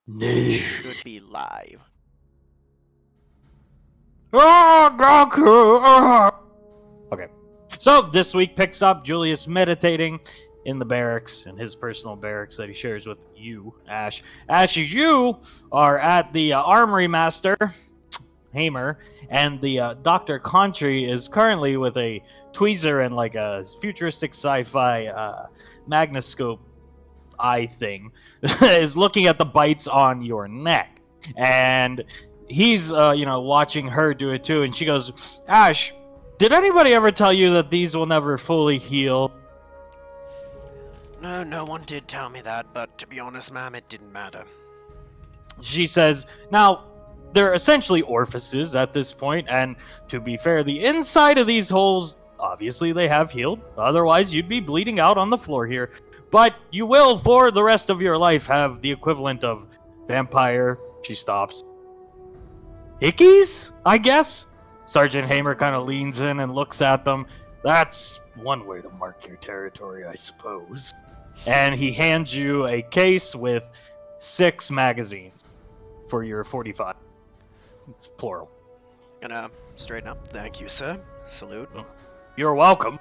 No. Should be live. Oh, Goku! Oh. Okay. So this week picks up Julius meditating in the barracks, in his personal barracks that he shares with you, Ash. Ash, you are at the Armory Master, Hamer, and the Dr. Contry is currently with a tweezer and like a futuristic sci-fi magnoscope eye thing, is looking at the bites on your neck. And he's, watching her do it too. And she goes, Ash, did anybody ever tell you that these will never fully heal? No, no one did tell me that, but to be honest, ma'am, it didn't matter. She says, now, they're essentially orifices at this point, and to be fair, the inside of these holes, obviously, they have healed. Otherwise, you'd be bleeding out on the floor here. But you will, for the rest of your life, have the equivalent of vampire. She stops. Hickeys, I guess? Sergeant Hamer kind of leans in and looks at them. That's one way to mark your territory, I suppose. And he hands you a case with 6 magazines for your 45. Plural. Gonna straighten up. Thank you, sir. Salute. You're welcome.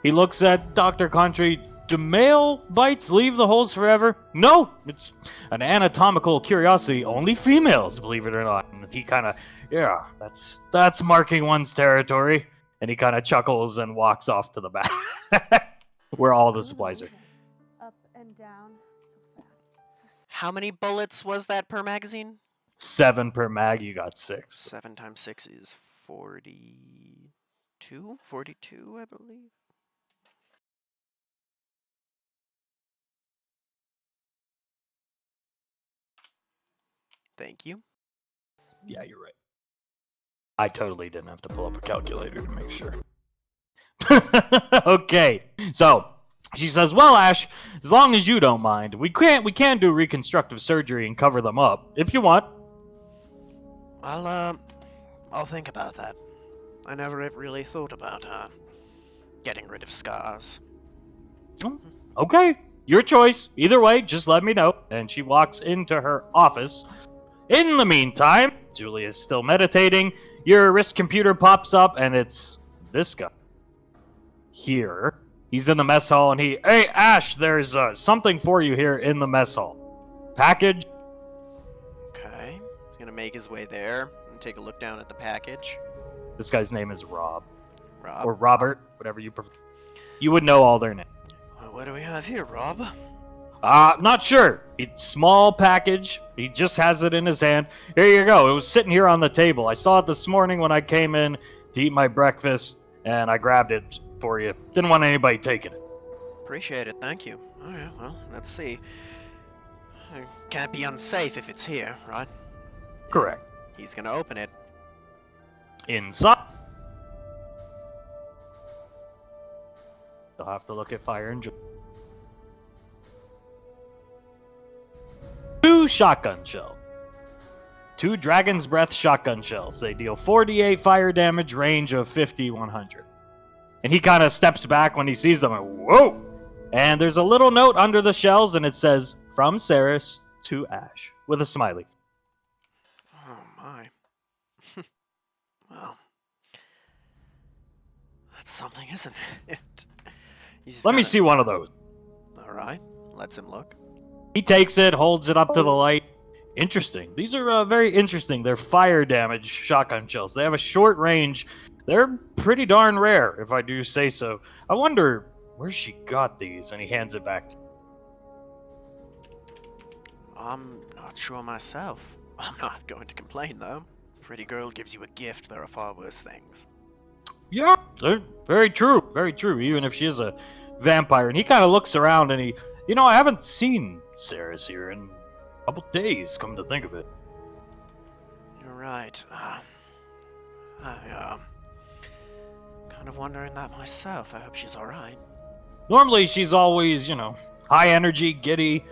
He looks at Dr. Contry. Do male bites leave the holes forever? No, it's an anatomical curiosity. Only females, believe it or not. And he kind of, yeah, that's marking one's territory. And he kind of chuckles and walks off to the back, where all the supplies are. Up and down so fast. How many bullets was that per magazine? 7 per mag. You got 6. 7 times 6 is 42? 42, I believe. Thank you. Yeah, you're right. I totally didn't have to pull up a calculator to make sure. Okay, so she says, well, Ash, as long as you don't mind, we can do reconstructive surgery and cover them up if you want. I'll think about that. I never really thought about getting rid of scars. Okay, your choice. Either way, just let me know. And she walks into her office. In the meantime, Julia is still meditating. Your wrist computer pops up, and it's this guy here. He's in the mess hall, and hey, Ash, there's something for you here in the mess hall. Package. Okay. He's gonna make his way there and take a look down at the package. This guy's name is Rob. Rob. Or Robert, whatever you prefer. You would know all their names. What do we have here, Rob? Not sure. It's small package. He just has it in his hand. Here you go. It was sitting here on the table. I saw it this morning when I came in to eat my breakfast, and I grabbed it for you. Didn't want anybody taking it. Appreciate it, thank you. Alright, well, let's see. It can't be unsafe if it's here, right? Correct. He's gonna open it. Inside. I'll have to look at fire and 2 shotgun shells. 2 Dragon's Breath shotgun shells. They deal 48 fire damage, range of 50-100. And he kind of steps back when he sees them. And, whoa! And there's a little note under the shells, and it says, from Saris to Ash, with a smiley. Oh, my. Well, that's something, isn't it? Let me see one of those. Alright, lets him look. He takes it, holds it up to the light. Interesting. These are very interesting. They're fire damage shotgun shells. They have a short range. They're pretty darn rare, if I do say so. I wonder where she got these, and he hands it back. I'm not sure myself. I'm not going to complain, though. Pretty girl gives you a gift, there are far worse things. Yeah, they're very true. Very true, even if she is a vampire. And he kind of looks around, and he... You know, I haven't seen Saris here in a couple days, come to think of it. You're right. I kind of wondering that myself. I hope she's alright. Normally, she's always, high energy, giddy,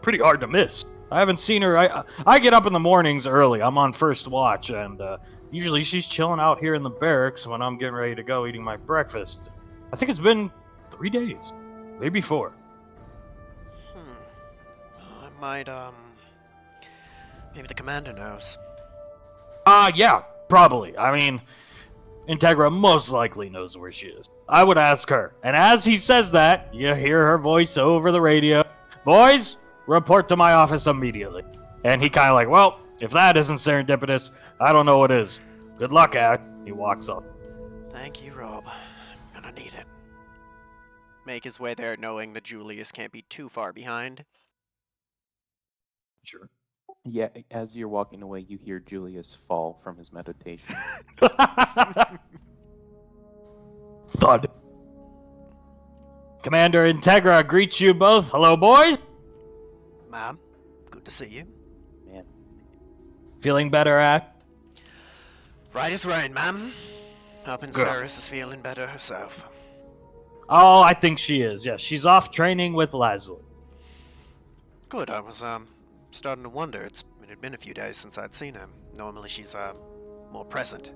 pretty hard to miss. I haven't seen her. I get up in the mornings early. I'm on first watch, and usually she's chilling out here in the barracks when I'm getting ready to go eating my breakfast. I think it's been 3 days, maybe 4. I might, Maybe the commander knows. Yeah, probably. I mean, Integra most likely knows where she is. I would ask her. And as he says that, you hear her voice over the radio. Boys, report to my office immediately. And he kind of like, well, if that isn't serendipitous, I don't know what is. Good luck, Ad. He walks up. Thank you, Rob. I'm gonna need it. Make his way there knowing that Julius can't be too far behind. Sure. Yeah, as you're walking away, you hear Julius fall from his meditation. Thud. Commander Integra greets you both. Hello, boys. Ma'am, good to see you. Man, Feeling better, Ad? Right as rain, ma'am. Hoping Good. Cyrus is feeling better herself. Oh, I think she is. Yes, she's off training with Lazuli. Good, I was, starting to wonder. It had been a few days since I'd seen her. Normally she's, more present.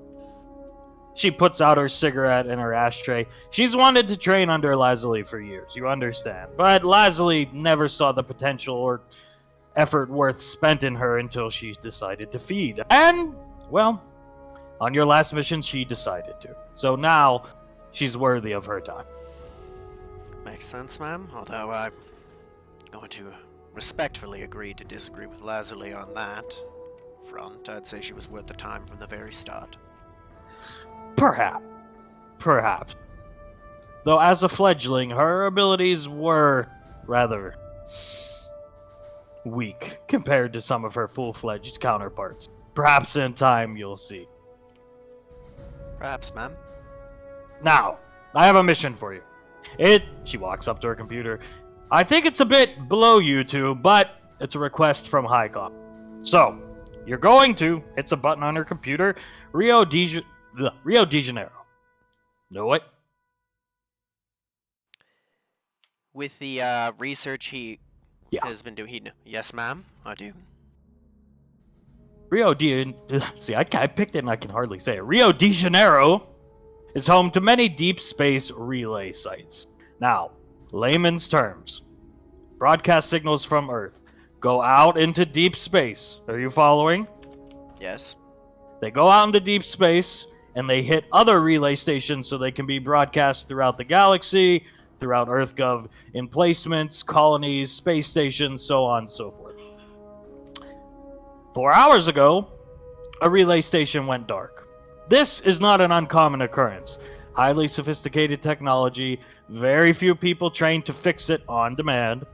She puts out her cigarette in her ashtray. She's wanted to train under Lazuli for years, you understand. But Lazuli never saw the potential or effort worth spent in her until she decided to feed. And, well, on your last mission, she decided to. So now, she's worthy of her time. Makes sense, ma'am. Although I'm going to respectfully agree to disagree with Lazuli on that front. I'd say she was worth the time from the very start. Perhaps. Perhaps. Though as a fledgling, her abilities were rather weak compared to some of her full-fledged counterparts. Perhaps in time you'll see. Perhaps, ma'am. Now, I have a mission for you. She walks up to her computer. I think it's a bit below you two, but it's a request from HighCom. So, you're going to, hits a button on her computer, Rio de Janeiro. Know it? With the, research he Yeah. has been doing, yes, ma'am, I do. See, I picked it and I can hardly say it. Rio de Janeiro is home to many deep space relay sites. Now, layman's terms, broadcast signals from Earth go out into deep space. Are you following? Yes. They go out into deep space and they hit other relay stations so they can be broadcast throughout the galaxy, throughout EarthGov emplacements, colonies, space stations, so on and so forth. 4 hours ago, a relay station went dark. This is not an uncommon occurrence. Highly sophisticated technology, very few people trained to fix it on demand.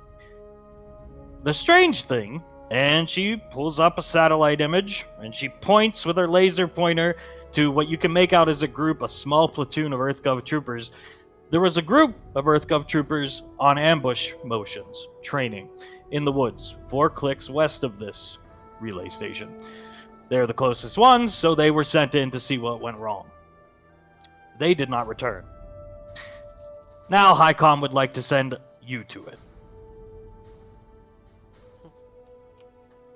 The strange thing, and she pulls up a satellite image, and she points with her laser pointer to what you can make out as a small platoon of EarthGov troopers. There was a group of EarthGov troopers on ambush motions, training, in the woods, 4 clicks west of this relay station. They're the closest ones, so they were sent in to see what went wrong. They did not return. Now HighCom would like to send you to it.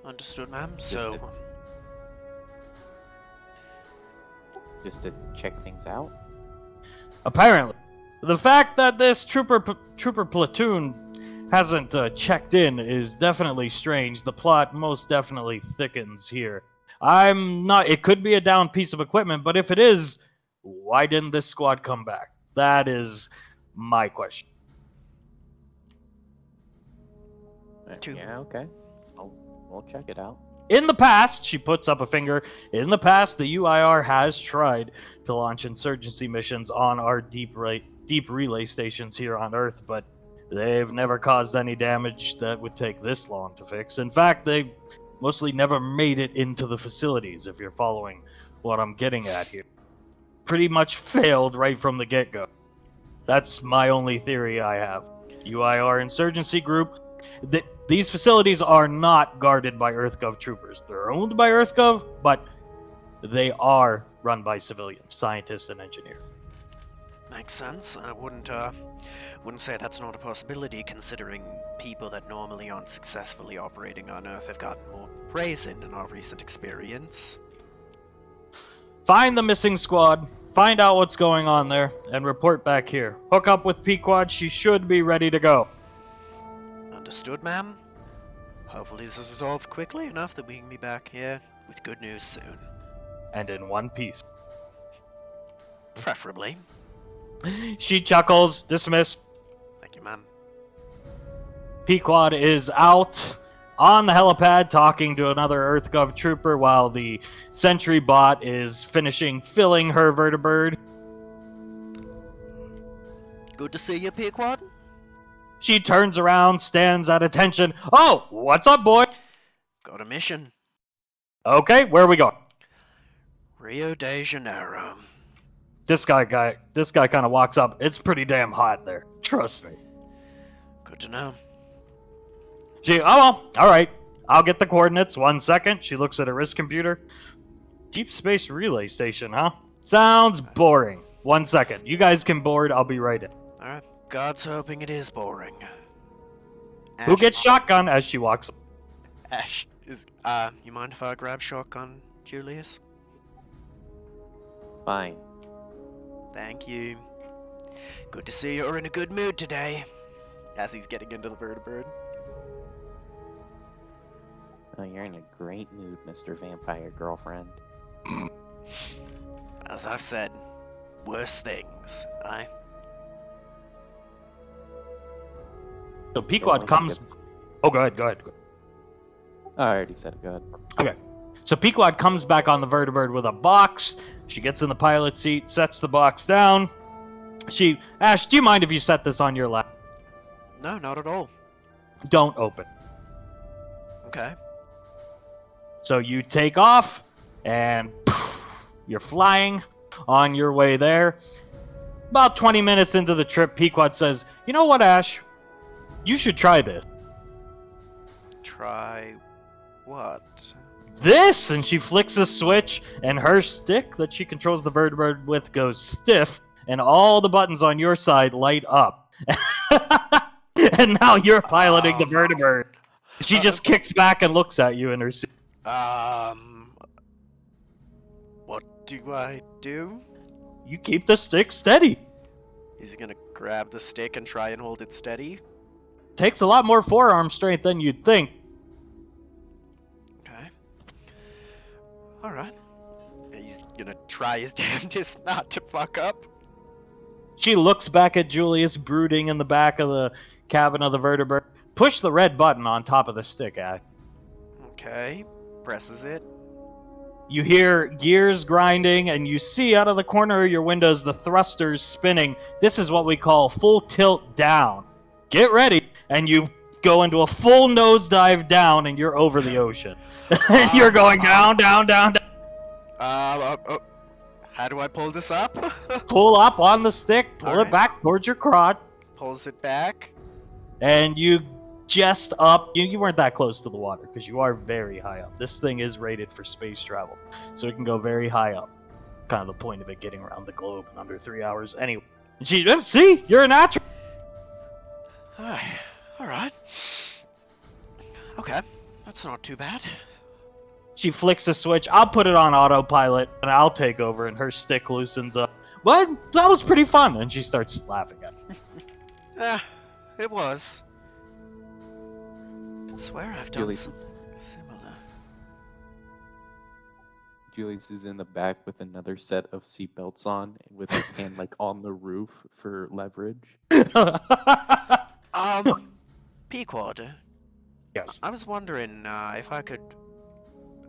Understood, ma'am. Just So, just to check things out. Apparently. The fact that this trooper platoon hasn't checked in is definitely strange. The plot most definitely thickens here. It could be a down piece of equipment, but if it is, why didn't this squad come back? That is my question. Yeah, okay. We'll check it out. In the past, she puts up a finger, in the past, the UIR has tried to launch insurgency missions on our deep relay stations here on Earth, but they've never caused any damage that would take this long to fix. In fact, they mostly never made it into the facilities, if you're following what I'm getting at here. Pretty much failed right from the get-go. That's my only theory I have. UIR insurgency group. These facilities are not guarded by EarthGov troopers. They're owned by EarthGov, but they are run by civilians, scientists, and engineers. makes sense. I wouldn't say that's not a possibility, considering people that normally aren't successfully operating on Earth have gotten more praise in our recent experience. Find the missing squad, find out what's going on there, and report back here. Hook up with Pequod, she should be ready to go. Understood, ma'am? Hopefully this is resolved quickly enough that we can be back here with good news soon. And in one piece. Preferably. She chuckles, dismissed. Thank you, ma'am. Pequod is out on the helipad talking to another EarthGov trooper while the sentry bot is finishing filling her vertibird. Good to see you, Pequod. She turns around, stands at attention. Oh, what's up, boy? Got a mission. Okay, where are we going? Rio de Janeiro. This guy kind of walks up. It's pretty damn hot there. Trust me. Good to know. Oh, well, all right. I'll get the coordinates. 1 second. She looks at her wrist computer. Deep Space Relay Station, huh? Sounds boring. 1 second. You guys can board. I'll be right in. Alright. God's hoping it is boring. Who Ash- gets shotgun as she walks? Ash, you mind if I grab shotgun, Julius? Fine. Thank you. Good to see you're in a good mood today. As he's getting into the vertibird. Oh, you're in a great mood, Mr. Vampire Girlfriend. As I've said, worse things, aye? So Pequod comes. Oh, go ahead. Oh, I already said it. Go ahead. Okay. So Pequod comes back on the vertibird with a box. She gets in the pilot seat, sets the box down. Ash, do you mind if you set this on your lap? No, not at all. Don't open. Okay. So you take off, and you're flying on your way there. About 20 minutes into the trip, Pequod says, "You know what, Ash? You should try this." Try what? This! And she flicks a switch, and her stick that she controls the vertibird with goes stiff, and all the buttons on your side light up. And now you're piloting the vertibird. She just kicks back and looks at you in her seat. What do I do? You keep the stick steady. He's gonna grab the stick and try and hold it steady. Takes a lot more forearm strength than you'd think. Okay. Alright. He's gonna try his damnedest not to fuck up. She looks back at Julius brooding in the back of the cabin of the vertibird. Push the red button on top of the stick, Ash. Okay. Presses it. You hear gears grinding, and you see out of the corner of your windows the thrusters spinning. This is what we call full tilt down. Get ready, and you go into a full nosedive down, and you're over the ocean. You're going down, down, down, down. How do I pull this up? Pull up on the stick, pull it Alright. back towards your crotch, Pulls it back. and you just up. You weren't that close to the water because you are very high up. This thing is rated for space travel, so it can go very high up. Kind of the point of it getting around the globe in under 3 hours. Anyway, see, you're a natural. Alright. Okay. That's not too bad. She flicks a switch. I'll put it on autopilot, and I'll take over, and her stick loosens up. But that was pretty fun, and she starts laughing at me. It was. I swear I've done Julie. something similar. Julius is in the back with another set of seatbelts on, with his hand like on the roof for leverage. Pequod, Yes. I was wondering if I could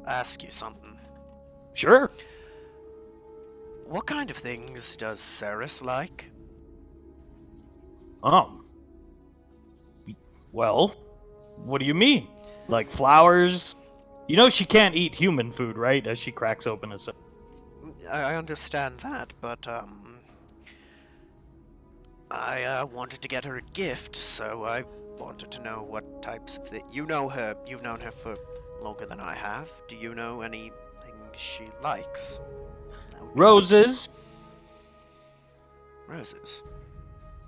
ask you something. Sure. What kind of things does Ceres like? Well, what do you mean? Like flowers? You know she can't eat human food, right? As she cracks open a... I understand that, but I wanted to get her a gift, so I wanted to know what types of you know her. You've known her for longer than I have. Do you know anything she likes? Roses, Roses.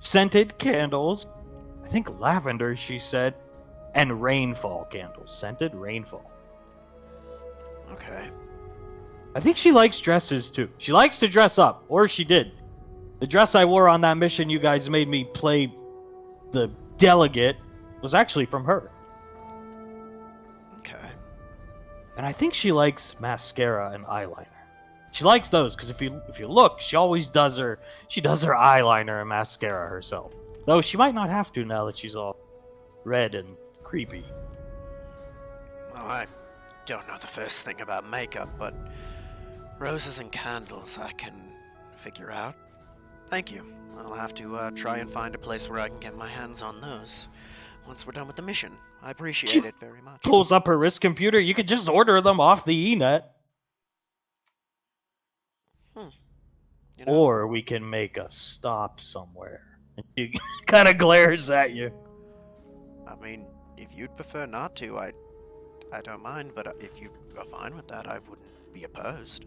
scented candles, I think lavender, she said, and rainfall candles. Scented rainfall. Okay. I think she likes dresses too. She likes to dress up, or she did. The dress I wore on that mission you guys made me play the delegate was actually from her. And I think she likes mascara and eyeliner. She likes those because if you look, she always does her eyeliner and mascara herself. Though she might not have to now that she's all red and creepy. Well, I don't know the first thing about makeup, but roses and candles I can figure out. Thank you. I'll have to try and find a place where I can get my hands on those once we're done with the mission. I appreciate it very much. Pulls up her wrist computer. You could just order them off the eNet. You know, Or we can make a stop somewhere. And she kind of glares at you. I mean, if you'd prefer not to, I don't mind, but if you are fine with that, I wouldn't be opposed.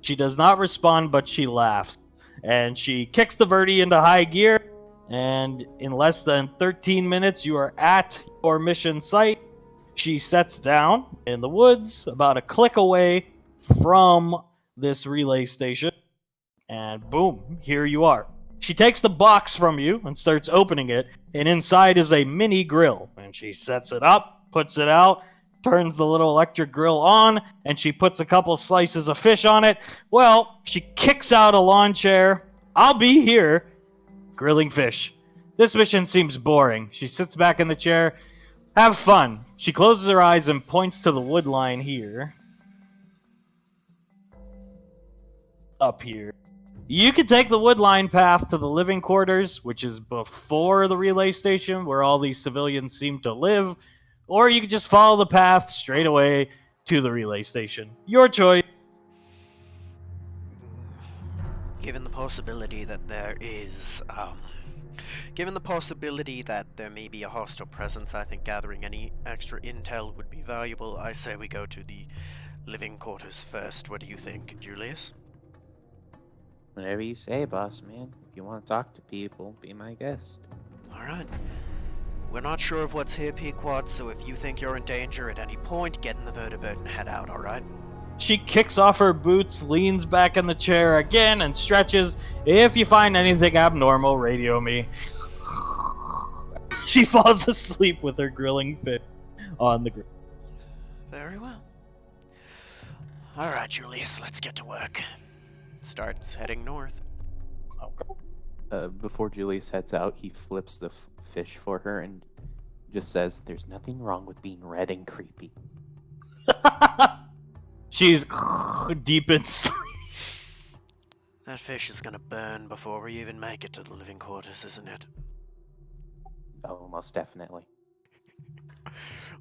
She does not respond, but she laughs. And she kicks the Verdi into high gear. And in less than 13 minutes, you are at your mission site. She sets down in the woods, about a click away from this relay station. And boom, here you are. She takes the box from you and starts opening it. And inside is a mini grill. And she sets it up, puts it out, turns the little electric grill on, and she puts a couple slices of fish on it. Well, she kicks out a lawn chair. I'll be here, grilling fish. This mission seems boring. She sits back in the chair. Have fun. She closes her eyes and points to the wood line here. Up here. You can take the wood line path to the living quarters, which is before the relay station, where all these civilians seem to live, or you can just follow the path straight away to the relay station. Your choice. Given the possibility that there is, given the possibility that there may be a hostile presence, I think gathering any extra intel would be valuable. I say we go to the living quarters first. What do you think, Julius? Whatever you say, boss man. If you want to talk to people, be my guest. Alright. We're not sure of what's here, Pequod, so if you think you're in danger at any point, get in the vertibird and head out, alright? She kicks off her boots, leans back in the chair again, and stretches. If you find anything abnormal, radio me. She falls asleep with her grilling fish on the grill. Very well. Alright, Julius, let's get to work. Starts heading north. Okay. Before Julius heads out, he flips the fish for her and just says, "There's nothing wrong with being red and creepy." She's deep in sleep. That fish is gonna burn before we even make it to the living quarters, isn't it? Oh, most definitely.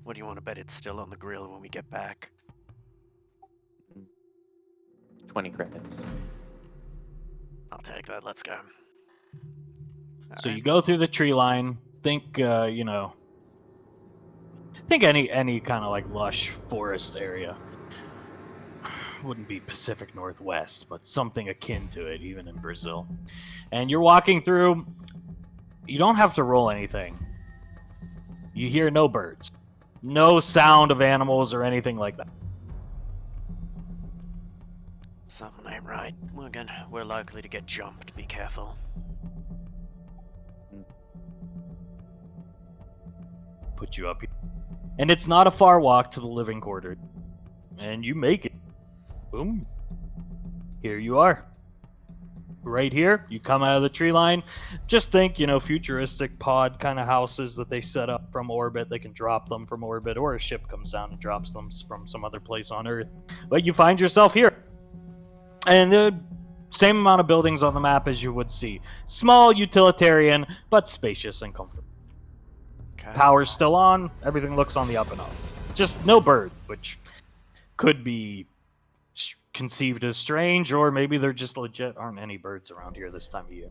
What do you want to bet it's still on the grill when we get back? 20 credits. I'll take that, let's go. So you go through the tree line. Think, think any kind of like lush forest area. Wouldn't be Pacific Northwest, but something akin to it, even in Brazil. And you're walking through. You don't have to roll anything. You hear no birds, no sound of animals or anything like that. Something ain't right. We're likely to get jumped, be careful. Put you up here. And it's not a far walk to the living quarters. And you make it. Boom. Here you are. Right here. You come out of the tree line. Just think, futuristic pod kind of houses that they set up from orbit. They can drop them from orbit, or a ship comes down and drops them from some other place on Earth. But you find yourself here. And the same amount of buildings on the map as you would see. Small, utilitarian, but spacious and comfortable. Okay. Power's still on. Everything looks on the up and up. Just no bird, which could be conceived as strange, or maybe there just legit aren't any birds around here this time of year.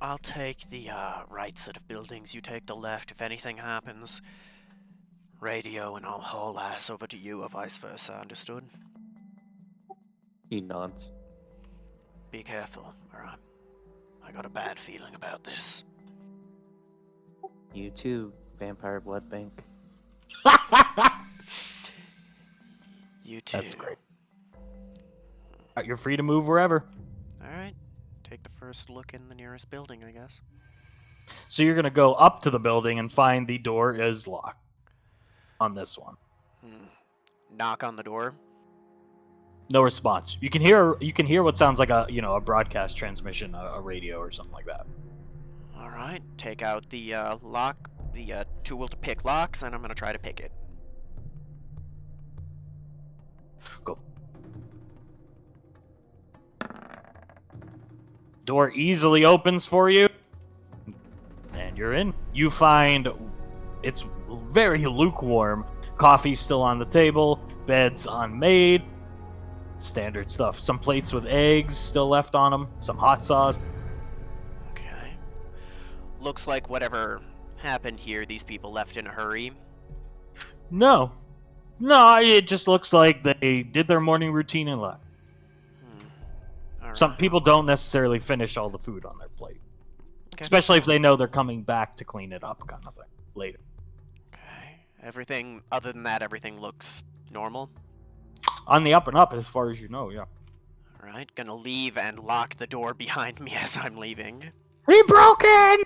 I'll take the right set of buildings, you take the left. If anything happens, radio and I'll haul ass over to you or vice versa, understood? He nods. Be careful, alright? I got a bad feeling about this. You too, Vampire Blood Bank. You too. That's great. You're free to move wherever. Alright. Take the first look in the nearest building, I guess. So you're going to go up to the building and find the door is locked on this one. Knock on the door. No response. You can hear what sounds like a broadcast transmission, a radio or something like that. All right. Take out the lock, the tool to pick locks, and I'm gonna try to pick it. Go. Door easily opens for you, and you're in. You find it's very lukewarm. Coffee still on the table, beds unmade, standard stuff. Some plates with eggs still left on them, some hot sauce. Okay. Looks like whatever happened here, these people left in a hurry. No, it just looks like they did their morning routine and left. All Some right. people don't necessarily finish all the food on their plate, Okay. especially if they know they're coming back to clean it up, kind of thing, later. Okay. Everything other than that, everything looks normal. On the up and up, as far as you know, yeah. All right. Gonna leave and lock the door behind me as I'm leaving. He broke in!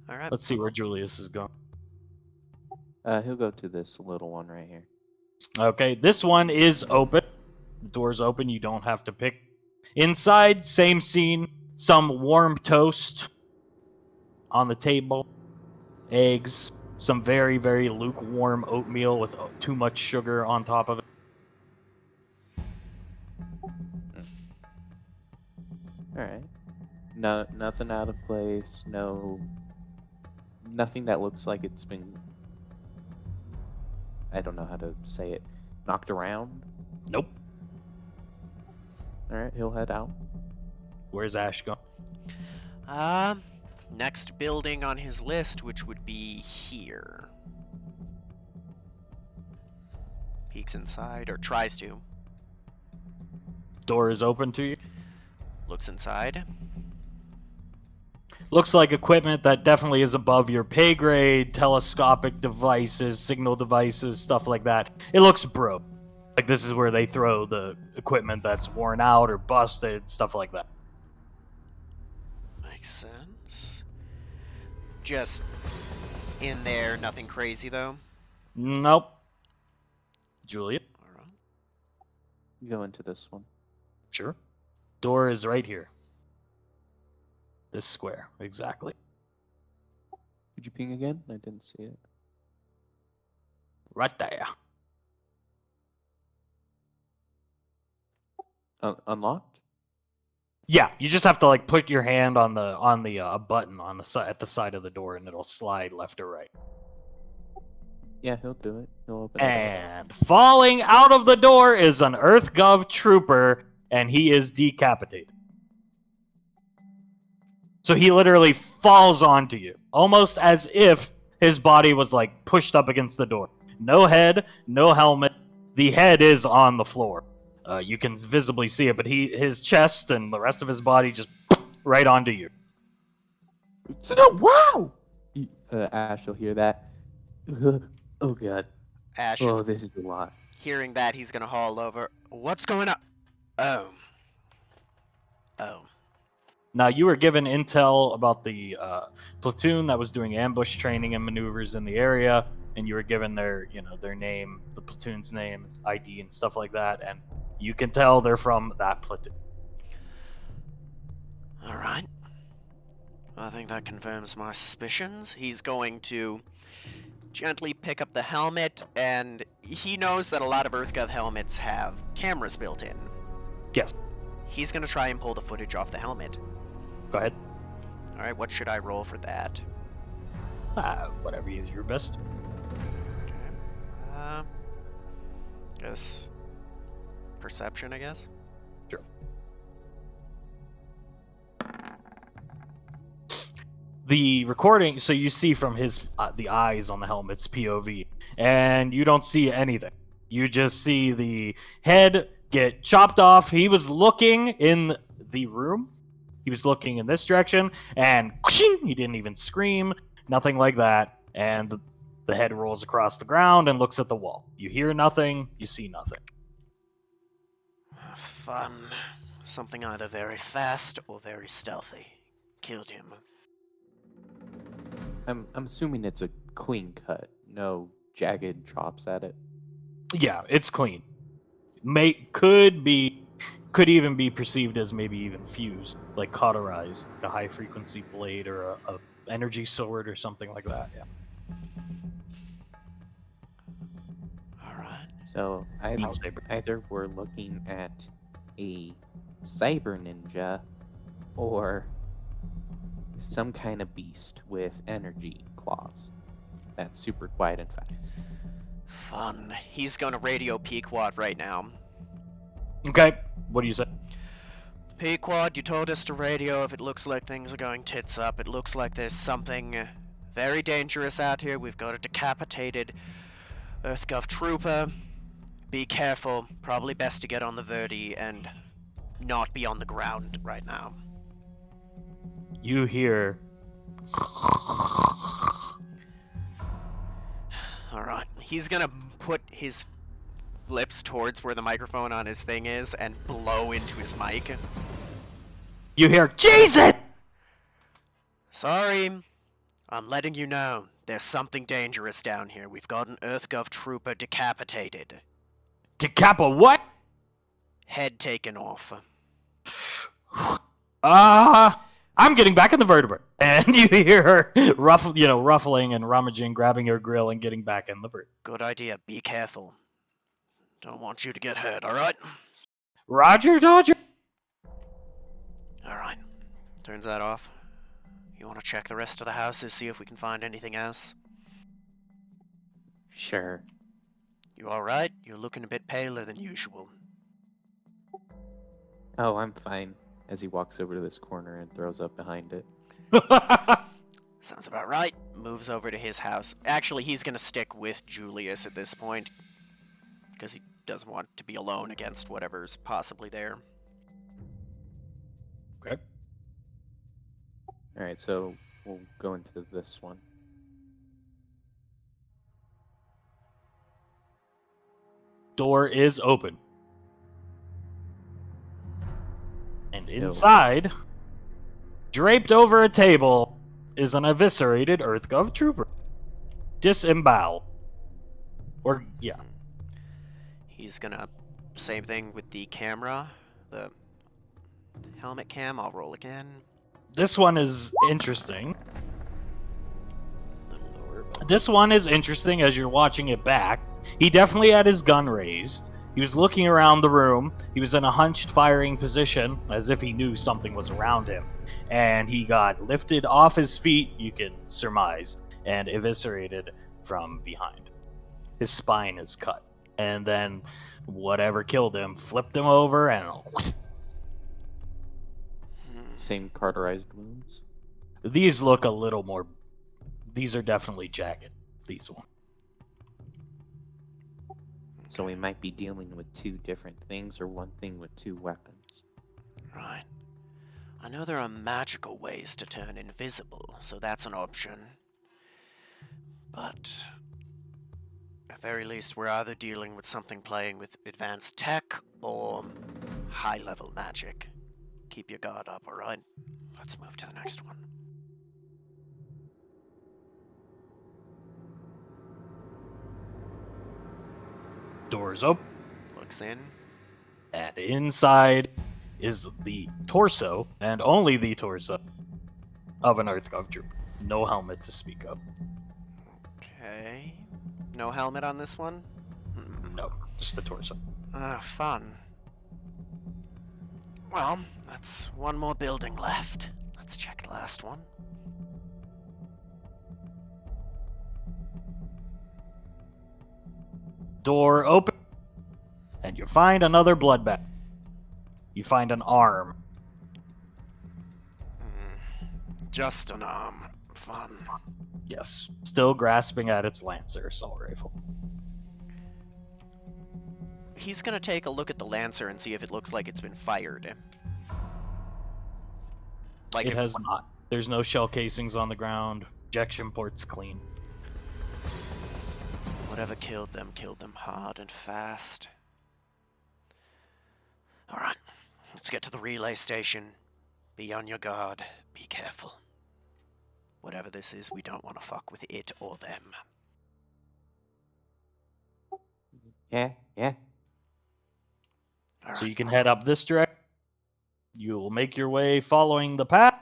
All right. Let's see where Julius is going. He'll go to this little one right here. Okay, this one is open. The door's open. You don't have to pick. Inside, same scene. Some warm toast on the table. Eggs. Some very, very lukewarm oatmeal with too much sugar on top of it. All right. No, nothing out of place. Nothing that looks like it's been. I don't know how to say it. Knocked around. Nope. All right, he'll head out. Where's Ash going? Next building on his list, which would be here. Peeks inside, or tries to. Door is open to you. Looks inside. Looks like equipment that definitely is above your pay grade, telescopic devices, signal devices, stuff like that. It looks broke. Like this is where they throw the equipment that's worn out or busted, stuff like that. Makes sense. Just in there, nothing crazy though. Nope. Julia? Alright. Go into this one. Sure. Door is right here. This square, exactly. Could you ping again? I didn't see it. Right there. Unlocked? Yeah, you just have to like put your hand on the button on the side at the side of the door, and it'll slide left or right. Yeah, he'll do it. He'll open it. And falling out of the door is an EarthGov trooper, and he is decapitated. So he literally falls onto you, almost as if his body was like pushed up against the door. No head, no helmet. The head is on the floor. You can visibly see it, but his chest and the rest of his body just right onto you. Wow! Ash will hear that. Oh god. Ash Oh, is this is a lot. hearing that, he's gonna haul over. What's going on? Oh. Now, you were given intel about the platoon that was doing ambush training and maneuvers in the area, and you were given their name, the platoon's name, ID, and stuff like that, and you can tell they're from that platoon. Alright. I think that confirms my suspicions. He's going to gently pick up the helmet, and he knows that a lot of EarthGov helmets have cameras built in. Yes. He's gonna try and pull the footage off the helmet. Go ahead. Alright, what should I roll for that? Whatever is your best. Okay. Guess perception, I guess. Sure. The recording, so you see from his the eyes on the helmet's POV, and you don't see anything. You just see the head get chopped off. He was looking in the room. He was looking in this direction, and he didn't even scream, nothing like that. And the head rolls across the ground and looks at the wall. You hear nothing, you see nothing. Fun. Something either very fast or very stealthy. Killed him. I'm assuming it's a clean cut. no jagged chops at it. Yeah, it's clean. Could even be perceived as maybe even fused, like cauterized, like a high frequency blade or a energy sword or something like that. Yeah. Alright. So Beam saber. either we're looking at a cyber ninja or some kind of beast with energy claws that's super quiet and fast. Fun. He's gonna radio Pequod right now. Okay. What do you say? Pequod, you told us to radio if it looks like things are going tits up. It looks like there's something very dangerous out here. We've got a decapitated EarthGov trooper. Be careful. Probably best to get on the Verdi and not be on the ground right now. You hear. Alright. He's gonna put his lips towards where the microphone on his thing is and blow into his mic. You hear. Jesus! Sorry. I'm letting you know. There's something dangerous down here. We've got an EarthGov trooper decapitated. Decapa what? Head taken off. I'm getting back in the vertebrate. And you hear her ruffling and rummaging, grabbing her grill and getting back in the vertebrate. Good idea. Be careful. Don't want you to get hurt, alright? Roger, Dodger. Alright. Turns that off. You want to check the rest of the houses, see if we can find anything else? Sure. You alright? You're looking a bit paler than usual. Oh, I'm fine. As he walks over to this corner and throws up behind it. Sounds about right. Moves over to his house. Actually, he's gonna stick with Julius at this point. Because he doesn't want to be alone against whatever's possibly there. Okay. Alright, so we'll go into this one. Door is open. And inside, draped over a table, is an eviscerated EarthGov trooper. Disemboweled. Or, yeah. He's gonna... Same thing with the camera. The helmet cam. I'll roll again. This one is interesting. A little lower, but... This one is interesting as you're watching it back. He definitely had his gun raised. He was looking around the room. He was in a hunched firing position, as if he knew something was around him. And he got lifted off his feet, you can surmise, and eviscerated from behind. His spine is cut. And then whatever killed him flipped him over and... Same cauterized wounds. These look a little more... These are definitely jagged. These ones. So we might be dealing with two different things or one thing with two weapons. Right. I know there are magical ways to turn invisible, so that's an option. But... at very least, we're either dealing with something playing with advanced tech or high-level magic. Keep your guard up, alright? Let's move to the next one. Doors open. Looks in. And inside is the torso, and only the torso, of an EarthGov trooper. No helmet to speak of. Okay. No helmet on this one? No, just the torso. Fun. Well, that's one more building left. Let's check the last one. Door open, and you find another blood bag. You find an arm. Just an arm. Fun. Yes, still grasping at its Lancer assault rifle. He's gonna take a look at the Lancer and see if it looks like it's been fired. Like It has not. There's no shell casings on the ground. Ejection port's clean. Whatever killed them hard and fast. Alright, let's get to the relay station. Be on your guard. Be careful. Whatever this is, we don't want to fuck with it or them. Yeah, yeah. So you can head up this direction. You'll make your way following the path.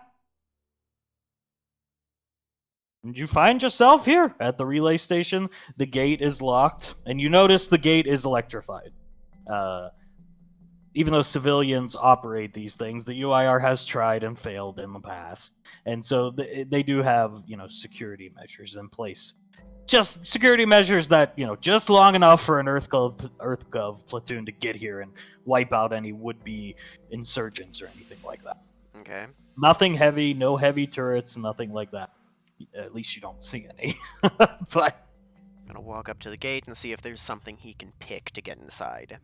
And you find yourself here at the relay station. The gate is locked, and you notice the gate is electrified. Even though civilians operate these things, the UIR has tried and failed in the past, and so they do have security measures in place. Just security measures that just long enough for an Earthgov platoon to get here and wipe out any would-be insurgents or anything like that. Okay. Nothing heavy, no heavy turrets, nothing like that. At least you don't see any. But I'm gonna walk up to the gate and see if there's something he can pick to get inside.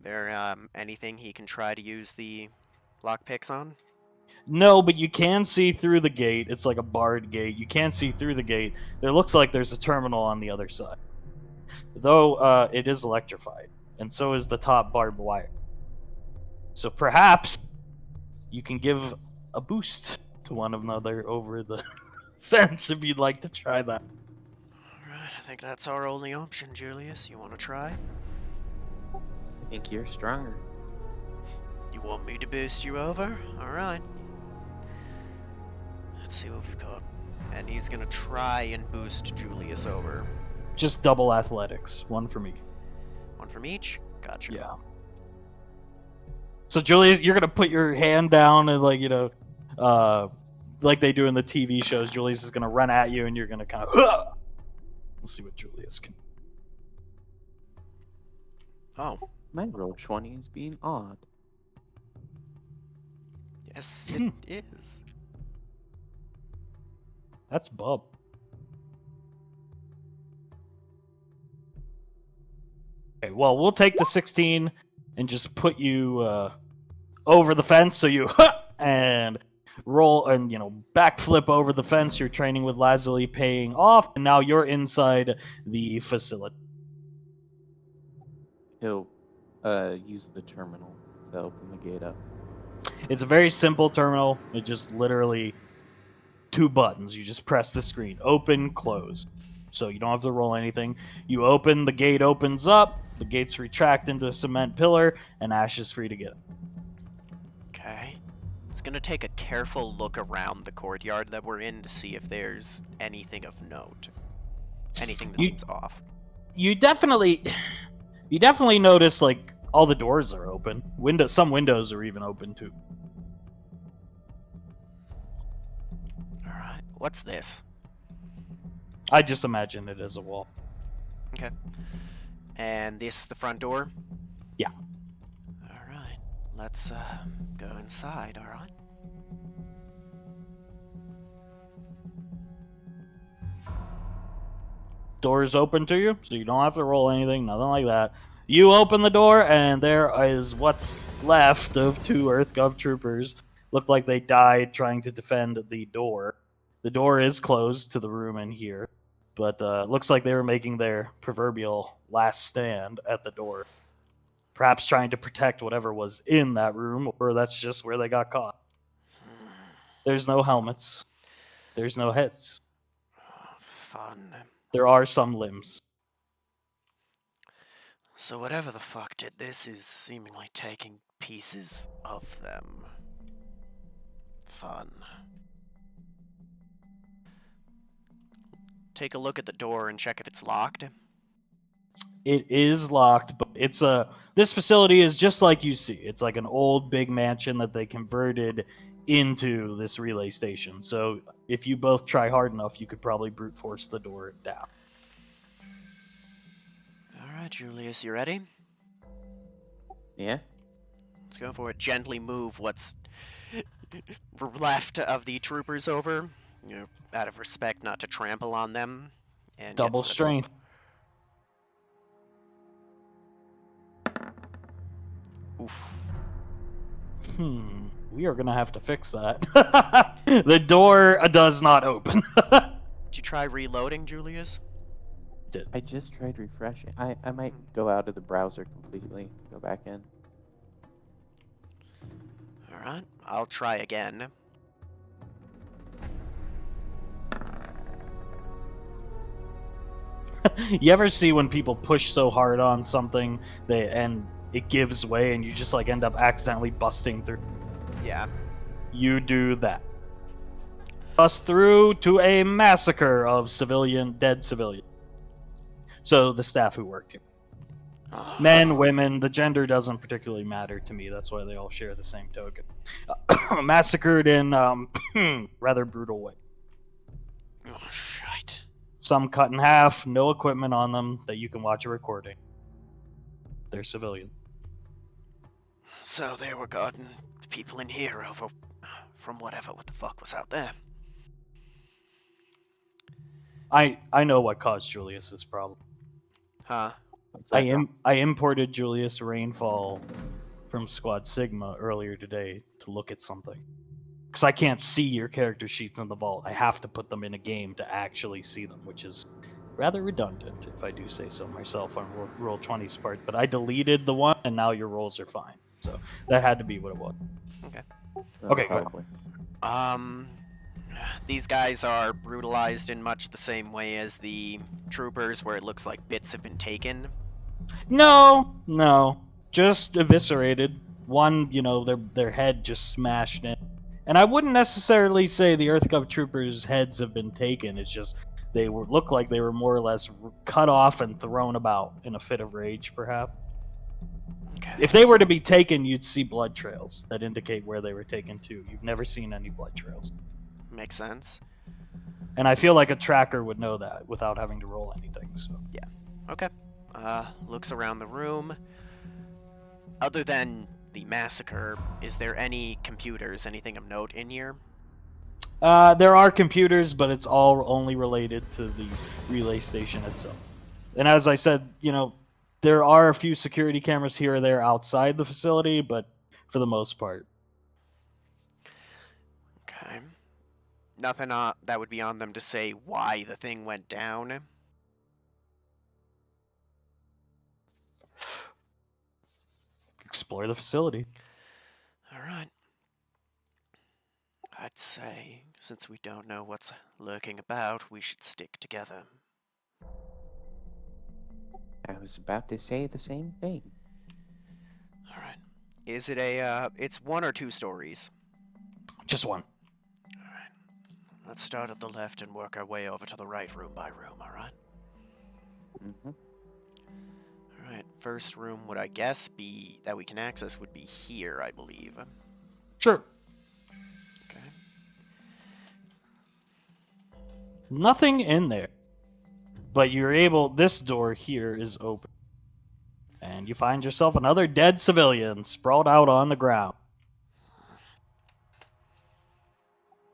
There, anything he can try to use the lockpicks on? no, but you can see through the gate. It's like a barred gate. You can see through the gate. There looks like there's a terminal on the other side. Though it is electrified, and so is the top barbed wire. So perhaps you can give a boost to one another over the fence if you'd like to try that. Alright, I think that's our only option, Julius. You wanna try? I think you're stronger. You want me to boost you over? Alright. Let's see what we've got. And he's gonna try and boost Julius over. Just double athletics, one from each. One from each? Gotcha. Yeah. So Julius, you're gonna put your hand down and like they do in the TV shows. Julius is gonna run at you, and you're gonna kind of. We'll see what Julius can. Oh, My roll 20 is being odd. yes, it is. That's Bub. Okay, well, we'll take the 16 and just put you over the fence, so you and roll and backflip over the fence. You're training with Lazuli paying off, and now you're inside the facility. He'll use the terminal to open the gate up. It's a very simple terminal. It just literally 2 buttons. You just press the screen. Open, close. So you don't have to roll anything. You open, the gate opens up, the gates retract into a cement pillar, and Ash is free to get it. Okay. It's gonna take a careful look around the courtyard that we're in to see if there's anything of note. Anything that seems off. You definitely notice, like, all the doors are open. Some windows are even open, too. Alright. What's this? I just imagine it as a wall. Okay. And this the front door? Yeah. Alright. Let's go inside, alright? Doors open to you, so you don't have to roll anything, nothing like that. You open the door, and there is what's left of 2 EarthGov troopers. Look like they died trying to defend the door. The door is closed to the room in here, but looks like they were making their proverbial last stand at the door. Perhaps trying to protect whatever was in that room, or that's just where they got caught. There's no helmets. There's no heads. Fun. There are some limbs. So whatever the fuck did this is seemingly taking pieces of them. Fun. Take a look at the door and check if it's locked. It is locked, but this facility is just like you see. It's like an old big mansion that they converted into this relay station. So if you both try hard enough, you could probably brute force the door down. Alright, Julius, you ready? Yeah? Let's go for it. Gently move what's left of the troopers over. Out of respect not to trample on them. And Double strength. Oof. We are going to have to fix that. The door does not open. Did you try reloading, Julius? I just tried refreshing. I might go out of the browser completely, go back in. Alright, I'll try again. You ever see when people push so hard on something and it gives way and you just like end up accidentally busting through? Yeah. You do that. Bust through to a massacre of dead civilians. So the staff who worked here. Men, women, the gender doesn't particularly matter to me. That's why they all share the same token. Massacred in rather brutal way. Oh, shite. Some cut in half, no equipment on them that you can watch a recording. They're civilians. So they were guarding the people in here over from what the fuck was out there. I know what caused Julius's problem. Huh? I imported Julius Rainfall from Squad Sigma earlier today to look at something. Because I can't see your character sheets in the vault. I have to put them in a game to actually see them, which is rather redundant, if I do say so myself on Roll20's part. But I deleted the one, and now your rolls are fine. So that had to be what it was. Okay, go ahead. These guys are brutalized in much the same way as the troopers, where it looks like bits have been taken. No. Just eviscerated. One, their head just smashed in. And I wouldn't necessarily say the EarthGov troopers' heads have been taken. It's just look like they were more or less cut off and thrown about in a fit of rage, perhaps. Okay. If they were to be taken, you'd see blood trails that indicate where they were taken to. You've never seen any blood trails. Makes sense. And I feel like a tracker would know that without having to roll anything. So Yeah. Okay. Looks around the room. Other than the massacre, is there any computers, anything of note in here? There are computers, but it's all only related to the relay station itself. And as I said, there are a few security cameras here or there outside the facility, but for the most part. Okay. Nothing that would be on them to say why the thing went down. Explore the facility. Alright. I'd say, since we don't know what's lurking about, we should stick together. I was about to say the same thing. Alright. Is it it's 1 or 2 stories? Just one. Alright. Let's start at the left and work our way over to the right room by room, alright? Mm-hmm. Alright, first room would I guess be, that we can access would be here, I believe. Sure. Okay. Nothing in there. But this door here is open. And you find yourself another dead civilian sprawled out on the ground.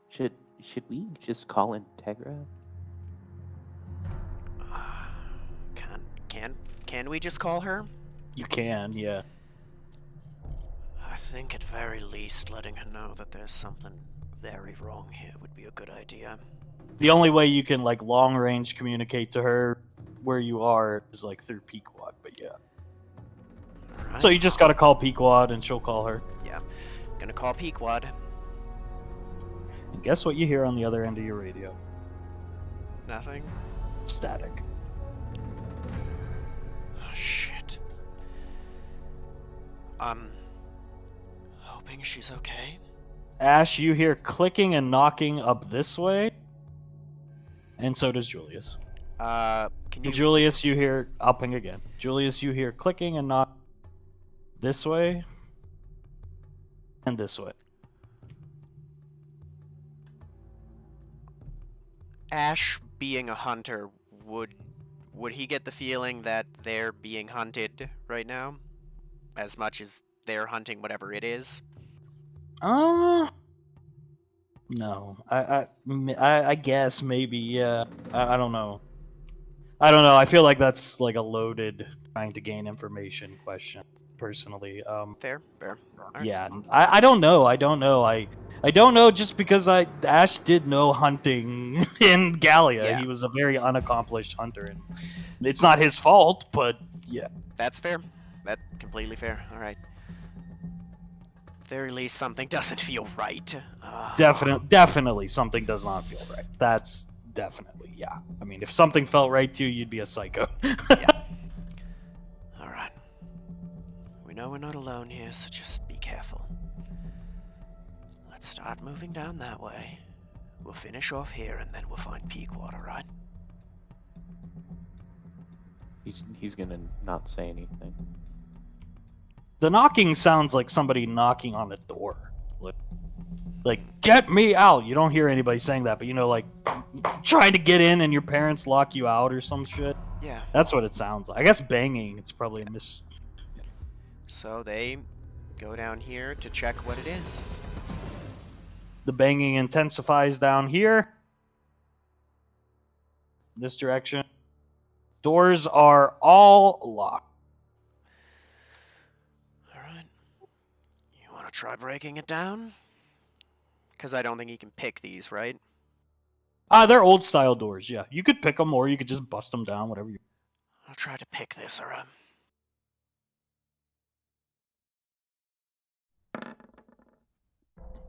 Should we just call Integra? Can we just call her? You can, yeah. I think at very least letting her know that there's something very wrong here would be a good idea. The only way you can long range communicate to her where you are is through Pequod, but yeah. Alright. So you just gotta call Pequod and she'll call her. Yeah. Gonna call Pequod. And guess what you hear on the other end of your radio? Nothing? Static. Oh, shit. Hoping she's okay. Ash, you hear clicking and knocking up this way. And so does Julius. Can you... Julius, you hear upping again. Julius, you hear clicking and knock this way. And this way. Ash, being a hunter, would he get the feeling that they're being hunted right now? As much as they're hunting whatever it is? No. I guess maybe, yeah. I don't know. I feel like that's a loaded trying to gain information question, personally. Fair. Right. Yeah, I don't know. I don't know just because Ash did know hunting in Gallia. Yeah. He was a very unaccomplished hunter, and it's not his fault, but yeah. That's fair. That's completely fair. Alright. Very least something doesn't feel right. Definitely something does not feel right. That's definitely, yeah. I mean, if something felt right to you, you'd be a psycho. Alright. We know we're not alone here, so just be careful. Let's start moving down that way. We'll finish off here, and then we'll find Pequod, alright? He's gonna not say anything. The knocking sounds like somebody knocking on a door. Like, get me out! You don't hear anybody saying that, but you know, like, trying to get in and your parents lock you out or some shit. Yeah. That's what it sounds like. I guess banging, it's probably a miss. So they go down here to check what it is. The banging intensifies down here. This direction. Doors are all locked. Alright. You want to try breaking it down? Because I don't think you can pick these, right? They're old style doors, yeah. You could pick them or you could just bust them down, whatever you... I'll try to pick this, alright?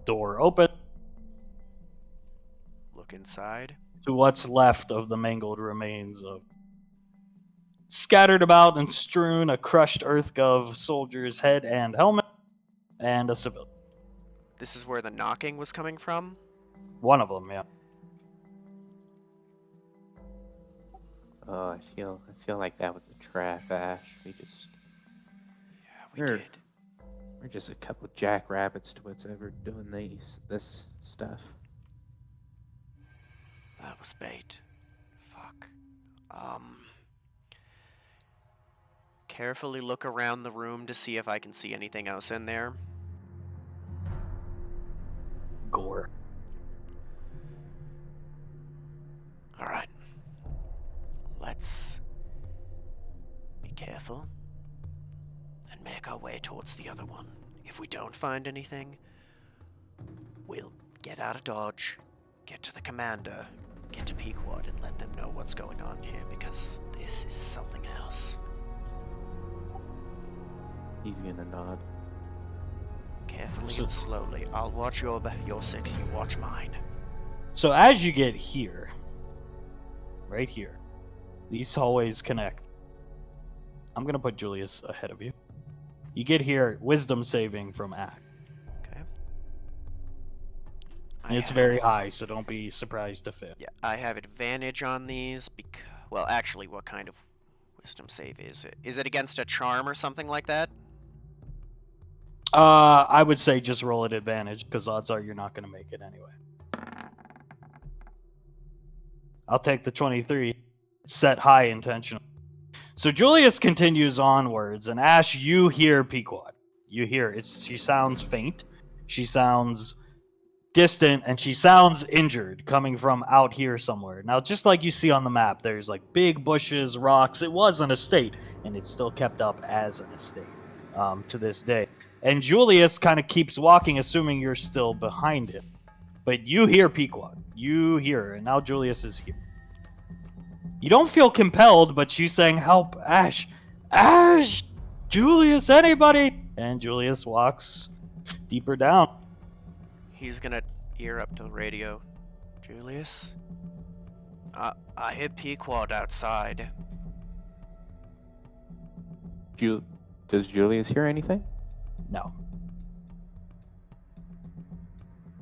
Door open Look inside. to what's left of the mangled remains of... Scattered about and strewn a crushed EarthGov soldier's head and helmet, and a civilian. This is where the knocking was coming from? One of them, yeah. Oh, I feel like that was a trap, Ash. Yeah, we Sure. did. We're just a couple jackrabbits to what's ever doing this stuff. That was bait. Fuck. Carefully look around the room to see if I can see anything else in there. Gore. Alright. Let's be careful and make our way towards the other one. If we don't find anything, we'll get out of Dodge, get to the commander, get to Pequod, and let them know what's going on here, because this is something else. He's gonna nod. Carefully and slowly. I'll watch your 6, you watch mine. So as you get here, right here, these hallways connect. I'm gonna put Julius ahead of you. You get here, wisdom saving from Act. Okay. And it's very high, so don't be surprised to fail. Yeah, I have advantage on these because... Well, actually, what kind of wisdom save is it? Is it against a charm or something like that? I would say just roll at advantage, because odds are you're not going to make it anyway. I'll take the 23. Set high intentionally. So Julius continues onwards, and Ash, you hear Pequod. You hear it. She sounds faint. She sounds distant, and she sounds injured, coming from out here somewhere. Now, just like you see on the map, there's like big bushes, rocks. It was an estate, and it's still kept up as an estate to this day. And Julius kind of keeps walking, assuming you're still behind him. But you hear Pequod. You hear her, and now Julius is here. You don't feel compelled, but she's saying, help, Ash! Ash! Julius, anybody! And Julius walks deeper down. He's gonna ear up to the radio. Julius? I hit Pequod outside. Does Julius hear anything? No.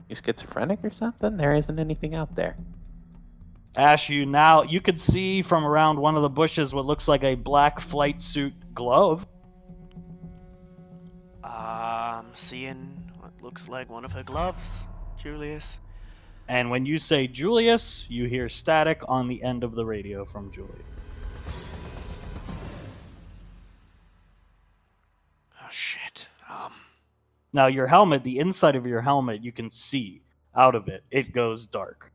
You schizophrenic or something? There isn't anything out there. Ash, you can see from around one of the bushes what looks like a black flight suit glove. I'm seeing what looks like one of her gloves, Julius. And when you say Julius, you hear static on the end of the radio from Julius. Oh shit. Now your helmet, the inside of your helmet, you can see out of it. It goes dark.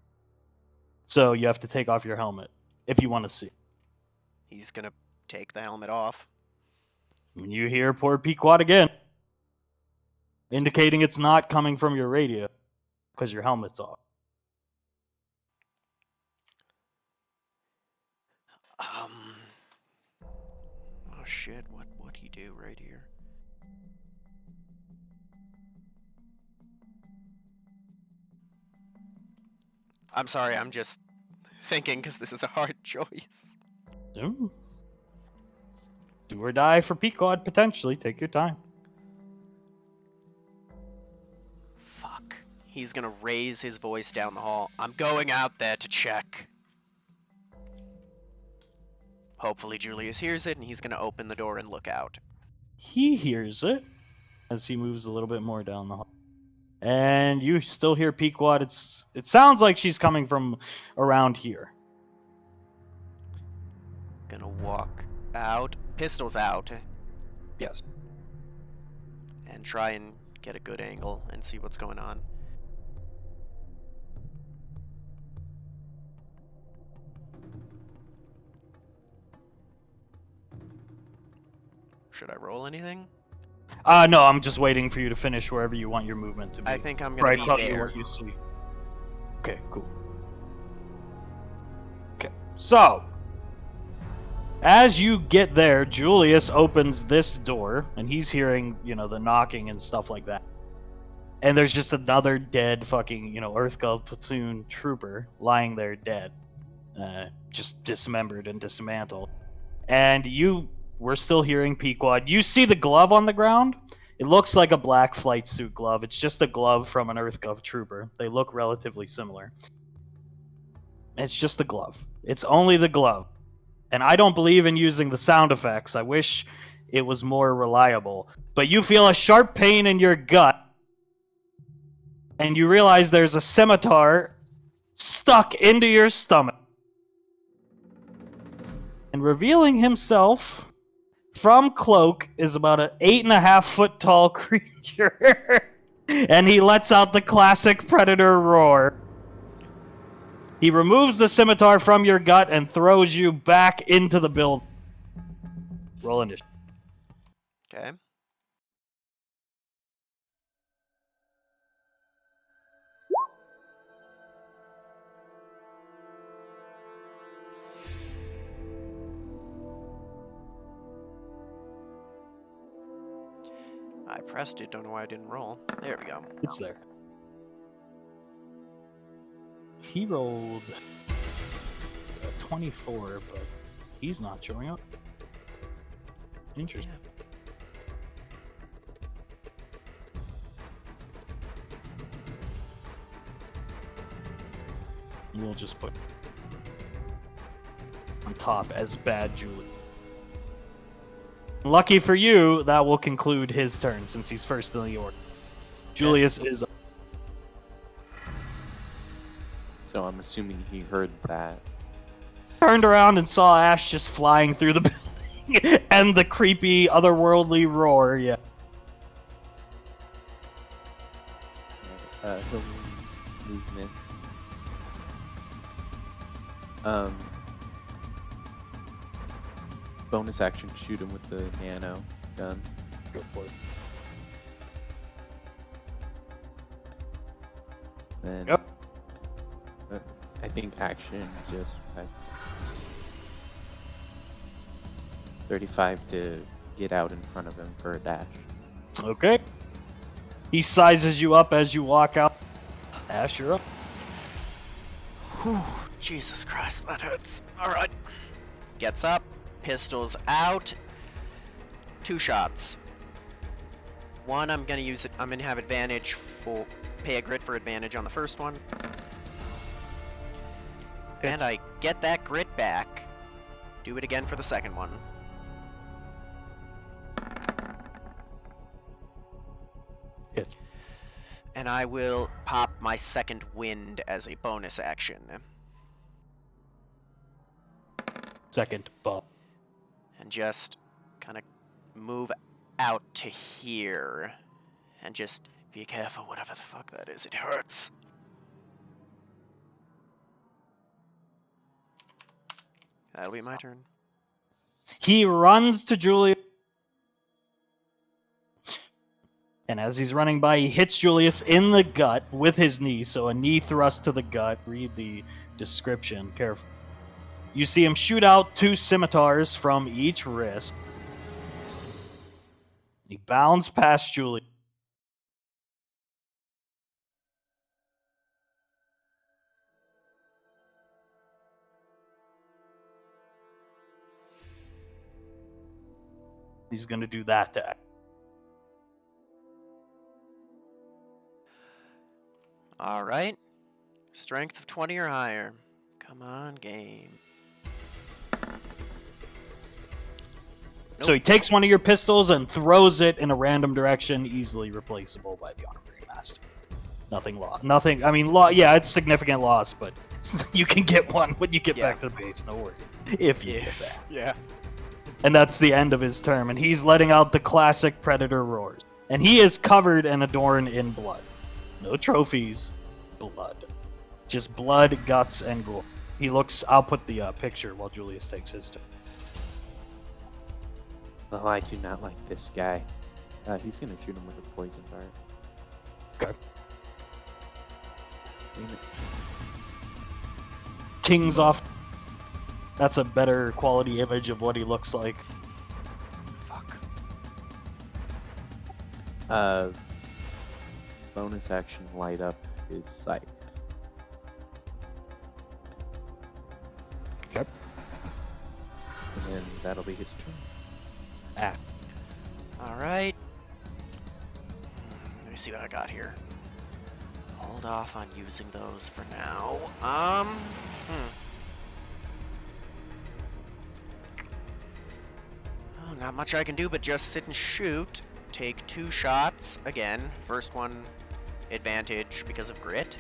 So you have to take off your helmet if you want to see. He's gonna take the helmet off. When you hear poor Pequod again, indicating it's not coming from your radio because your helmet's off. Oh shit, what'd he do right here? I'm sorry, I'm just thinking because this is a hard choice. Do or die for Pequod, potentially. Take your time. Fuck. He's gonna raise his voice down the hall. I'm going out there to check. Hopefully Julius hears it and he's gonna open the door and look out. He hears it as he moves a little bit more down the hall. And you still hear Pequod. It sounds like she's coming from around here. Gonna walk out, pistols out, Yes. and try and get a good angle and see what's going on. Should I roll anything? No, I'm just waiting for you to finish wherever you want your movement to be. I think I'm Before gonna I be tell you there. what you see. Okay, cool. Okay, so as you get there, Julius opens this door, and he's hearing, the knocking and stuff like that. And there's just another dead fucking, Earthgov platoon trooper lying there dead, just dismembered and dismantled. And we're still hearing Pequod. You see the glove on the ground? It looks like a black flight suit glove. It's just a glove from an Earthgov trooper. They look relatively similar. It's just the glove. It's only the glove. And I don't believe in using the sound effects. I wish it was more reliable. But you feel a sharp pain in your gut, and you realize there's a scimitar stuck into your stomach. And revealing himself from cloak is about an 8.5-foot tall creature. And he lets out the classic predator roar. He removes the scimitar from your gut and throws you back into the building. Roll initiative. Okay. I pressed it, don't know why I didn't roll. There we go. It's there. He rolled a 24, but he's not showing up. Interesting. We'll just put on top as bad Julie. Lucky for you, that will conclude his turn since he's first in the order. Julius is. So I'm assuming he heard that. Turned around and saw Ash just flying through the building and the creepy otherworldly roar. Yeah. He'll movement. Bonus action, shoot him with the nano gun. Go for it. Then Yep. I think action just 35 to get out in front of him for a dash. Okay. He sizes you up as you walk out. Ash, you're up. Whew, Jesus Christ, that hurts. Alright. Gets up, pistols out. 2 shots. One, I'm gonna have advantage for pay a grit for advantage on the first one. And I get that grit back. Do it again for the second one. Hits. And I will pop my second wind as a bonus action. Second bump. And just kind of move out to here. And just be careful, whatever the fuck that is. It hurts. That'll be my turn. He runs to Julius. And as he's running by, he hits Julius in the gut with his knee. So a knee thrust to the gut. Read the description carefully. You see him shoot out 2 scimitars from each wrist. He bounds past Julius. He's going to do that to Ash. All right. Strength of 20 or higher. Come on, game. So he takes one of your pistols and throws it in a random direction, easily replaceable by the Honorary Master. Nothing lost. Nothing. I mean, yeah, it's significant loss, but you can get one when you get back to the base. No worries. If you get back. Yeah. And that's the end of his term. And he's letting out the classic Predator roars. And he is covered and adorned in blood. No trophies. Blood. Just blood, guts, and gore. He looks. I'll put the picture while Julius takes his turn. Oh, I do not like this guy. He's gonna shoot him with a poison dart. Okay. Damn it. King's off. That's a better quality image of what he looks like. Fuck. Bonus action light up his sight. Okay. And then that'll be his turn. All right. Let me see what I got here. Hold off on using those for now. Oh, not much I can do but just sit and shoot. Take 2 shots. Again, first one, advantage because of grit.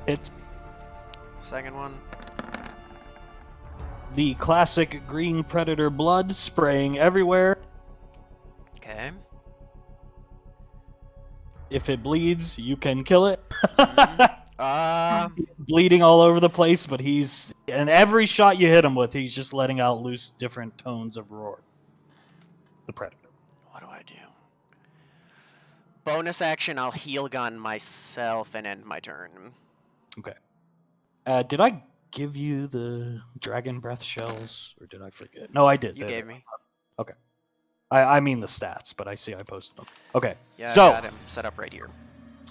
It's Second one. the classic green Predator blood spraying everywhere. Okay. If it bleeds, you can kill it. Mm-hmm. He's bleeding all over the place, but and every shot you hit him with, he's just letting out loose different tones of roar. The Predator. What do I do? Bonus action, I'll heal gun myself and end my turn. Okay. Did I give you the dragon breath shells, or did I forget? No, I did. You gave me. Okay. I mean the stats, but I see I posted them. Okay. Yeah, So I got him set up right here.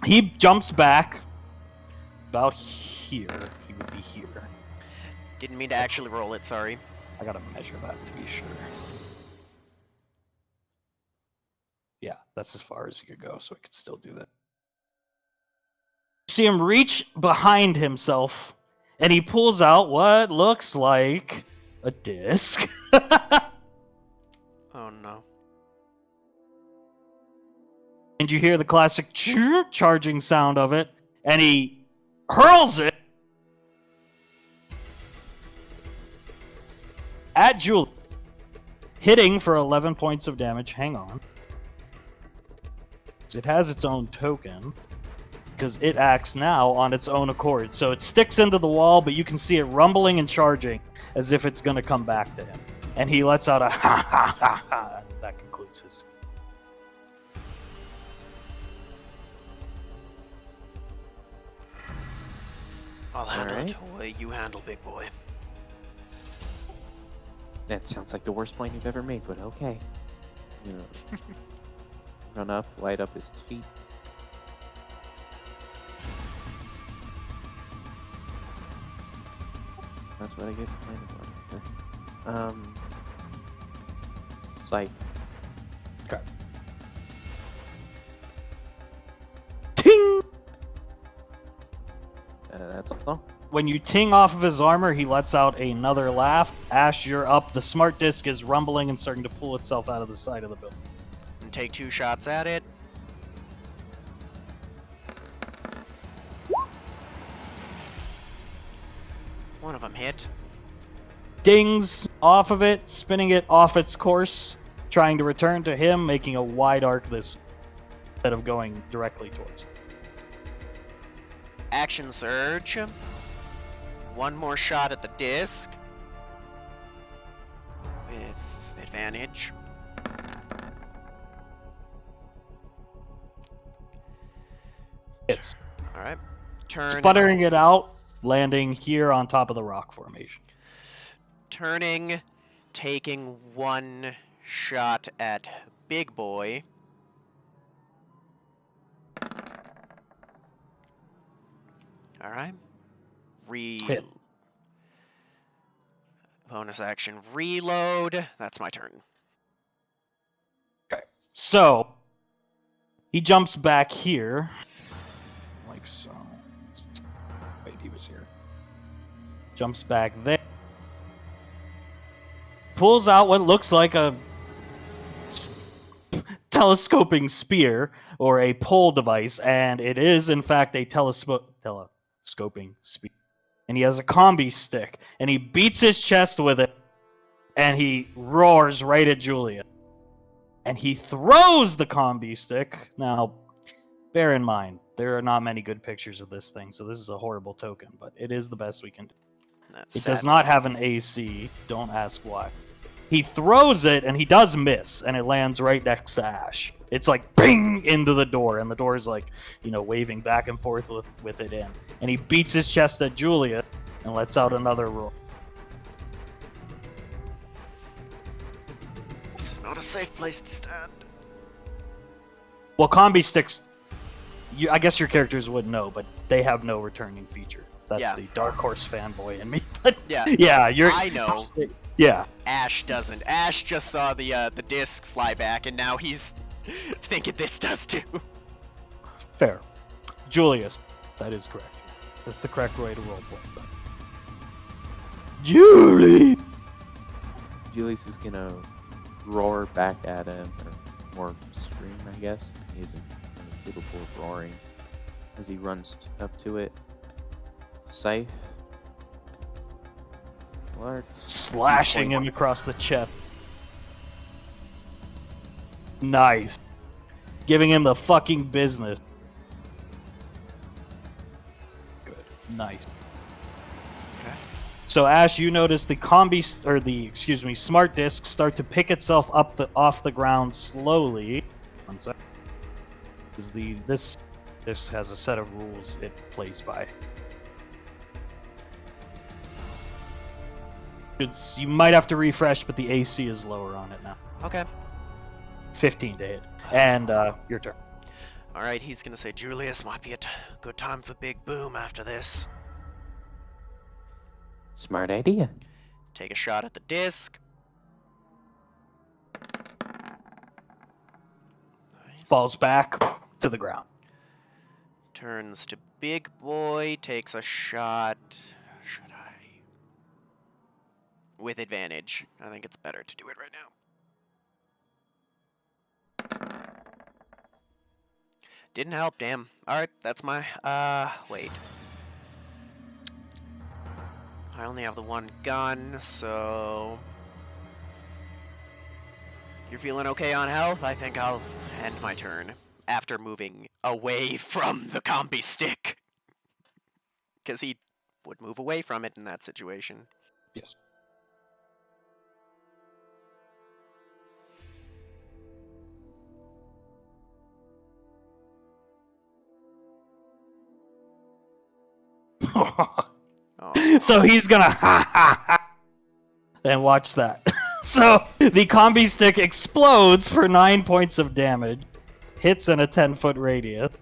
he jumps back about here. He would be here. Didn't mean to actually roll it, sorry. I gotta measure that to be sure. Yeah, that's as far as he could go, so he could still do that. See him reach behind himself, and he pulls out what looks like a disc. Oh no. And you hear the classic charging sound of it, and he hurls it at Julie, hitting for 11 points of damage. Hang on. It has its own token, because it acts now on its own accord. So it sticks into the wall, but you can see it rumbling and charging as if it's going to come back to him. And he lets out a ha ha ha ha. That concludes his turn. I'll handle Alright. toy, you handle big boy. That sounds like the worst plan you've ever made, but okay. Yeah. Run up, light up his feet. That's what I get for playing it. Scythe. Okay. Ting! That's all. When you ting off of his armor, he lets out another laugh. Ash, you're up. The smart disc is rumbling and starting to pull itself out of the side of the building. And take 2 shots at it. One of them hit. Dings off of it, spinning it off its course, trying to return to him, making a wide arc this instead of going directly towards him. Action surge. One more shot at the disc. With advantage. Hits. Alright. Turn. Sputtering it out, landing here on top of the rock formation. Turning. Taking 1 shot at Big Boy. Alright. Hit. Bonus action reload. That's my turn. So, he jumps back here. Like so. Wait, he was here. Jumps back there. Pulls out what looks like a telescoping spear or a pole device, and it is, in fact, a telescoping spear. And he has a combi stick, and he beats his chest with it, and he roars right at Julia. And he throws the combi stick. Now, bear in mind, there are not many good pictures of this thing, so this is a horrible token, but it is the best we can do. That's It sad. does not have an AC. Don't ask why. He throws it, and he does miss, and it lands right next to Ash. It's like, bing, into the door, and the door is like, waving back and forth with it in. And he beats his chest at Julia and lets out another roar. This is not a safe place to stand. Well, combi sticks, I guess your characters would know, but they have no returning feature. That's Yeah. the Dark Horse fanboy in me. But Yeah. yeah, I know. Yeah. Ash doesn't. Ash just saw the disc fly back, and now he's thinking this does too. Fair. Julius. That is correct. That's the correct way to roleplay. Julie! Julius is gonna roar back at him, or scream, I guess. He isn't really capable of roaring. As he runs up to it, scythe. Large. Slashing him across the chest. Nice. Giving him the fucking business. Good. Nice. Okay. So Ash, you notice the smart disc start to pick itself up off the ground slowly. One sec. This has a set of rules it plays by. You might have to refresh, but the AC is lower on it now. Okay. 15 to hit. And your turn. Alright, he's gonna say, Julius, might be a good time for Big Boom after this. Smart idea. Take a shot at the disc. Nice. Falls back to the ground. Turns to Big Boy, takes a shot. Should I? With advantage. I think it's better to do it right now. Didn't help, damn. Alright, that's my, wait. I only have the one gun, so... You're feeling okay on health? I think I'll end my turn after moving away from the combi stick. Because he would move away from it in that situation. Yes. Oh. So he's gonna and watch that. So the combi stick explodes for 9 points of damage, hits in a 10-foot radius.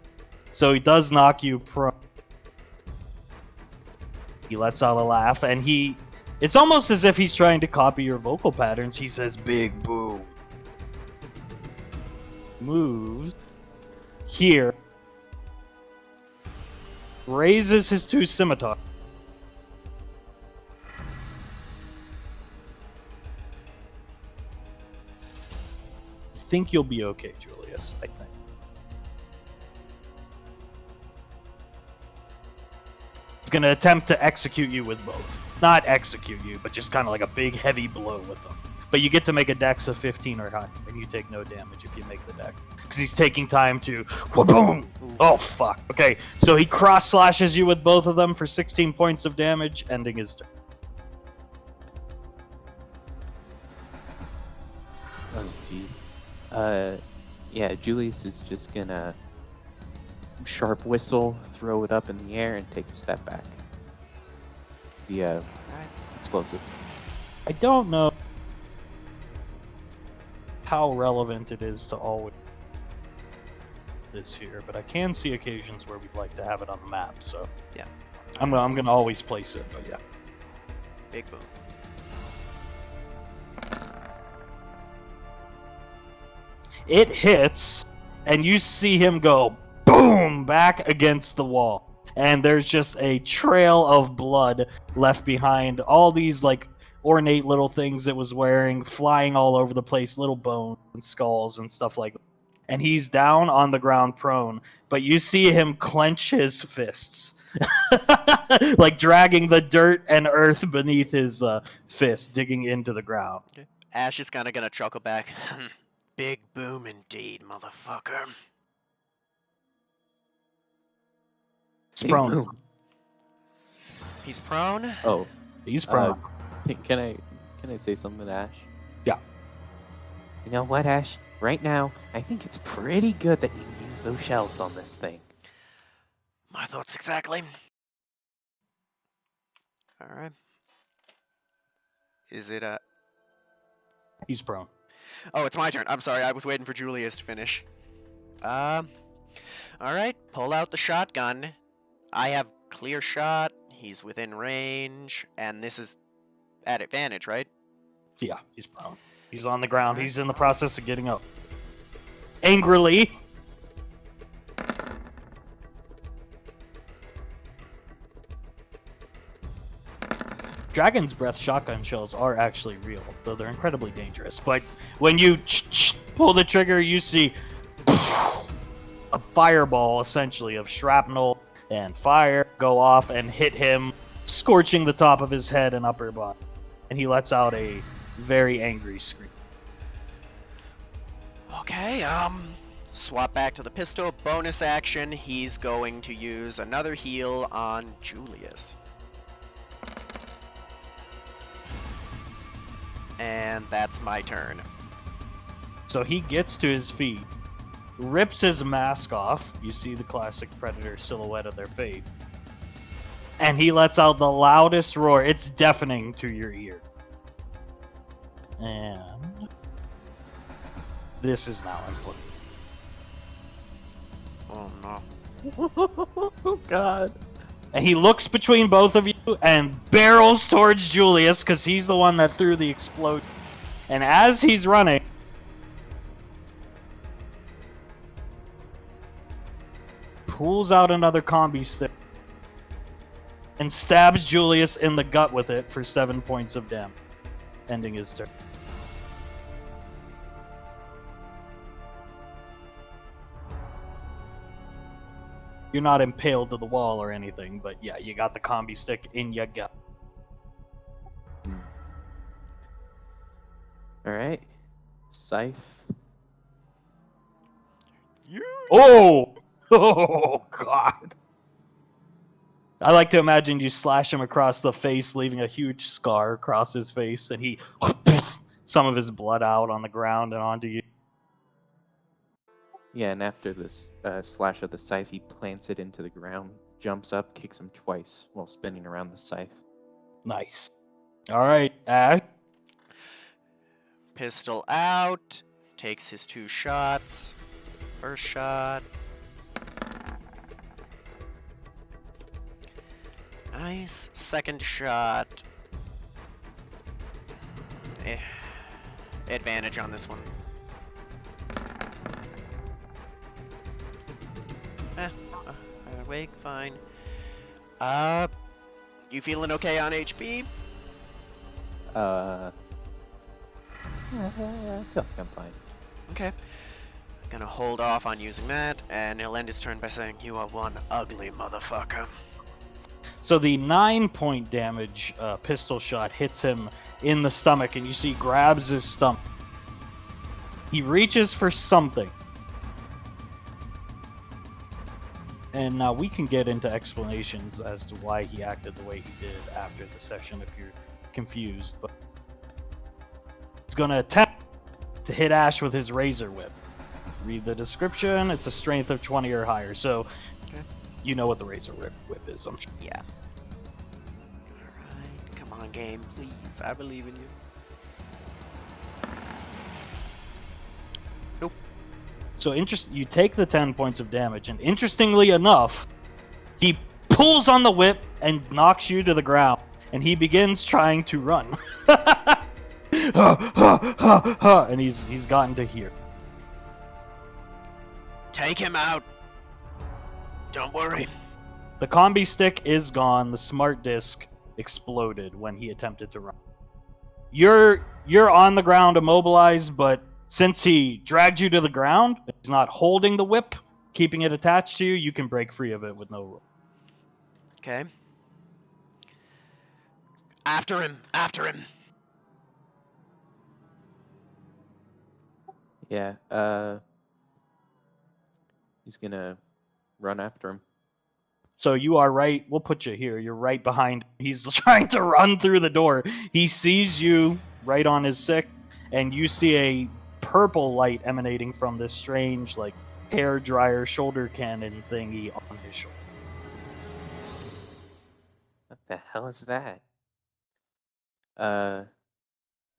So he does knock you prone. He lets out a laugh, and it's almost as if he's trying to copy your vocal patterns. He says, "Big boom." Moves here. Raises his two scimitars. I think you'll be okay, Julius. I think. It's gonna attempt to execute you with both. Not execute you, but just kind of like a big heavy blow with them. But you get to make a dex of 15 or higher, and you take no damage if you make the dex. Because he's taking time to... Boom! Oh, fuck. Okay, so he cross-slashes you with both of them for 16 points of damage, ending his turn. Oh, jeez. Yeah, Julius is just gonna sharp whistle, throw it up in the air, and take a step back. The explosive. I don't know how relevant it is to always this here, but I can see occasions where we'd like to have it on the map, so Yeah. I'm gonna always place it, but yeah. Big Boom. It hits, and you see him go boom back against the wall. And there's just a trail of blood left behind. All these like ornate little things it was wearing, flying all over the place, little bones and skulls and stuff like that. And he's down on the ground prone, but you see him clench his fists. Like dragging the dirt and earth beneath his fist, digging into the ground. Ash is kind of gonna chuckle back. Big boom indeed, motherfucker. He's prone. Boom. He's prone. Oh, He's prone. can I say something to Ash? Yeah. You know what, Ash? Right now, I think it's pretty good that you use those shells on this thing. My thoughts exactly. Alright. Is it He's prone. Oh, it's my turn. I'm sorry, I was waiting for Julius to finish. Alright, pull out the shotgun. I have clear shot, he's within range, and this is at advantage, right? Yeah, he's prone. He's on the ground. He's in the process of getting up. Angrily. Dragon's Breath shotgun shells are actually real, though they're incredibly dangerous. But when you pull the trigger, you see a fireball, essentially, of shrapnel and fire go off and hit him, scorching the top of his head and upper body. And he lets out a very angry scream. Okay, swap back to the pistol. Bonus action, he's going to use another heal on Julius. And that's my turn. So he gets to his feet, rips his mask off. You see the classic Predator silhouette of their face. And he lets out the loudest roar. It's deafening to your ear. And this is now in play. Oh no. Oh, God. And he looks between both of you and barrels towards Julius because he's the one that threw the explosion. And as he's running, pulls out another combi stick and stabs Julius in the gut with it for 7 points of damage, ending his turn. You're not impaled to the wall or anything, but yeah, you got the combi stick in your gut. Alright. Scythe. Oh! Oh, God. I like to imagine you slash him across the face, leaving a huge scar across his face, and he some of his blood out on the ground and onto you. Yeah, and after this slash of the scythe, he plants it into the ground, jumps up, kicks him twice while spinning around the scythe. Nice. All right, Ash. Pistol out. Takes his 2 shots. First shot. Nice. Second shot. Advantage on this one. Awake, fine. You feeling okay on HP? I feel like I'm fine. Okay. Gonna hold off on using that, and he'll end his turn by saying, "You are one ugly motherfucker." So the 9-point damage pistol shot hits him in the stomach, and you see he grabs his stomach. He reaches for something. And now we can get into explanations as to why he acted the way he did after the session if you're confused. But he's going to attempt to hit Ash with his Razor Whip. Read the description. It's a strength of 20 or higher. So you know what the Razor Whip is, I'm sure. Yeah. Alright, come on, game, please. I believe in you. Nope. So you take the 10 points of damage, and interestingly enough, he pulls on the whip and knocks you to the ground, and he begins trying to run. And he's gotten to here. Take him out. Don't worry. The combi stick is gone. The smart disc exploded when he attempted to run. You're on the ground immobilized, but since he dragged you to the ground, he's not holding the whip, keeping it attached to you, you can break free of it with no roll. Okay. After him! After him! Yeah, he's gonna run after him. So you are right. We'll put you here. You're right behind. He's trying to run through the door. He sees you right on his sick, and you see a purple light emanating from this strange, like, hair dryer shoulder cannon thingy on his shoulder. What the hell is that?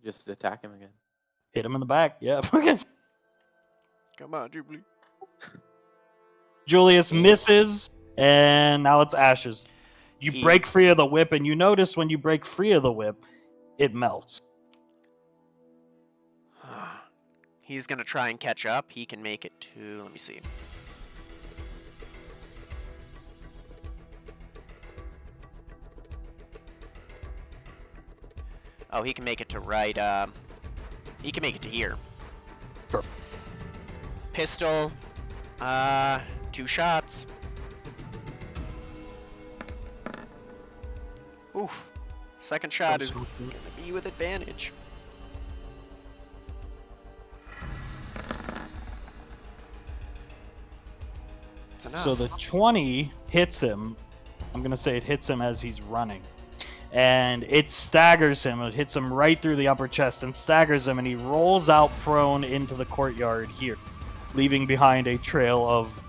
Just attack him again. Hit him in the back. Yeah. Okay. Come on, Jubilee. Julius misses, and now it's Ash's. You break free of the whip, and you notice when you break free of the whip, it melts. He's gonna try and catch up. He can make it to... Let me see. Oh, he can make it to right, he can make it to here. Sure. Pistol, 2 shots. Oof. Second shot is gonna be with advantage. It's enough. So the 20 hits him. I'm going to say it hits him as he's running. And it staggers him. It hits him right through the upper chest and staggers him, and he rolls out prone into the courtyard here, leaving behind a trail of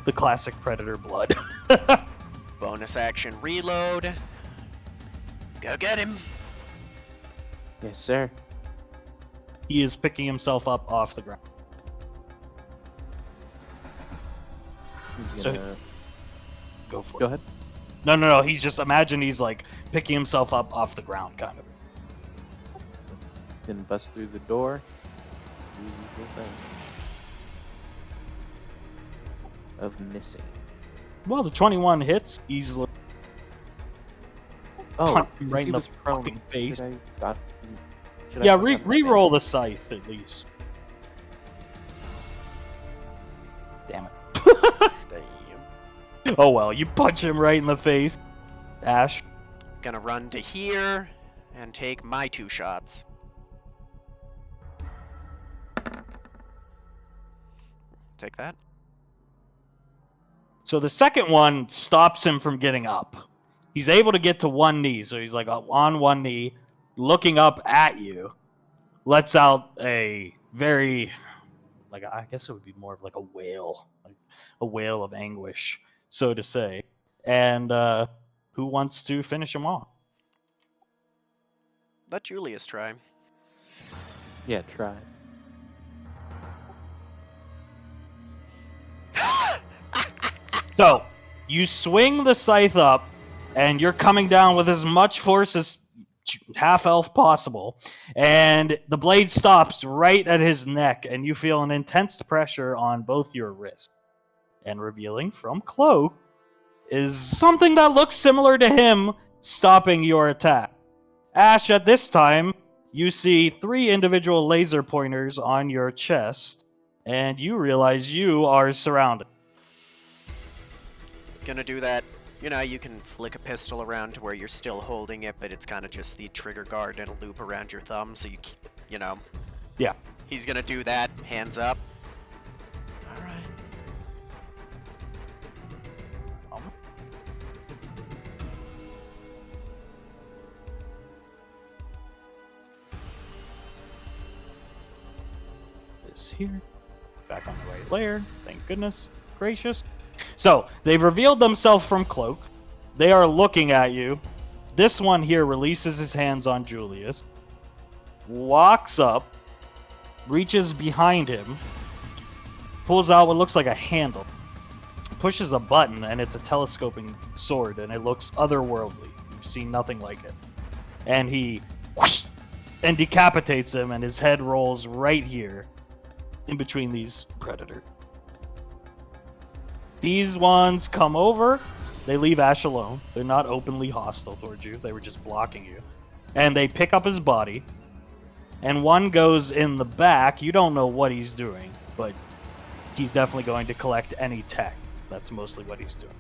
the classic Predator blood. Bonus action reload. Go get him. Yes, sir. He is picking himself up off the ground. He's So- gonna... Go for Go it. ahead. No. He's just, imagine he's like picking himself up off the ground, kind of. He's gonna bust through the door. Do the usual thing. Of missing. Well, the 21 hits easily. Oh, Punch him because right he in the was prone. fucking face. Should I got? Should I Yeah, have done that then? re-roll the scythe at least. Damn it. Damn. Oh well, you punch him right in the face. Ash. Gonna run to here and take my 2 shots. Take that. So the second one stops him from getting up. He's able to get to one knee, so he's like on one knee, looking up at you. Lets out a very, like, I guess it would be more of like a wail, like a wail of anguish, so to say. And who wants to finish him off? Let Julius try. Yeah, try it. So, you swing the scythe up, and you're coming down with as much force as half-elf possible, and the blade stops right at his neck, and you feel an intense pressure on both your wrists. And revealing from Cloak is something that looks similar to him stopping your attack. Ash, at this time, you see 3 individual laser pointers on your chest, and you realize you are surrounded. Gonna do that. You know, you can flick a pistol around to where you're still holding it, but it's kind of just the trigger guard and a loop around your thumb, so you keep, you know. Yeah. He's gonna do that. Hands up. Alright. This here. Back on the right layer. Thank goodness. Gracious. So, they've revealed themselves from Cloak. They are looking at you. This one here releases his hands on Julius. Walks up. Reaches behind him. Pulls out what looks like a handle. Pushes a button, and it's a telescoping sword, and it looks otherworldly. You've seen nothing like it. And he whoosh, and decapitates him, and his head rolls right here in between these predators. These ones come over. They leave Ash alone. They're not openly hostile towards you. They were just blocking you. And they pick up his body. And one goes in the back. You don't know what he's doing, but he's definitely going to collect any tech. That's mostly what he's doing.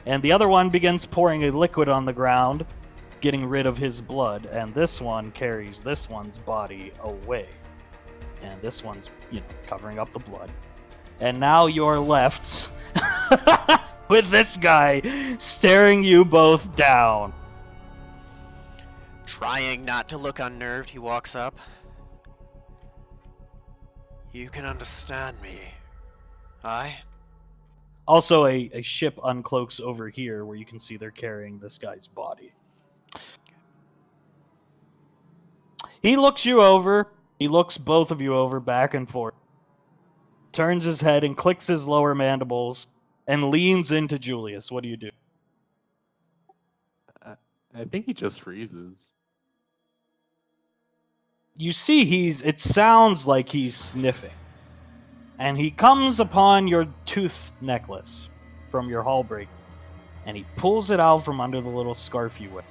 And the other one begins pouring a liquid on the ground, getting rid of his blood. And this one carries this one's body away. And this one's, covering up the blood. And now you're left with this guy staring you both down. Trying not to look unnerved, he walks up. You can understand me. Aye? Also, a ship uncloaks over here where you can see they're carrying this guy's body. He looks you over. He looks both of you over back and forth. Turns his head and clicks his lower mandibles and leans into Julius. What do you do? I think he just freezes. You see it sounds like he's sniffing. And he comes upon your tooth necklace from your hall break. And he pulls it out from under the little scarf you wear.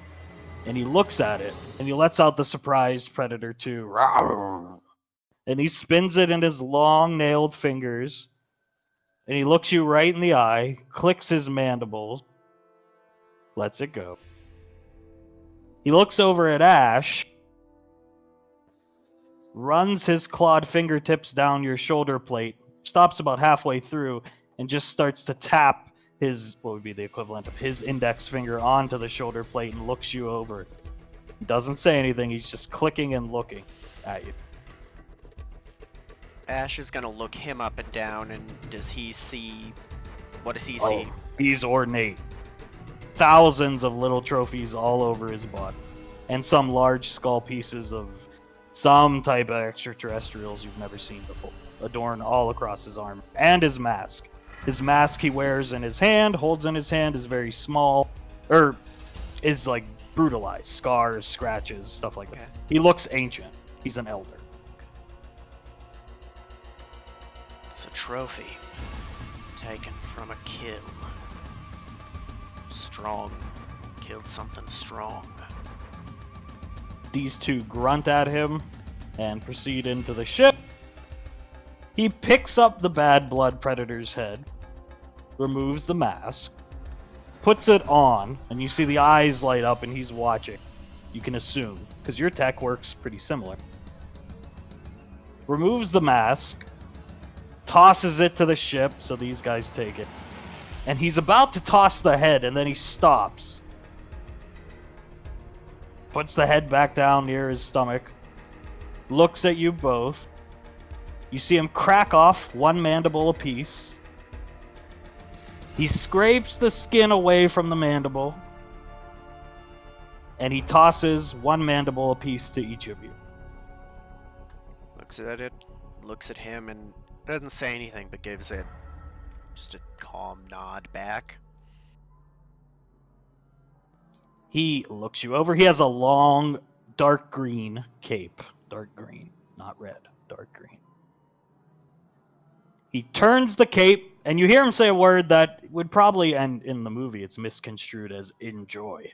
And he looks at it, and he lets out the surprised Predator 2. And he spins it in his long nailed fingers. And he looks you right in the eye, clicks his mandibles, lets it go. He looks over at Ash, runs his clawed fingertips down your shoulder plate, stops about halfway through, and just starts to tap his, what would be the equivalent of his index finger onto the shoulder plate and looks you over. He doesn't say anything, he's just clicking and looking at you. Ash is gonna look him up and down, and does he see... What does he see? He's ornate. Thousands of little trophies all over his body. And some large skull pieces of some type of extraterrestrials you've never seen before, adorn all across his armor. And his mask. His mask he wears in his hand, holds in his hand, is very small, is like brutalized, scars, scratches, stuff like that. He looks ancient. He's an elder. It's a trophy. Taken from a kill. Strong. Killed something strong. These two grunt at him and proceed into the ship. He picks up the bad blood predator's head, removes the mask, puts it on, and you see the eyes light up and he's watching. You can assume, because your tech works pretty similar. Removes the mask, tosses it to the ship so these guys take it. And he's about to toss the head and then he stops. Puts the head back down near his stomach, looks at you both. You see him crack off one mandible apiece. He scrapes the skin away from the mandible, and he tosses one mandible apiece to each of you. Looks at it, looks at him, and doesn't say anything, but gives it just a calm nod back. He looks you over. He has a long, dark green cape. Dark green, not red, dark green. He turns the cape, and you hear him say a word that would probably, and in the movie it's misconstrued as enjoy,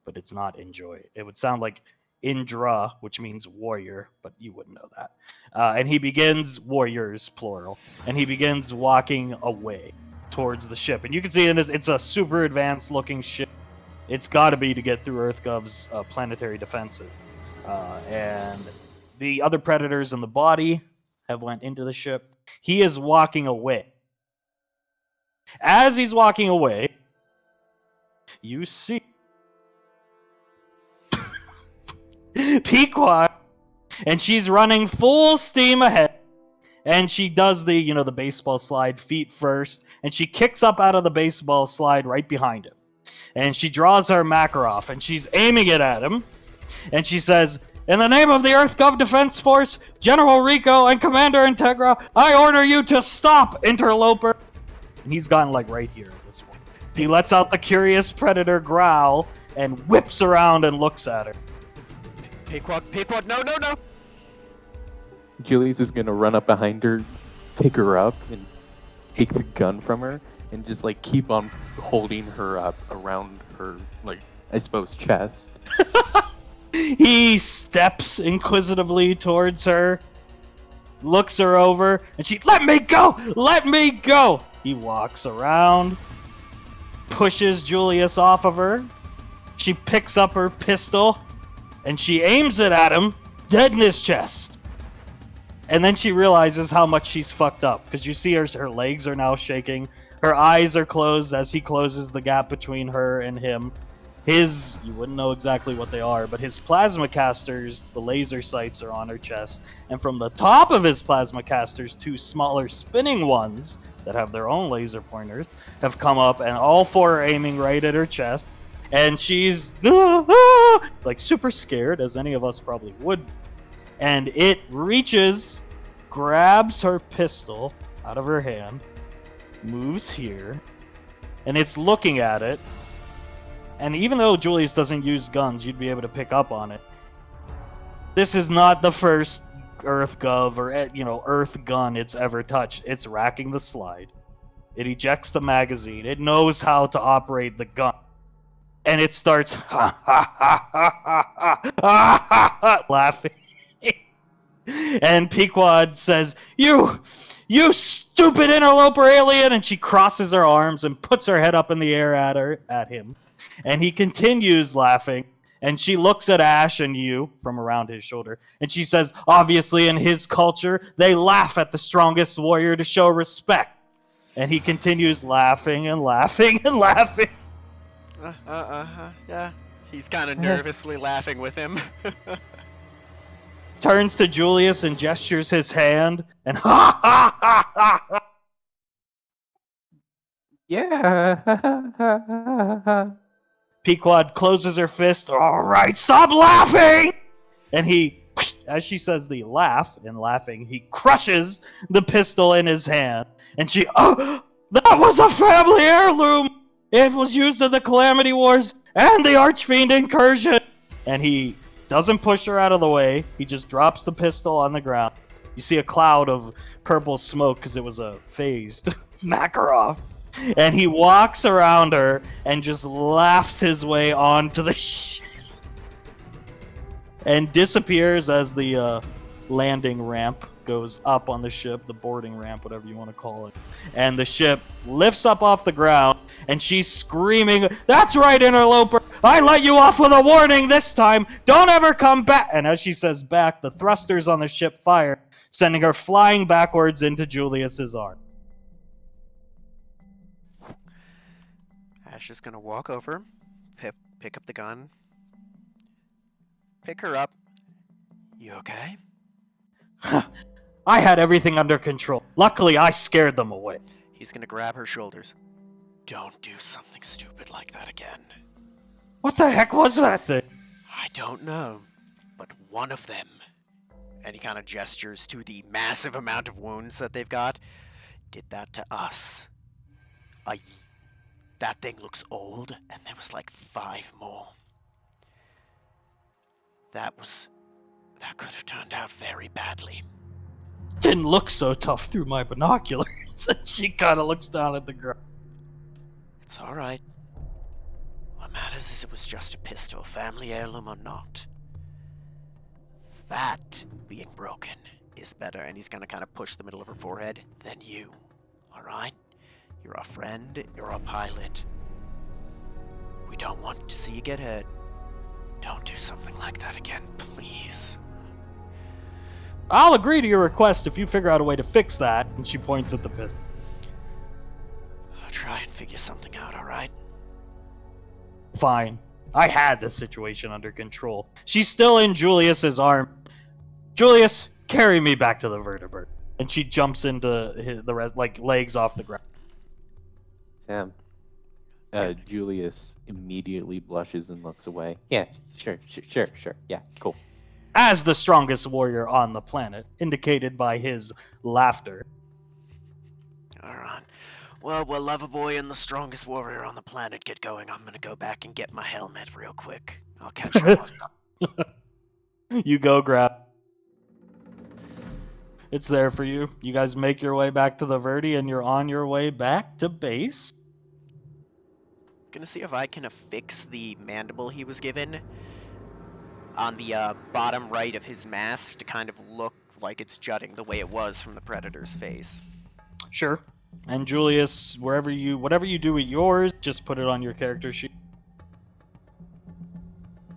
but it's not enjoy. It would sound like Indra, which means warrior, but you wouldn't know that. And he begins, warriors, plural, and he begins walking away towards the ship. And you can see it's a super advanced looking ship. It's got to be to get through EarthGov's planetary defenses. And the other predators in the body have went into the ship. He is walking away. As he's walking away, you see Pequod, and she's running full steam ahead. And she does the baseball slide feet first, and she kicks up out of the baseball slide right behind him. And she draws her Makarov, and she's aiming it at him. And she says, "In the name of the EarthGov Defense Force, General Rico and Commander Integra, I order you to stop, interloper." And he's gotten right here at this point. He lets out the curious predator growl and whips around and looks at her. Pequod, no! Julius is gonna run up behind her, pick her up, and take the gun from her, and just like keep on holding her up around her, like, I suppose, chest. He steps inquisitively towards her, looks her over, and she, let me go! Let me go! He walks around, pushes Julius off of her. She picks up her pistol, and she aims it at him, dead in his chest. And then she realizes how much she's fucked up, because you see her legs are now shaking. Her eyes are closed as he closes the gap between her and him. You wouldn't know exactly what they are, but his plasma casters, the laser sights, are on her chest. And from the top of his plasma casters, 2 smaller spinning ones that have their own laser pointers have come up, and all 4 are aiming right at her chest. And she's like super scared, as any of us probably would. And it reaches, grabs her pistol out of her hand, moves here, and it's looking at it. And even though Julius doesn't use guns, you'd be able to pick up on it. This is not the first EarthGov or, Earth gun it's ever touched. It's racking the slide. It ejects the magazine. It knows how to operate the gun. And it starts laughing. And Pequod says, You stupid interloper alien! And she crosses her arms and puts her head up in the air at him. And he continues laughing, and she looks at Ash and you from around his shoulder, and she says, obviously in his culture, they laugh at the strongest warrior to show respect. And he continues laughing and laughing and laughing. Yeah. He's kind of nervously laughing with him. Turns to Julius and gestures his hand, and ha ha ha ha ha. Yeah. Pequod closes her fist. All right, stop laughing! And he, as she says the laugh, and laughing, he crushes the pistol in his hand. And she, that was a family heirloom! It was used in the Calamity Wars and the Archfiend Incursion! And he doesn't push her out of the way. He just drops the pistol on the ground. You see a cloud of purple smoke because it was a phased Makarov. And he walks around her and just laughs his way onto the ship and disappears as the landing ramp goes up on the ship, the boarding ramp, whatever you want to call it. And the ship lifts up off the ground, and she's screaming, "That's right, interloper! I let you off with a warning this time! Don't ever come back!" And as she says back, the thrusters on the ship fire, sending her flying backwards into Julius's arm. Ash is gonna walk over, pick up the gun, pick her up. You okay? I had everything under control. Luckily, I scared them away. He's gonna grab her shoulders. Don't do something stupid like that again. What the heck was that thing? I don't know, but one of them, and he kind of gestures to the massive amount of wounds that they've got, did that to us. That thing looks old, and there was like 5 more. That could have turned out very badly. Didn't look so tough through my binoculars. And she kind of looks down at the ground. It's alright. What matters is it was just a pistol, family heirloom or not. That being broken is better, and he's gonna kind of push the middle of her forehead, than you. Alright? You're our friend, you're our pilot. We don't want to see you get hurt. Don't do something like that again, please. I'll agree to your request if you figure out a way to fix that. And she points at the pistol. I'll try and figure something out, alright? Fine. I had the situation under control. She's still in Julius's arm. Julius, carry me back to the vertebrate. And she jumps into the rest, like legs off the ground. Sam. Julius immediately blushes and looks away. Yeah, sure. Yeah, cool. As the strongest warrior on the planet, indicated by his laughter. Alright. Well, while Loverboy and the strongest warrior on the planet get going, I'm gonna go back and get my helmet real quick. I'll catch you up. You go grab. It's there for you. You guys make your way back to the Verde, and you're on your way back to base. Gonna see if I can affix the mandible he was given on the bottom right of his mask to kind of look like it's jutting the way it was from the Predator's face. Sure. And Julius, whatever you do with yours, just put it on your character sheet.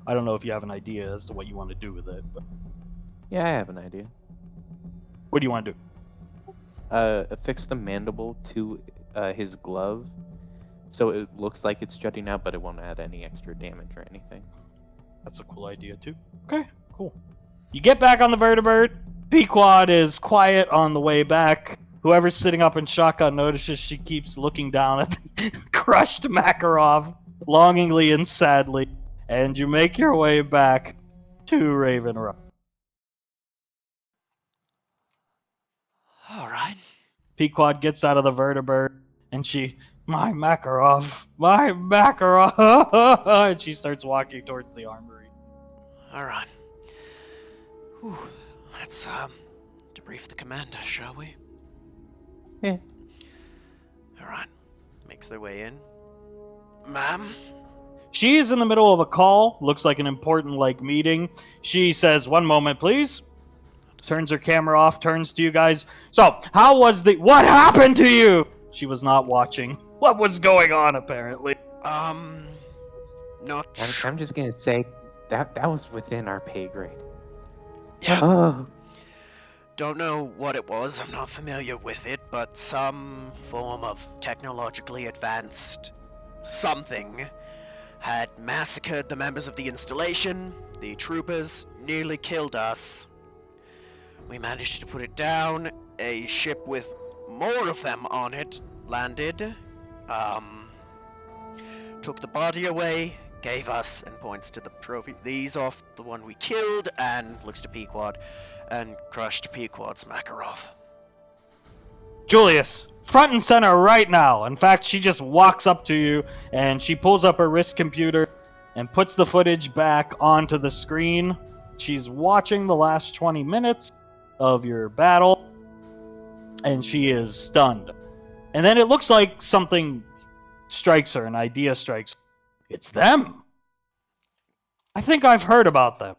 I don't know if you have an idea as to what you want to do with it, but Yeah, I have an idea. what do you want to do? Affix the mandible to his glove, so it looks like it's jutting out, but it won't add any extra damage or anything. That's a cool idea, too. Okay, cool. You get back on the vertebrate. Pequod is quiet on the way back. Whoever's sitting up in shotgun notices she keeps looking down at the crushed Makarov, longingly and sadly. And you make your way back to Raven Rock. All right. Pequod gets out of the vertebrate, and my Makarov, and she starts walking towards the armory. All right. Whew. Let's debrief the commander, shall we? Yeah. All right. Makes their way in. Ma'am? She is in the middle of a call. Looks like an important, meeting. She says, "1 moment, please." Turns her camera off, turns to you guys. "So, what happened to you?" She was not watching what was going on, apparently. Not sure. I'm just gonna say that was within our pay grade. Yeah. Oh. Don't know what it was, I'm not familiar with it, but some form of technologically advanced something had massacred the members of the installation. The troopers nearly killed us. We managed to put it down. A ship with more of them on it landed. Took the body away, gave us, and points to the trophy. These off the one we killed, and looks to Pequod, and crushed Pequod's Makarov. Julius, front and center right now. In fact, she just walks up to you, and she pulls up her wrist computer and puts the footage back onto the screen. She's watching the last 20 minutes of your battle, and she is stunned. And then it looks like something strikes her, an idea strikes her. It's them. I think I've heard about them.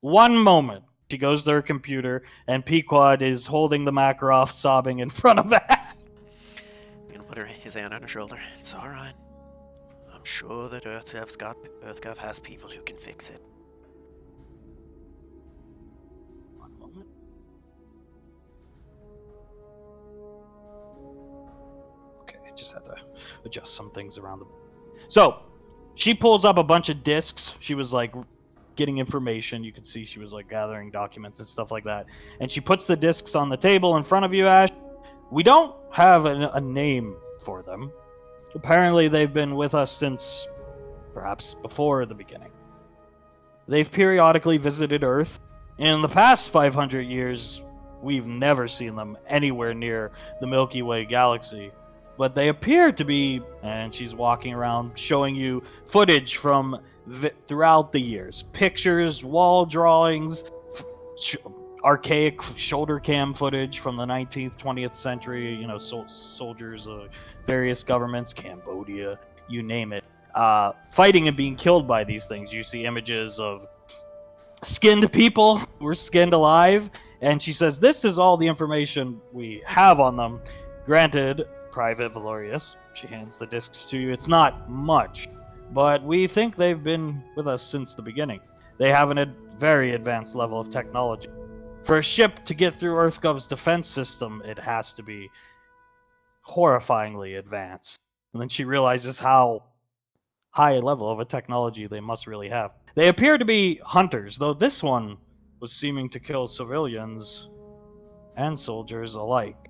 1 moment. She goes to her computer, and Pequod is holding the Makarov, sobbing in front of that. I'm gonna put his hand on her shoulder. It's alright. I'm sure that EarthGov has people who can fix it. 1 moment. Okay, I just had to adjust some things around the... So, she pulls up a bunch of discs. She was getting information. You could see she was gathering documents and stuff like that. And she puts the discs on the table in front of you, Ash. We don't have a name for them. Apparently they've been with us since perhaps before the beginning. They've periodically visited Earth. In the past 500 years, we've never seen them anywhere near the Milky Way galaxy. But they appear to be, and she's walking around showing you footage from throughout the years. Pictures, wall drawings, archaic shoulder cam footage from the 19th, 20th century, soldiers of various governments, Cambodia, you name it, fighting and being killed by these things. You see images of skinned people who were skinned alive, and she says, "This is all the information we have on them. Granted, Private Valorius," she hands the discs to you, "it's not much, but we think they've been with us since the beginning. They have a very advanced level of technology. For a ship to get through EarthGov's defense system, it has to be horrifyingly advanced." And then she realizes how high a level of a technology they must really have. They appear to be hunters, though this one was seeming to kill civilians and soldiers alike.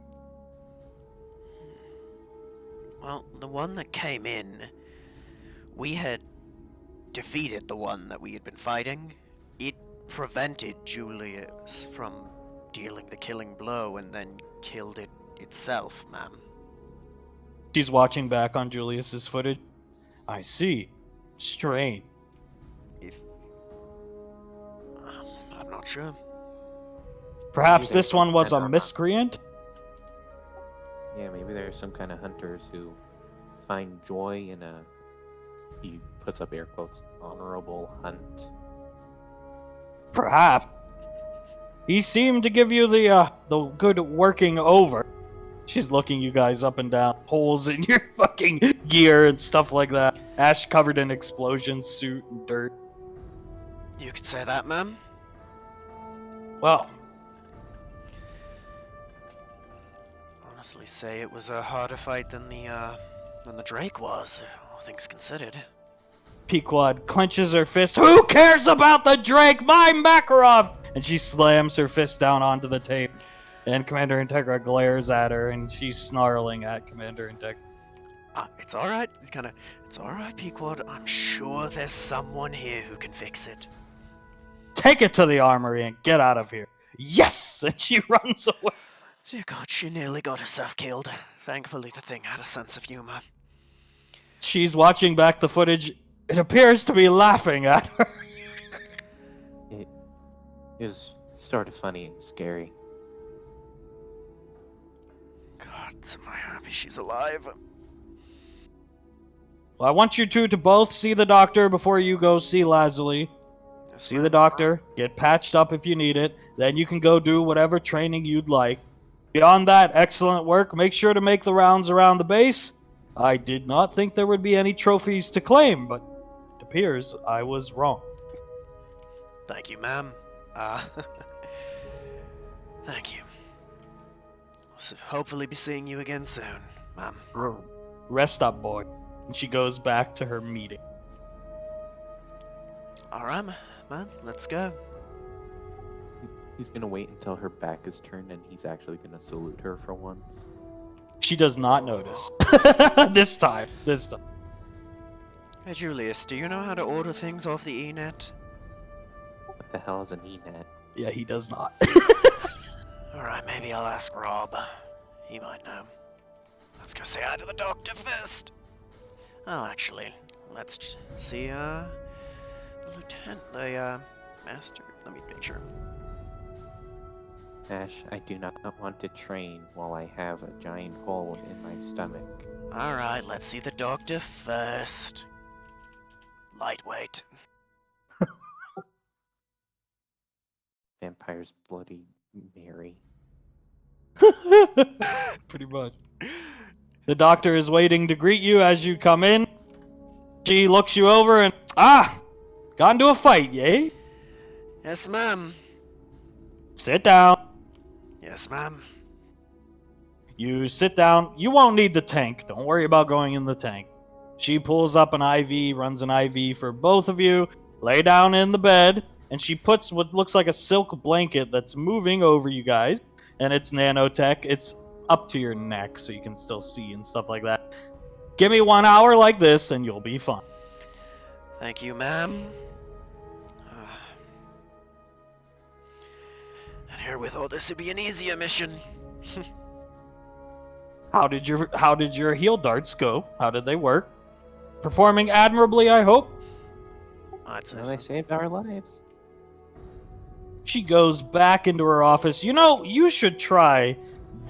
Well, the one that came in, we had defeated the one that we had been fighting. It prevented Julius from dealing the killing blow and then killed it itself, ma'am. She's watching back on Julius's footage. "I see. Strange." I'm not sure. Perhaps Maybe this they one was a depend on us. miscreant? Yeah, maybe there's some kind of hunters who find joy in a, he puts up air quotes, honorable hunt. Perhaps. He seemed to give you the good working over. She's looking you guys up and down. Holes in your fucking gear and stuff like that. Ash covered in explosions, suit, and dirt. You could say that, ma'am. Well, Honestly, say it was a harder fight than the Drake was, all things considered. Pequod clenches her fist. Who cares about the Drake? My Makarov! And she slams her fist down onto the table. And Commander Integra glares at her, and she's snarling at Commander Integra. It's alright. It's alright, Pequod. I'm sure there's someone here who can fix it. Take it to the armory and get out of here. Yes! And she runs away. Dear God, she nearly got herself killed. Thankfully, the thing had a sense of humor. She's watching back the footage. It appears to be laughing at her. It is sort of funny and scary. God, am I happy she's alive? Well, I want you two to both see the doctor before you go see Lazuli. Yes, See ma'am. the doctor, get patched up if you need it, then you can go do whatever training you'd like. Beyond that, excellent work. Make sure to make the rounds around the base. I did not think there would be any trophies to claim, but it appears I was wrong. Thank you, ma'am. Thank you. We'll hopefully be seeing you again soon, ma'am. Rest up, boy. And she goes back to her meeting. Alright, man, let's go. He's gonna wait until her back is turned and he's actually gonna salute her for once. She does not notice. This time. Hey, Julius, do you know how to order things off the Enet? What the hell is an ENET? Yeah, he does not. Alright, maybe I'll ask Rob. He might know. Let's go say hi to the doctor first. Well, actually, let's see, the lieutenant, the, master. Let me make sure. Ash, I do not want to train while I have a giant hole in my stomach. Alright, let's see the doctor first. Lightweight. Vampire's Bloody Mary. Pretty much. The doctor is waiting to greet you as you come in. She looks you over and, got into a fight, yay? Yes, ma'am. Sit down. Yes, ma'am. You sit down. You won't need the tank. Don't worry about going in the tank. She pulls up an IV, runs an IV for both of you, lay down in the bed, and she puts what looks like a silk blanket that's moving over you guys, and it's nanotech. It's up to your neck so you can still see and stuff like that. Give me 1 hour like this and you'll be fine. Thank you, ma'am. And herewithal, this would be an easier mission. How did your heal darts go? How did they work? Performing admirably, I hope. I'd say Well, so. they saved our lives. She goes back into her office. You know, you should try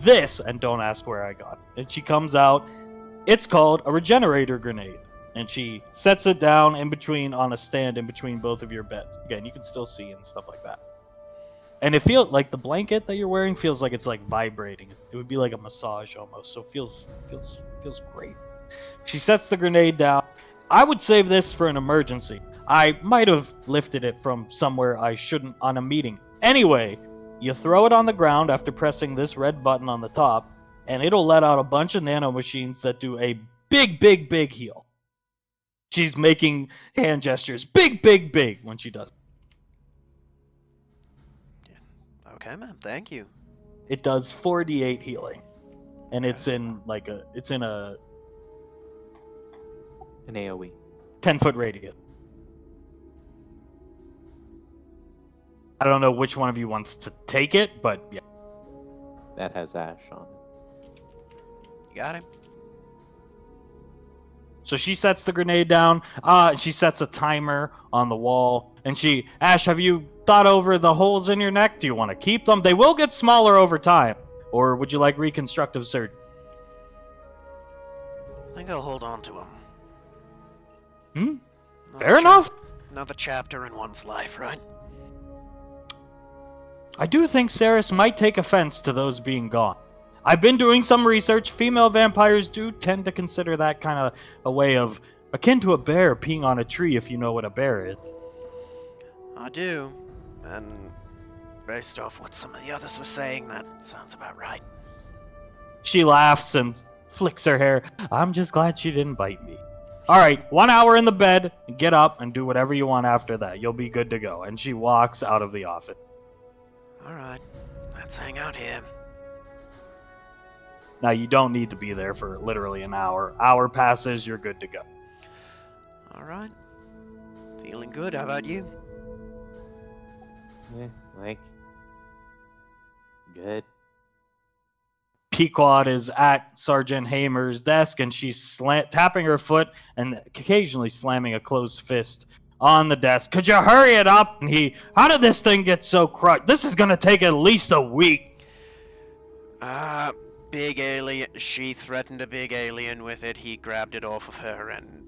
this, and don't ask where I got it. And she comes out. It's called a regenerator grenade. And she sets it down in between, on a stand in between both of your beds. Again, you can still see and stuff like that. And it feels like the blanket that you're wearing feels like it's like vibrating. It would be like a massage almost. So it feels great. She sets the grenade down. I would save this for an emergency. I might have lifted it from somewhere I shouldn't on a meeting. Anyway, you throw it on the ground after pressing this red button on the top, and it'll let out a bunch of nanomachines that do a big, big, big heal. She's making hand gestures. Big, big, big when she does. Okay, ma'am. Thank you. It does 48 healing. And it's in a An AoE. 10-foot radius. I don't know which one of you wants to take it, but yeah. That has Ash on it. You got him. So she sets the grenade down. She sets a timer on the wall. And Ash, have you thought over the holes in your neck? Do you want to keep them? They will get smaller over time. Or would you like reconstructive surgery? I think I'll hold on to him. Fair enough. Another chapter in one's life, right? I do think Ceres might take offense to those being gone. I've been doing some research. Female vampires do tend to consider that kind of a way of akin to a bear peeing on a tree, if you know what a bear is. I do. And based off what some of the others were saying, that sounds about right. She laughs and flicks her hair. I'm just glad she didn't bite me. All right, 1 hour in the bed. Get up and do whatever you want after that. You'll be good to go. And she walks out of the office. Alright, let's hang out here. Now, you don't need to be there for literally an hour. Hour passes, you're good to go. Alright. Feeling good, how about you? Yeah, like, good. Pequod is at Sergeant Hamer's desk, and she's tapping her foot and occasionally slamming a closed fist on the desk. Could you hurry it up? And how did this thing get so crushed? This is gonna take at least a week. Big alien. She threatened a big alien with it. He grabbed it off of her and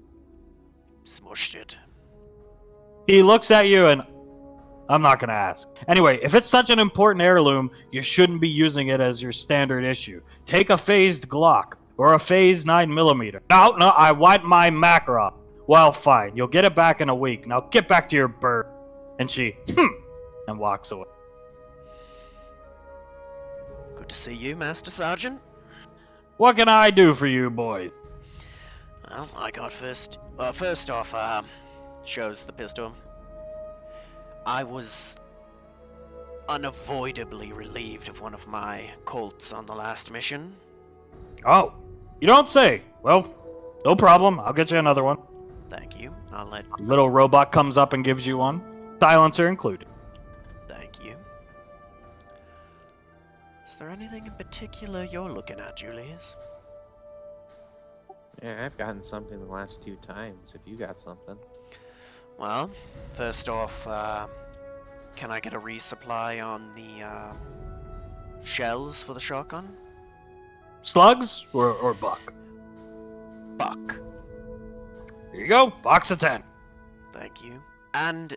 smushed it. He looks at you and, I'm not gonna ask. Anyway, if it's such an important heirloom, you shouldn't be using it as your standard issue. Take a phased Glock or a phased 9mm. No, I want my Makarov. Well, fine. You'll get it back in a week. Now get back to your bird. And she, and walks away. Good to see you, Master Sergeant. What can I do for you, boys? Well, I got first off, shows the pistol. I was unavoidably relieved of one of my Colts on the last mission. Oh, you don't say. Well, no problem. I'll get you another one. Thank you. I'll let... Little robot comes up and gives you one. Silencer included. Thank you. Is there anything in particular you're looking at, Julius? Yeah, I've gotten something the last 2 times, if you got something. Well, first off, can I get a resupply on the, shells for the shotgun? Slugs or buck? Buck. Here you go. Box of 10. Thank you. And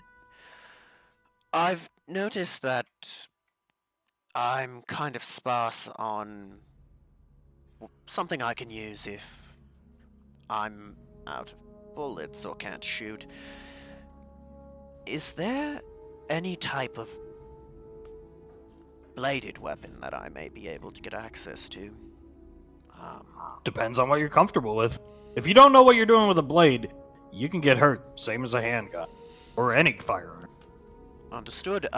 I've noticed that I'm kind of sparse on something I can use if I'm out of bullets or can't shoot. Is there any type of bladed weapon that I may be able to get access to? Depends on what you're comfortable with. If you don't know what you're doing with a blade, you can get hurt, same as a handgun. Or any firearm. Understood.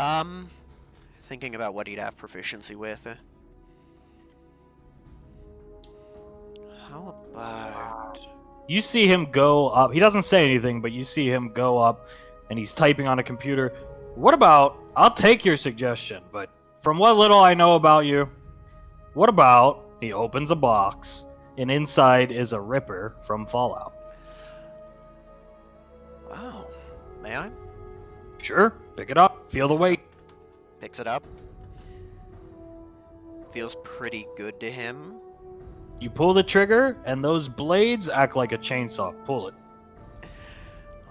Thinking about what he'd have proficiency with. How about... You see him go up. He doesn't say anything, but you see him go up, and he's typing on a computer. What about... I'll take your suggestion, but from what little I know about you, what about... He opens a box, and inside is a Ripper from Fallout. Wow. May I? Sure, pick it up. Feel the weight. Picks it up. Feels pretty good to him. You pull the trigger, and those blades act like a chainsaw. Pull it.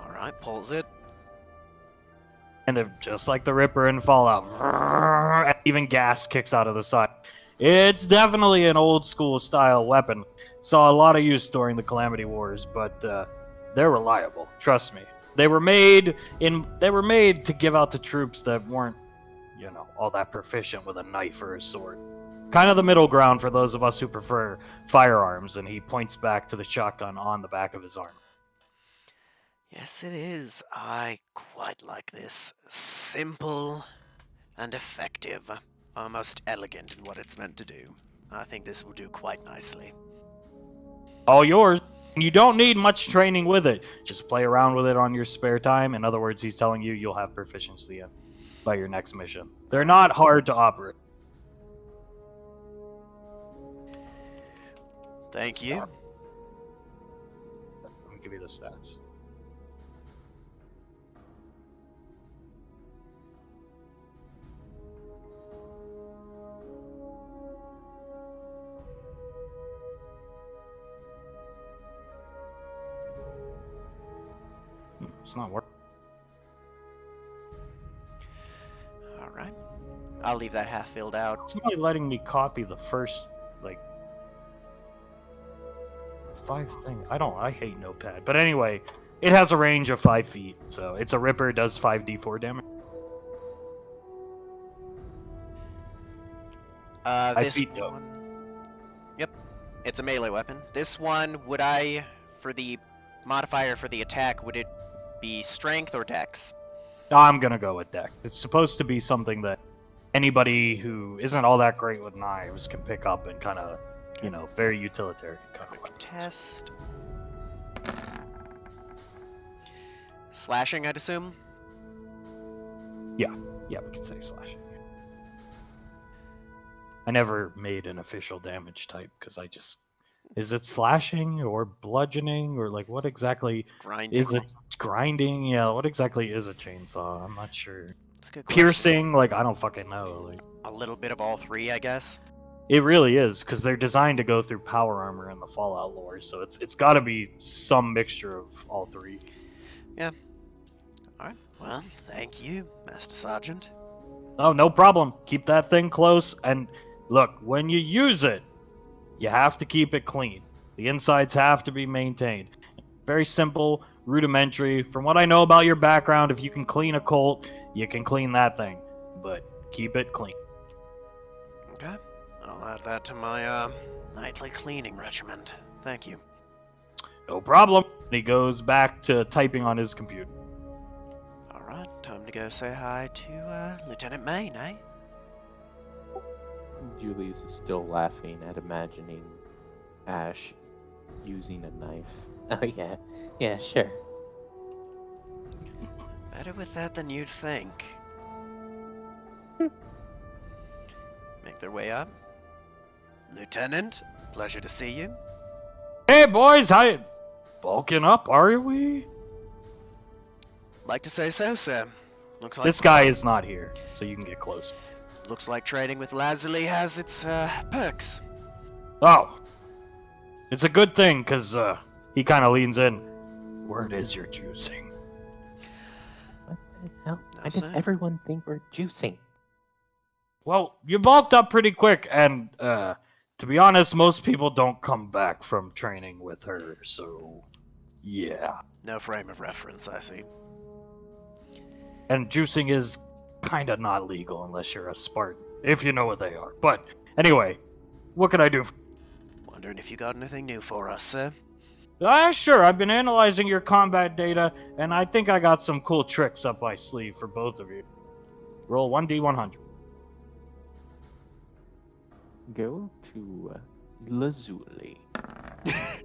Alright, pulls it. And they're just like the Ripper in Fallout. And even gas kicks out of the side. It's definitely an old school style weapon. Saw a lot of use during the Calamity Wars, but they're reliable. Trust me. They were made to give out to troops that weren't, all that proficient with a knife or a sword. Kind of the middle ground for those of us who prefer firearms, and he points back to the shotgun on the back of his arm. Yes, it is. I quite like this. Simple and effective. Almost elegant in what it's meant to do. I think this will do quite nicely. All yours. You don't need much training with it. Just play around with it on your spare time. In other words, he's telling you you'll have proficiency in by your next mission. They're not hard to operate. Thank you. Let me give you the stats. It's not working. Alright. I'll leave that half filled out. It's only letting me copy the first, like, 5 things. I hate Notepad. But anyway, it has a range of 5 feet. So it's a Ripper, does 5d4 damage. 5 This feet, though. one... Yep. It's a melee weapon. This one, for the modifier for the attack, would it be strength or dex? I'm gonna go with deck. It's supposed to be something that anybody who isn't all that great with knives can pick up and kind of, very utilitarian kind of weapons. Test. Slashing, I'd assume? Yeah, we could say slashing. I never made an official damage type because is it slashing or bludgeoning or like what exactly Grinding. is it? Grinding? Yeah, what exactly is a chainsaw? I'm not sure. That's a good question. Piercing? Like I don't fucking know. Like A little bit of all three, I guess. it really is because they're designed to go through power armor in the Fallout lore, so it's got to be some mixture of all three. Alright. Well, thank you, Master Sergeant. Oh, no problem. Keep that thing close. And look, when you use it, you have to keep it clean. The insides have to be maintained. Very simple, rudimentary. From what I know about your background, if you can clean a Colt, you can clean that thing. But keep it clean. Okay. I'll add that to my, nightly cleaning regimen. Thank you. No problem. He goes back to typing on his computer. Alright, time to go say hi to, Lieutenant Maine, eh? Julius is still laughing at imagining Ash using a knife. Oh yeah, yeah, sure. Better with that than you'd think. Make their way up. Lieutenant, pleasure to see you. Hey, boys, how bulking up, are we? Like to say so, sir. Looks like This guy is not here, so you can get close. looks like trading with Lazuli has its perks. Oh, it's a good thing, because he kind of leans in. Word is you're juicing. What the hell? No, Why does sir. everyone think we're juicing? Well, you bulked up pretty quick, and to be honest, most people don't come back from training with her, so yeah. No frame of reference, I see. And juicing is kind of not legal unless you're a Spartan, if you know what they are. But anyway, what can I do? Wondering if you got anything new for us, sir? Sure, I've been analyzing your combat data, and I think I got some cool tricks up my sleeve for both of you. Roll 1d100. Go to Lazuli.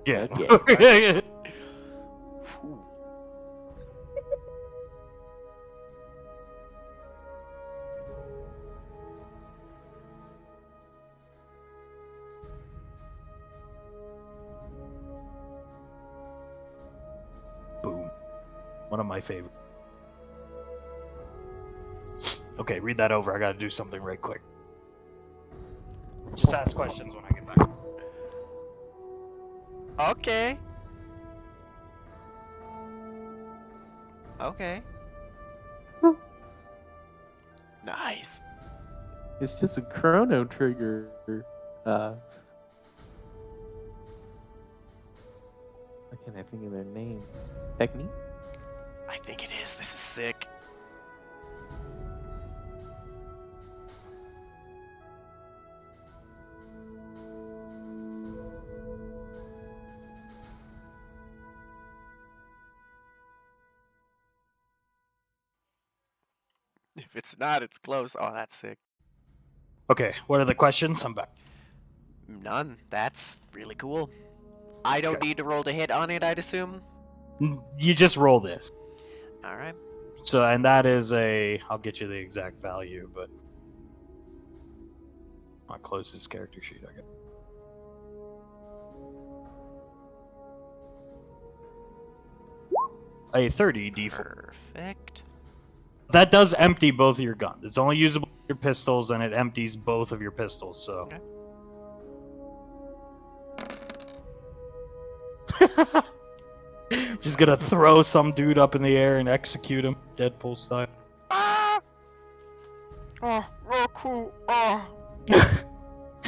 Yeah. Okay. Ooh. Boom. One of my favorite. Okay, read that over. I gotta do something right quick. Just ask questions when I get back. Okay. Okay. Nice. It's just a chrono trigger. I can't think of their names. Technique? I think it is. This is sick. If it's not, it's close. Oh, that's sick. Okay, what are the questions? I'm back. None. That's really cool. I don't Okay. need to roll to hit on it, I'd assume. You just roll this. Alright. So, and that is I'll get you the exact value, but I'll close this character sheet, I guess. A 30 D4. Perfect. That does empty both of your guns. It's only usable with your pistols, and it empties both of your pistols, so. Okay. She's gonna throw some dude up in the air and execute him, Deadpool style. Ah! Oh, Roku! Oh!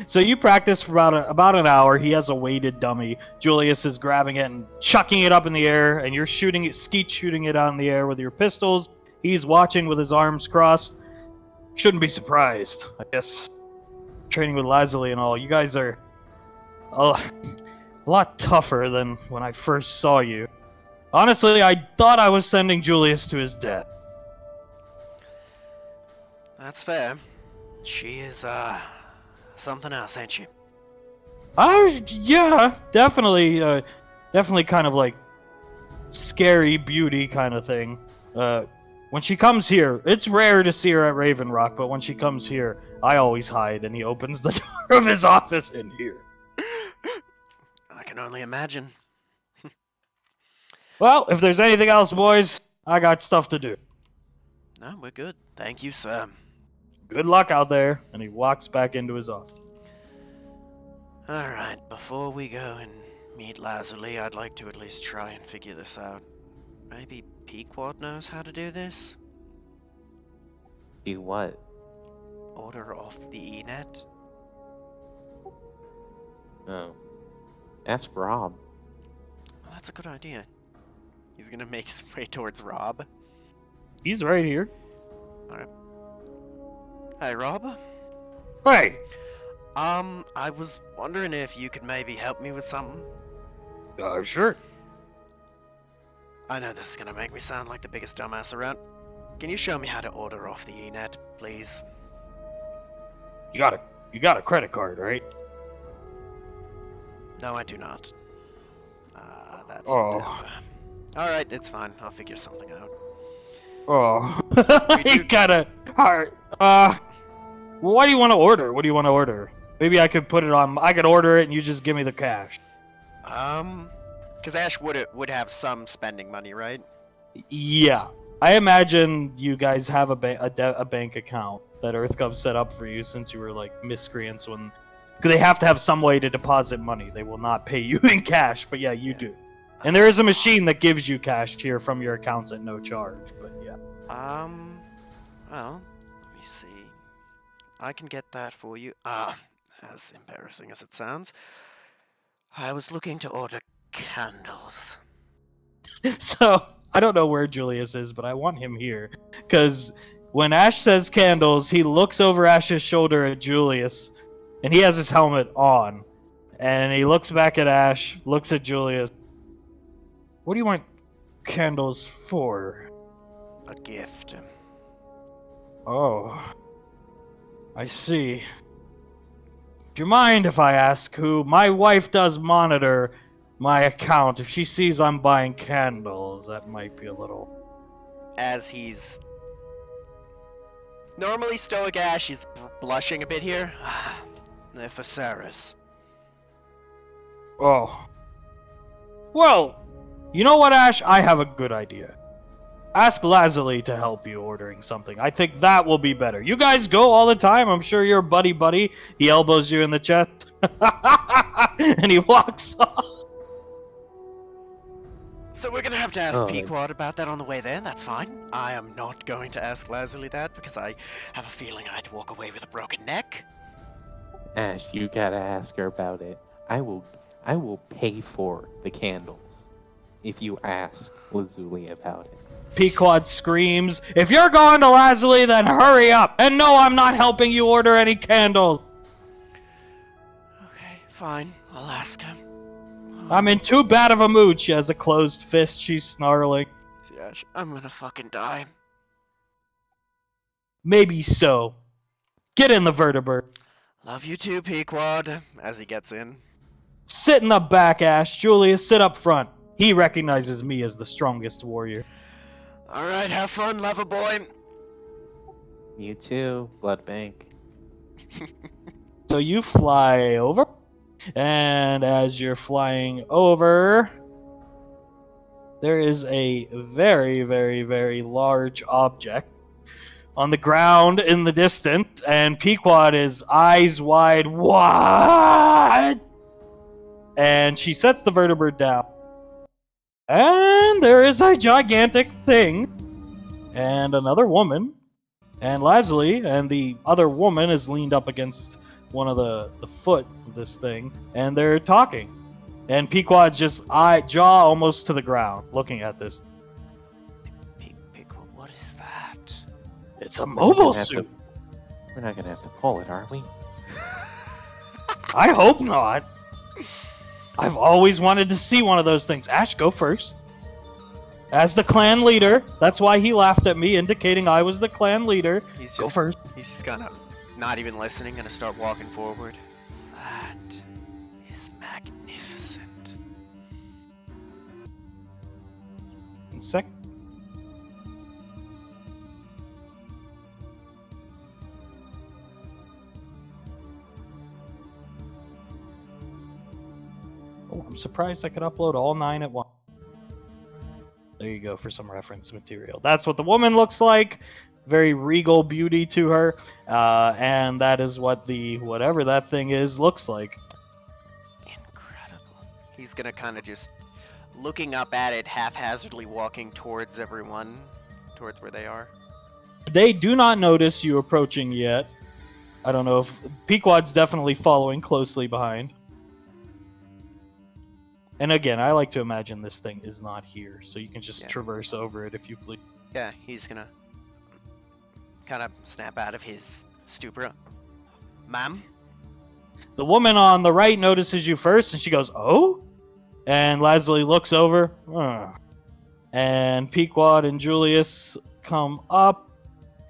So you practice for about an hour. He has a weighted dummy. Julius is grabbing it and chucking it up in the air, and you're shooting it, skeet shooting it out in the air with your pistols. He's watching with his arms crossed. Shouldn't be surprised, I guess. Training with Lazuli and all, you guys are a lot tougher than when I first saw you. Honestly, I thought I was sending Julius to his death. That's fair. She is, something else, ain't she? Yeah, definitely, definitely kind of like scary beauty kind of thing. When she comes here, it's rare to see her at Raven Rock, but when she comes here, I always hide, and he opens the door of his office in here. I can only imagine. Well, if there's anything else, boys, I got stuff to do. No, we're good. Thank you, sir. Good luck out there, and he walks back into his office. Alright, before we go and meet Lazuli, I'd like to at least try and figure this out. Maybe Pequod knows how to do this? Do what? Order off the Enet? Oh. Ask Rob. Well, that's a good idea. He's gonna make his way towards Rob. He's right here. Alright. Hey, Rob? Hey! I was wondering if you could maybe help me with something. Sure. I know this is gonna make me sound like the biggest dumbass around. Can you show me how to order off the Enet, please? You got a credit card, right? No, I do not. That's... Oh. Alright, it's fine. I'll figure something out. Oh. You gotta... what do you want to order? What do you want to order? Maybe I could put it on... I could order it and you just give me the cash. Because Ash would have some spending money, right? Yeah. I imagine you guys have a bank account that EarthGov set up for you since you were, like, miscreants when... Because they have to have some way to deposit money. They will not pay you in cash, but yeah, you do. And there is a machine that gives you cash here from your accounts at no charge, but yeah. Well, let me see. I can get that for you. As embarrassing as it sounds. I was looking to order candles. So, I don't know where Julius is, but I want him here. Because when Ash says candles, he looks over Ash's shoulder at Julius, and he has his helmet on. And he looks back at Ash, looks at Julius. What do you want candles for? A gift. Oh. I see. Do you mind if I ask who? My wife does monitor my account. If she sees I'm buying candles, that might be a little... As he's... Normally stoic Ash, he's blushing a bit here. They're for Saris. Oh. Well, you know what, Ash? I have a good idea. Ask Lazuli to help you ordering something. I think that will be better. You guys go all the time. I'm sure you're buddy-buddy. He elbows you in the chest. And he walks off. So we're gonna have to ask Pequod about that on the way there. That's fine. I am not going to ask Lazuli that because I have a feeling I'd walk away with a broken neck. Ash, you gotta ask her about it. I will pay for the candles if you ask Lazuli about it. Pequod screams, "If you're going to Lazuli, then hurry up! And no, I'm not helping you order any candles! Okay, fine. I'll ask him. I'm in too bad of a mood." She has a closed fist. She's snarling. Ash, I'm gonna fucking die. Maybe so. Get in the vertebird. Love you too, Pequod, as he gets in. Sit in the back, Ash. Julius, sit up front. He recognizes me as the strongest warrior. Alright, have fun, lover boy. You too, Blood Bank. So you fly over, and as you're flying over, there is a very, very, very large object on the ground in the distance, and Pequod is eyes wide. What? And she sets the vertibird down. And there is a gigantic thing, and another woman, and Leslie, and the other woman is leaned up against one of the foot of this thing, and they're talking. And Pequod's just jaw almost to the ground, looking at this. Pequod, what is that? It's a mobile suit. We're not gonna have to pull it, are we? I hope not. I've always wanted to see one of those things. Ash, go first. As the clan leader, that's why he laughed at me, indicating I was the clan leader. Go first. He's just gonna, not even listening, gonna start walking forward. That is magnificent. One sec. Oh, I'm surprised I could upload all 9 at once. There you go for some reference material. That's what the woman looks like. Very regal beauty to her. And that is what the whatever that thing is looks like. Incredible. He's gonna kind of just looking up at it, haphazardly walking towards everyone, towards where they are. They do not notice you approaching yet. I don't know if Pequod's definitely following closely behind. And again, I like to imagine this thing is not here, so you can just traverse over it if you please. Yeah, he's gonna kind of snap out of his stupor. Ma'am? The woman on the right notices you first, and she goes, "Oh?" And Leslie looks over. "Ugh." And Pequod and Julius come up,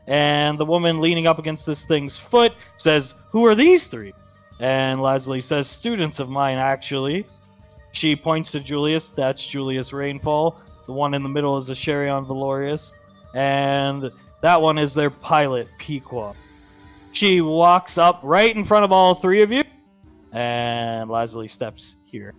and the woman leaning up against this thing's foot says, "Who are these 3?" And Leslie says, "Students of mine, actually." She points to Julius. That's Julius Rainfall. The one in the middle is a Sherion Valorius. And that one is their pilot, Pequod. She walks up right in front of all 3 of you. And Leslie steps here.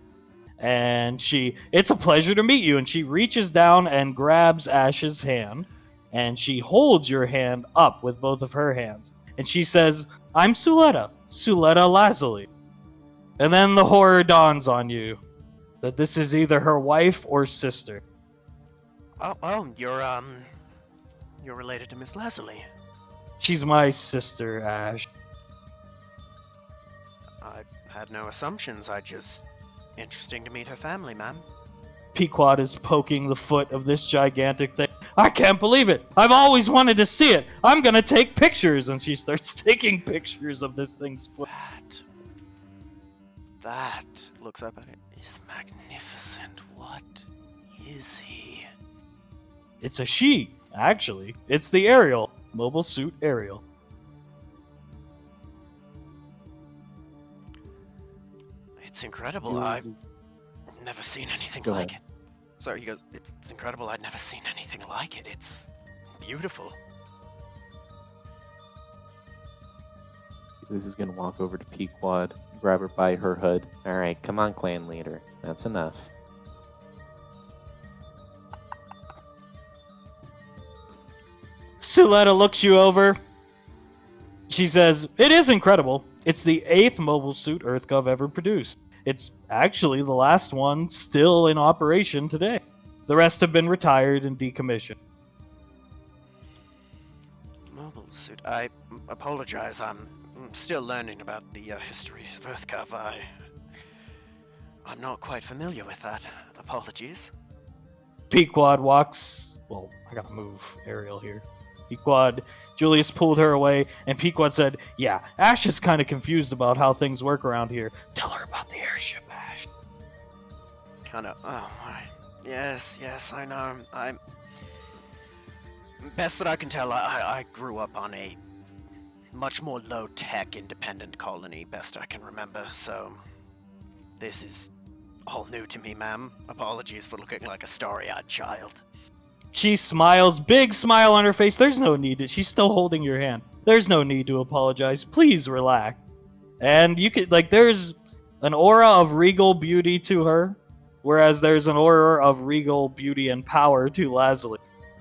And it's a pleasure to meet you. And she reaches down and grabs Ash's hand. And she holds your hand up with both of her hands. And she says, "I'm Suletta Leslie." And then the horror dawns on you that this is either her wife or sister. Oh, you're related to Miss Leslie. She's my sister, Ash. I had no assumptions. Interesting to meet her family, ma'am. Pequod is poking the foot of this gigantic thing. "I can't believe it! I've always wanted to see it! I'm gonna take pictures!" And she starts taking pictures of this thing's foot. That looks up at it. Is magnificent. What is he? It's a she, actually. It's the Ariel. Mobile suit Ariel. It's incredible. I've never seen anything Go like ahead. it. Sorry, he goes, it's incredible. I'd never seen anything like it. It's beautiful. This is gonna walk over to Pequod, grab her by her hood. Alright, come on, clan leader. That's enough. Suletta looks you over. She says, "It is incredible. It's the 8th mobile suit EarthGov ever produced. It's actually the last one still in operation today. The rest have been retired and decommissioned." Mobile suit. I apologize. I'm still learning about the history of EarthGov. I'm not quite familiar with that. Apologies. Pequod walks. Well, I gotta move Ariel here. Pequod. Julius pulled her away, and Pequod said, "Yeah, Ash is kind of confused about how things work around here. Tell her about the airship, Ash." Kind of. Oh, yes, I know. I'm. Best that I can tell, I grew up on a much more low-tech independent colony, best I can remember, so this is all new to me, ma'am. Apologies for looking like a starry-eyed child. She smiles, big smile on her face. There's no need to. She's still holding your hand. There's no need to apologize. Please relax. And you could, there's an aura of regal beauty to her, whereas there's an aura of regal beauty and power to Leslie.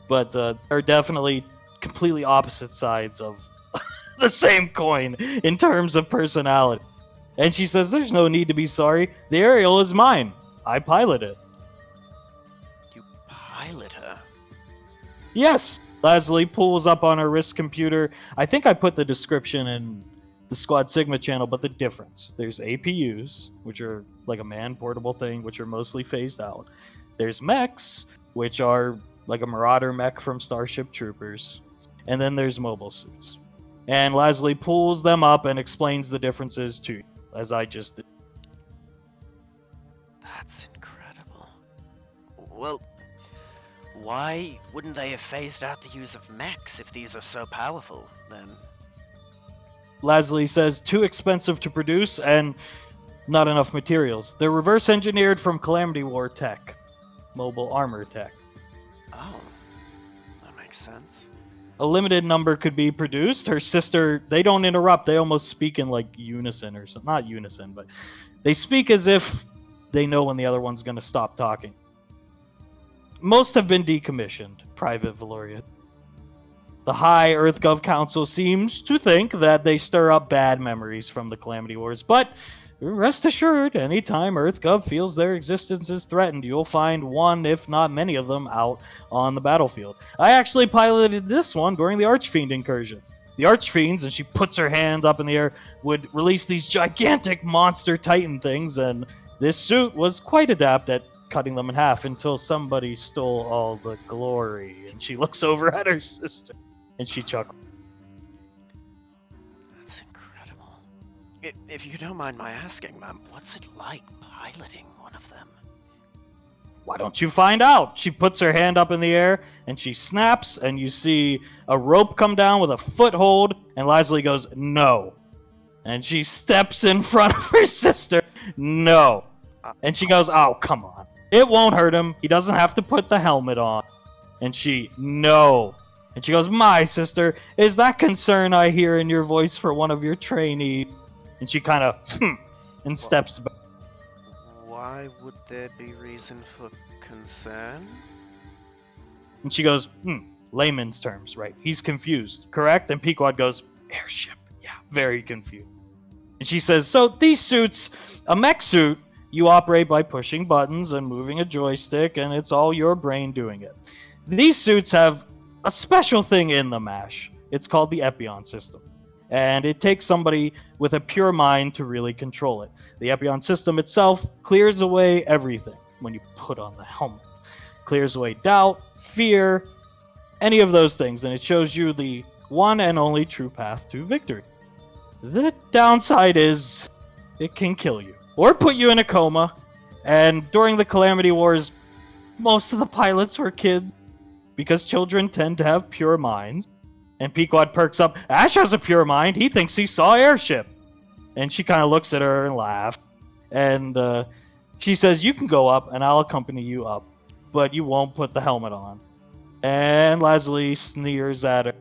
But they're definitely completely opposite sides of the same coin in terms of personality. And she says, "There's no need to be sorry. The Ariel is mine. I pilot it." Yes. Leslie pulls up on her wrist computer. I think I put the description in the Squad Sigma channel, but the difference. There's APUs, which are like a man-portable thing, which are mostly phased out. There's mechs, which are like a Marauder mech from Starship Troopers. And then there's mobile suits. And Leslie pulls them up and explains the differences to you, as I just did. That's incredible. Well, why wouldn't they have phased out the use of mechs if these are so powerful, then? Leslie says too expensive to produce and not enough materials. They're reverse engineered from Calamity War tech, mobile armor tech. Oh, that makes sense. A limited number could be produced. Her sister, they don't interrupt. They almost speak in like unison or something. Not unison, but they speak as if they know when the other one's going to stop talking. Most have been decommissioned, Private Valoria. The High EarthGov Council seems to think that they stir up bad memories from the Calamity Wars, but rest assured, anytime EarthGov feels their existence is threatened, you'll find one, if not many of them, out on the battlefield. I actually piloted this one during the Archfiend incursion. The Archfiends, and she puts her hand up in the air, would release these gigantic monster titan things, and this suit was quite adept at cutting them in half until somebody stole all the glory. And she looks over at her sister, and she chuckles. That's incredible. If you don't mind my asking, ma'am, what's it like piloting one of them? Why don't you find out? She puts her hand up in the air, and she snaps, and you see a rope come down with a foothold, and Leslie goes, no. And she steps in front of her sister, no. And she goes, oh, come on. It won't hurt him. He doesn't have to put the helmet on. And she, no. And she goes, my sister, is that concern I hear in your voice for one of your trainees? And she kind of, and steps back. Why would there be reason for concern? And she goes, layman's terms, right? He's confused, correct? And Pequod goes, airship. Yeah, very confused. And she says, so these suits, a mech suit, you operate by pushing buttons and moving a joystick, and it's all your brain doing it. These suits have a special thing in them, Ash. It's called the Epion system. And it takes somebody with a pure mind to really control it. The Epion system itself clears away everything when you put on the helmet. Clears away doubt, fear, any of those things, and it shows you the one and only true path to victory. The downside is it can kill you or put you in a coma. And during the Calamity Wars, most of the pilots were kids because children tend to have pure minds. And Pequod perks up. Ash has a pure mind. He thinks he saw airship. And she kind of looks at her and laughs. And she says, you can go up and I'll accompany you up, but you won't put the helmet on. And Leslie sneers at her.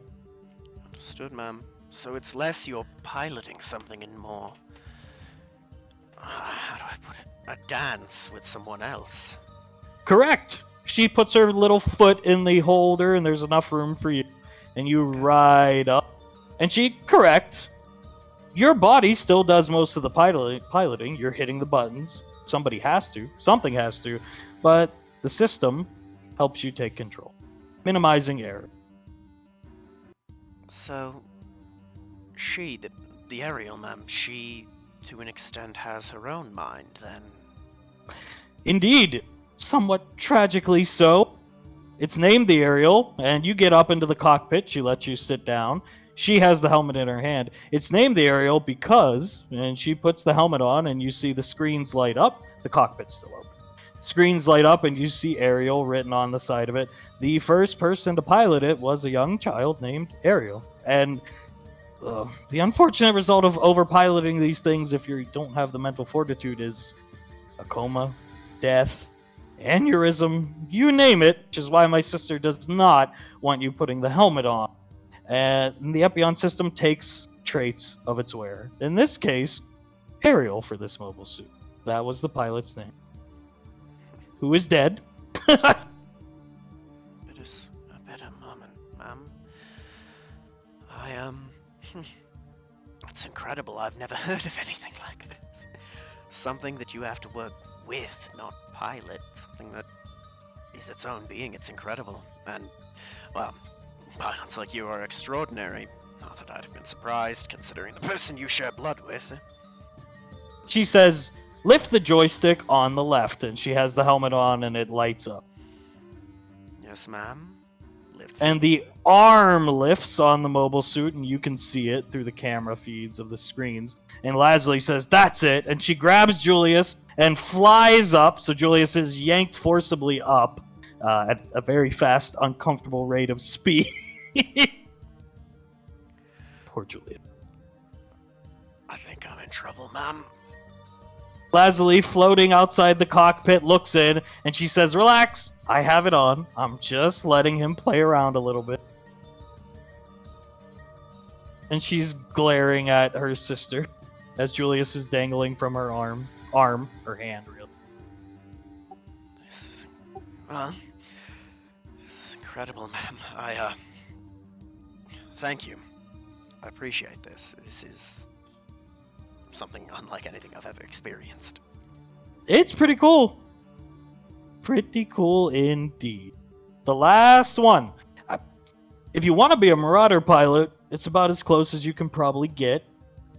Understood, ma'am. So it's less you're piloting something and more... how do I put it? A dance with someone else. Correct. She puts her little foot in the holder and there's enough room for you. And you ride up. And she, correct. Your body still does most of the piloting. You're hitting the buttons. Somebody has to. Something has to. But the system helps you take control, minimizing error. So, she, the Ariel, ma'am, she, to an extent, has her own mind, then? Indeed. Somewhat tragically so. It's named the Ariel, and you get up into the cockpit. She lets you sit down. She has the helmet in her hand. It's named the Ariel because, and she puts the helmet on, and you see the screens light up. The cockpit's still open. Screens light up, and you see Ariel written on the side of it. The first person to pilot it was a young child named Ariel. And the unfortunate result of overpiloting these things, if you don't have the mental fortitude, is a coma, death, aneurysm, you name it, which is why my sister does not want you putting the helmet on. And the Epion system takes traits of its wearer. In this case, Ariel for this mobile suit. That was the pilot's name. Who is dead. It is a better moment, ma'am. It's incredible. I've never heard of anything like this. Something that you have to work with, not pilot. Something that is its own being. It's incredible. And Well, pilots like you are extraordinary. Not that I'd have been surprised, considering the person you share blood with. She says, lift the joystick on the left, and she has the helmet on and it lights up. Yes, ma'am. Lifts And the arm lifts on the mobile suit, and you can see it through the camera feeds of the screens. And Leslie says, that's it. And she grabs Julius and flies up. So Julius is yanked forcibly up at a very fast, uncomfortable rate of speed. Poor Julius. I think I'm in trouble, ma'am. Leslie, floating outside the cockpit, looks in, and she says, relax, I have it on. I'm just letting him play around a little bit. And she's glaring at her sister as Julius is dangling from her her hand, really. This is incredible, ma'am. Thank you. I appreciate this. This is something unlike anything I've ever experienced. It's pretty cool. Pretty cool indeed. The last one. If you want to be a Marauder pilot, it's about as close as you can probably get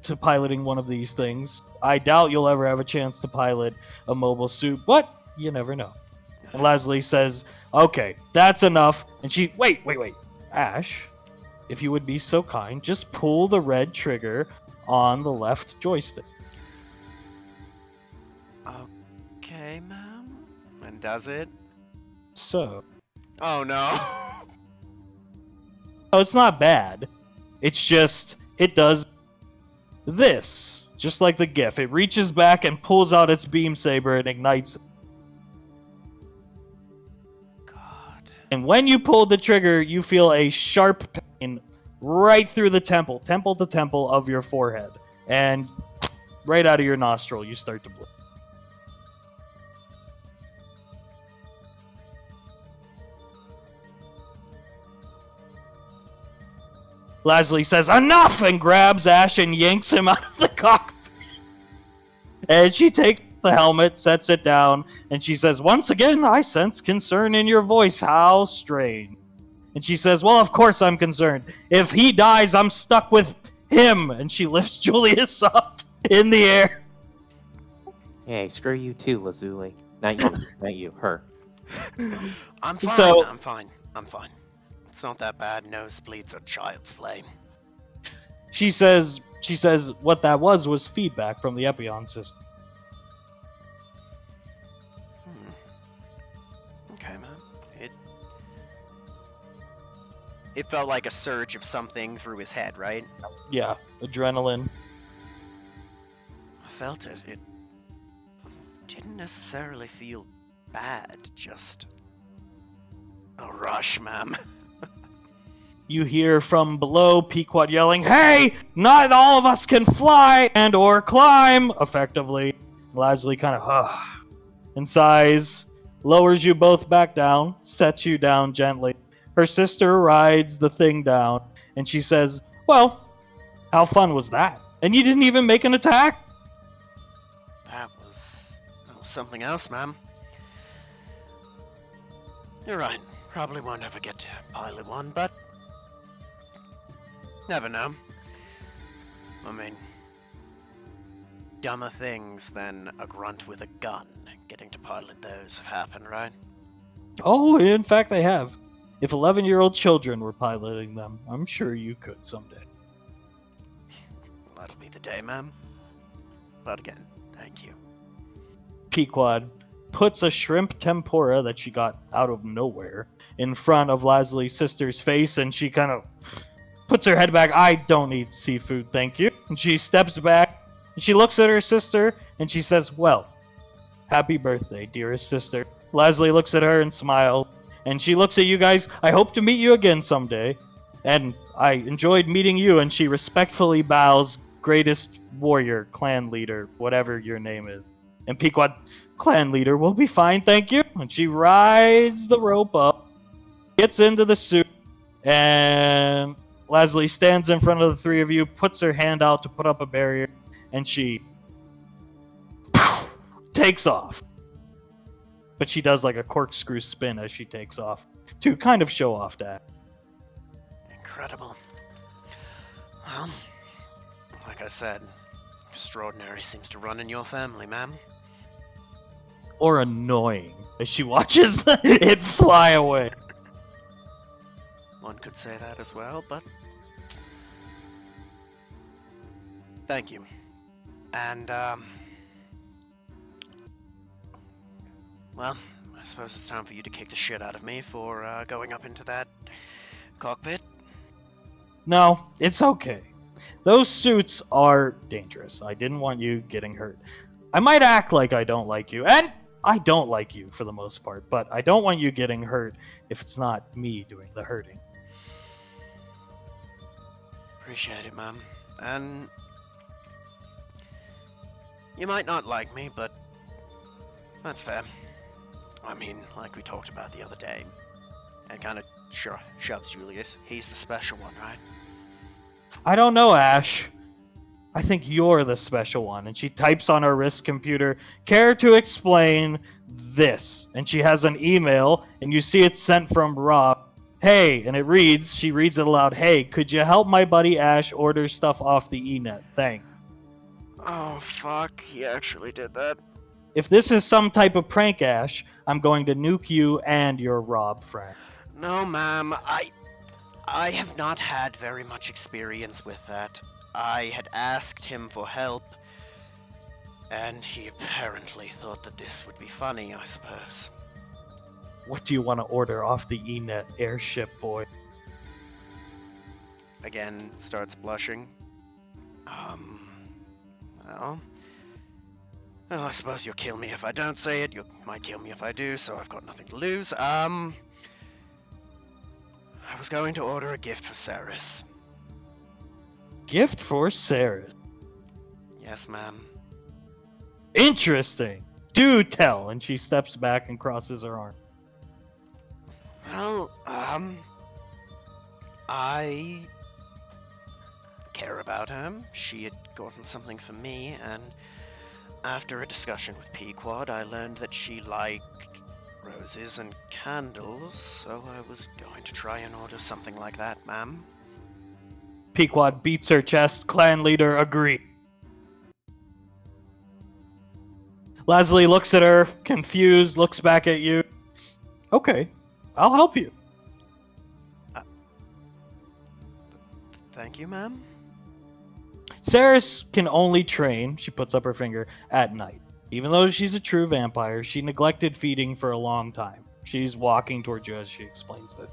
to piloting one of these things. I doubt you'll ever have a chance to pilot a mobile suit, but you never know. And Leslie says, okay, that's enough. And she, wait. Ash, if you would be so kind, just pull the red trigger on the left joystick. Okay, ma'am. And does it? So. Oh, no. Oh, it's not bad. It's just, it does this. Just like the GIF. It reaches back and pulls out its beam saber and ignites it. God. And when you pull the trigger, you feel a sharp pain right through the temple to temple of your forehead. And right out of your nostril, you start to bleed. Leslie says, enough! And grabs Ash and yanks him out of the cockpit. And she takes the helmet, sets it down, and she says, once again, I sense concern in your voice. How strange. And she says, well, of course I'm concerned. If he dies, I'm stuck with him. And she lifts Julius up in the air. Hey, screw you too, Lazuli. Not you, not you, her. I'm fine. So- I'm fine. It's not that bad. Nosebleeds are child's play. She says what that was feedback from the Epion system. Okay, man. It felt like a surge of something through his head, right? Yeah, adrenaline. I felt it. It didn't necessarily feel bad, just a rush, ma'am. You hear from below Pequod yelling, hey, not all of us can fly and or climb, effectively. Leslie kind of, and sighs, lowers you both back down, sets you down gently. Her sister rides the thing down, and she says, well, how fun was that? And you didn't even make an attack? That was something else, ma'am. You're right. Probably won't ever get to pilot one, but never know. I mean, dumber things than a grunt with a gun getting to pilot those have happened, right? Oh, in fact, they have. If 11-year-old children were piloting them, I'm sure you could someday. That'll be the day, ma'am. But again, thank you. Pequod puts a shrimp tempura that she got out of nowhere in front of Leslie's sister's face, and she kind of puts her head back. I don't need seafood, thank you. And she steps back, and she looks at her sister, and she says, well, happy birthday, dearest sister. Leslie looks at her and smiles, and she looks at you guys. I hope to meet you again someday, and I enjoyed meeting you. And she respectfully bows, greatest warrior, clan leader, whatever your name is. And Pequod, clan leader, will be fine, thank you. And she rides the rope up, gets into the suit, and Leslie stands in front of the three of you, puts her hand out to put up a barrier, and she takes off. But she does like a corkscrew spin as she takes off to kind of show off that. Incredible. Well, like I said, extraordinary seems to run in your family, ma'am. Or annoying as she watches it fly away. One could say that as well, but... Thank you. And, well, I suppose it's time for you to kick the shit out of me for, going up into that cockpit. No, it's okay. Those suits are dangerous. I didn't want you getting hurt. I might act like I don't like you, and I don't like you for the most part, but I don't want you getting hurt if it's not me doing the hurting. Appreciate it, ma'am. And... you might not like me, but... that's fair. I mean, like we talked about the other day. And kind of shoves Julius. He's the special one, right? I don't know, Ash. I think you're the special one. And she types on her wrist computer, care to explain this. And she has an email, and you see it's sent from Rob. Hey, and she reads it aloud. Hey, could you help my buddy Ash order stuff off the eNet? Thanks. Oh, fuck. He actually did that. If this is some type of prank, Ash, I'm going to nuke you and your Rob friend. No, ma'am. I have not had very much experience with that. I had asked him for help, and he apparently thought that this would be funny, I suppose. What do you want to order off the eNet, airship boy? Again, starts blushing. Well, I suppose you'll kill me if I don't say it. You might kill me if I do, so I've got nothing to lose. I was going to order a gift for Saris. Gift for Sarah. Yes, ma'am. Interesting. Do tell. And she steps back and crosses her arm. Well, I care about her. She had gotten something for me, and after a discussion with Pequod, I learned that she liked roses and candles, so I was going to try and order something like that, ma'am. Pequod beats her chest. Clan leader agree. Leslie looks at her, confused, looks back at you. Okay, I'll help you. Thank you, ma'am. Saris can only train, she puts up her finger, at night. Even though she's a true vampire, she neglected feeding for a long time. She's walking towards you as she explains it.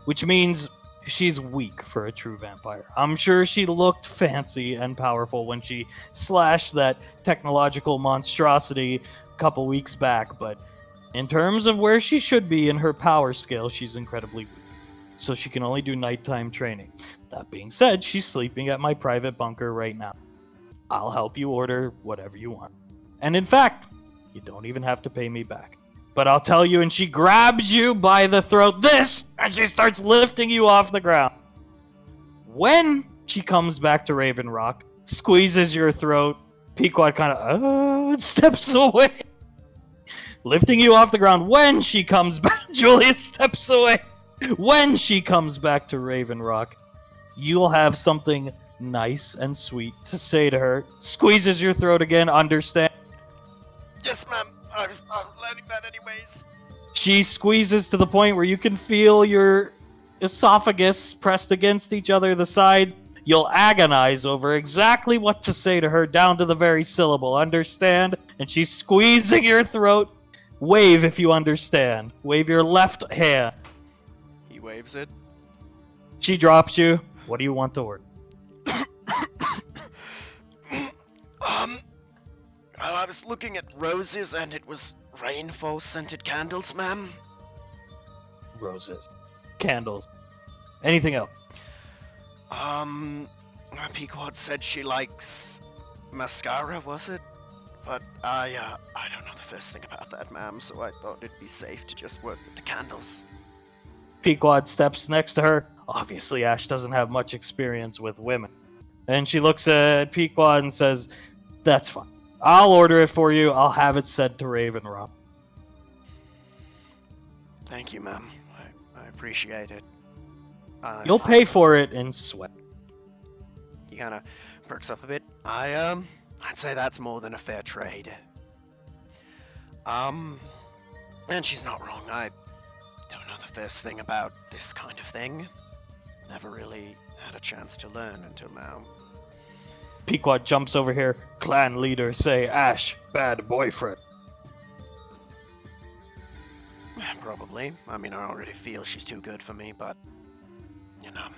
Which means she's weak for a true vampire. I'm sure she looked fancy and powerful when she slashed that technological monstrosity a couple weeks back, but in terms of where she should be in her power scale, she's incredibly weak. So she can only do nighttime training. That being said, she's sleeping at my private bunker right now. I'll help you order whatever you want. And in fact, you don't even have to pay me back. But I'll tell you, and she grabs you by the throat, and she starts lifting you off the ground. When she comes back to Raven Rock, squeezes your throat, Pequod kind of steps away. Lifting you off the ground. When she comes back, Julius steps away. When she comes back to Raven Rock, you'll have something nice and sweet to say to her. Squeezes your throat again, understand? Yes, ma'am. I was learning that anyways. She squeezes to the point where you can feel your esophagus pressed against each other, the sides. You'll agonize over exactly what to say to her, down to the very syllable. Understand? And she's squeezing your throat. Wave if you understand. Wave your left hand. He waves it. She drops you. What do you want to order? Well, I was looking at roses and it was rainfall scented candles, ma'am. Roses. Candles. Anything else? Pequod said she likes mascara, was it? But I don't know the first thing about that, ma'am, so I thought it'd be safe to just work with the candles. Pequod steps next to her. Obviously, Ash doesn't have much experience with women. And she looks at Pequod and says, that's fine. I'll order it for you. I'll have it sent to Raven Rock. Thank you, ma'am. I appreciate it. You'll pay for it in sweat. He kind of perks up a bit. I'd say that's more than a fair trade. And she's not wrong. I don't know the first thing about this kind of thing. Never really had a chance to learn until now. Pequod jumps over here. Clan leader say, Ash, bad boyfriend. Probably. I mean, I already feel she's too good for me, but, you know.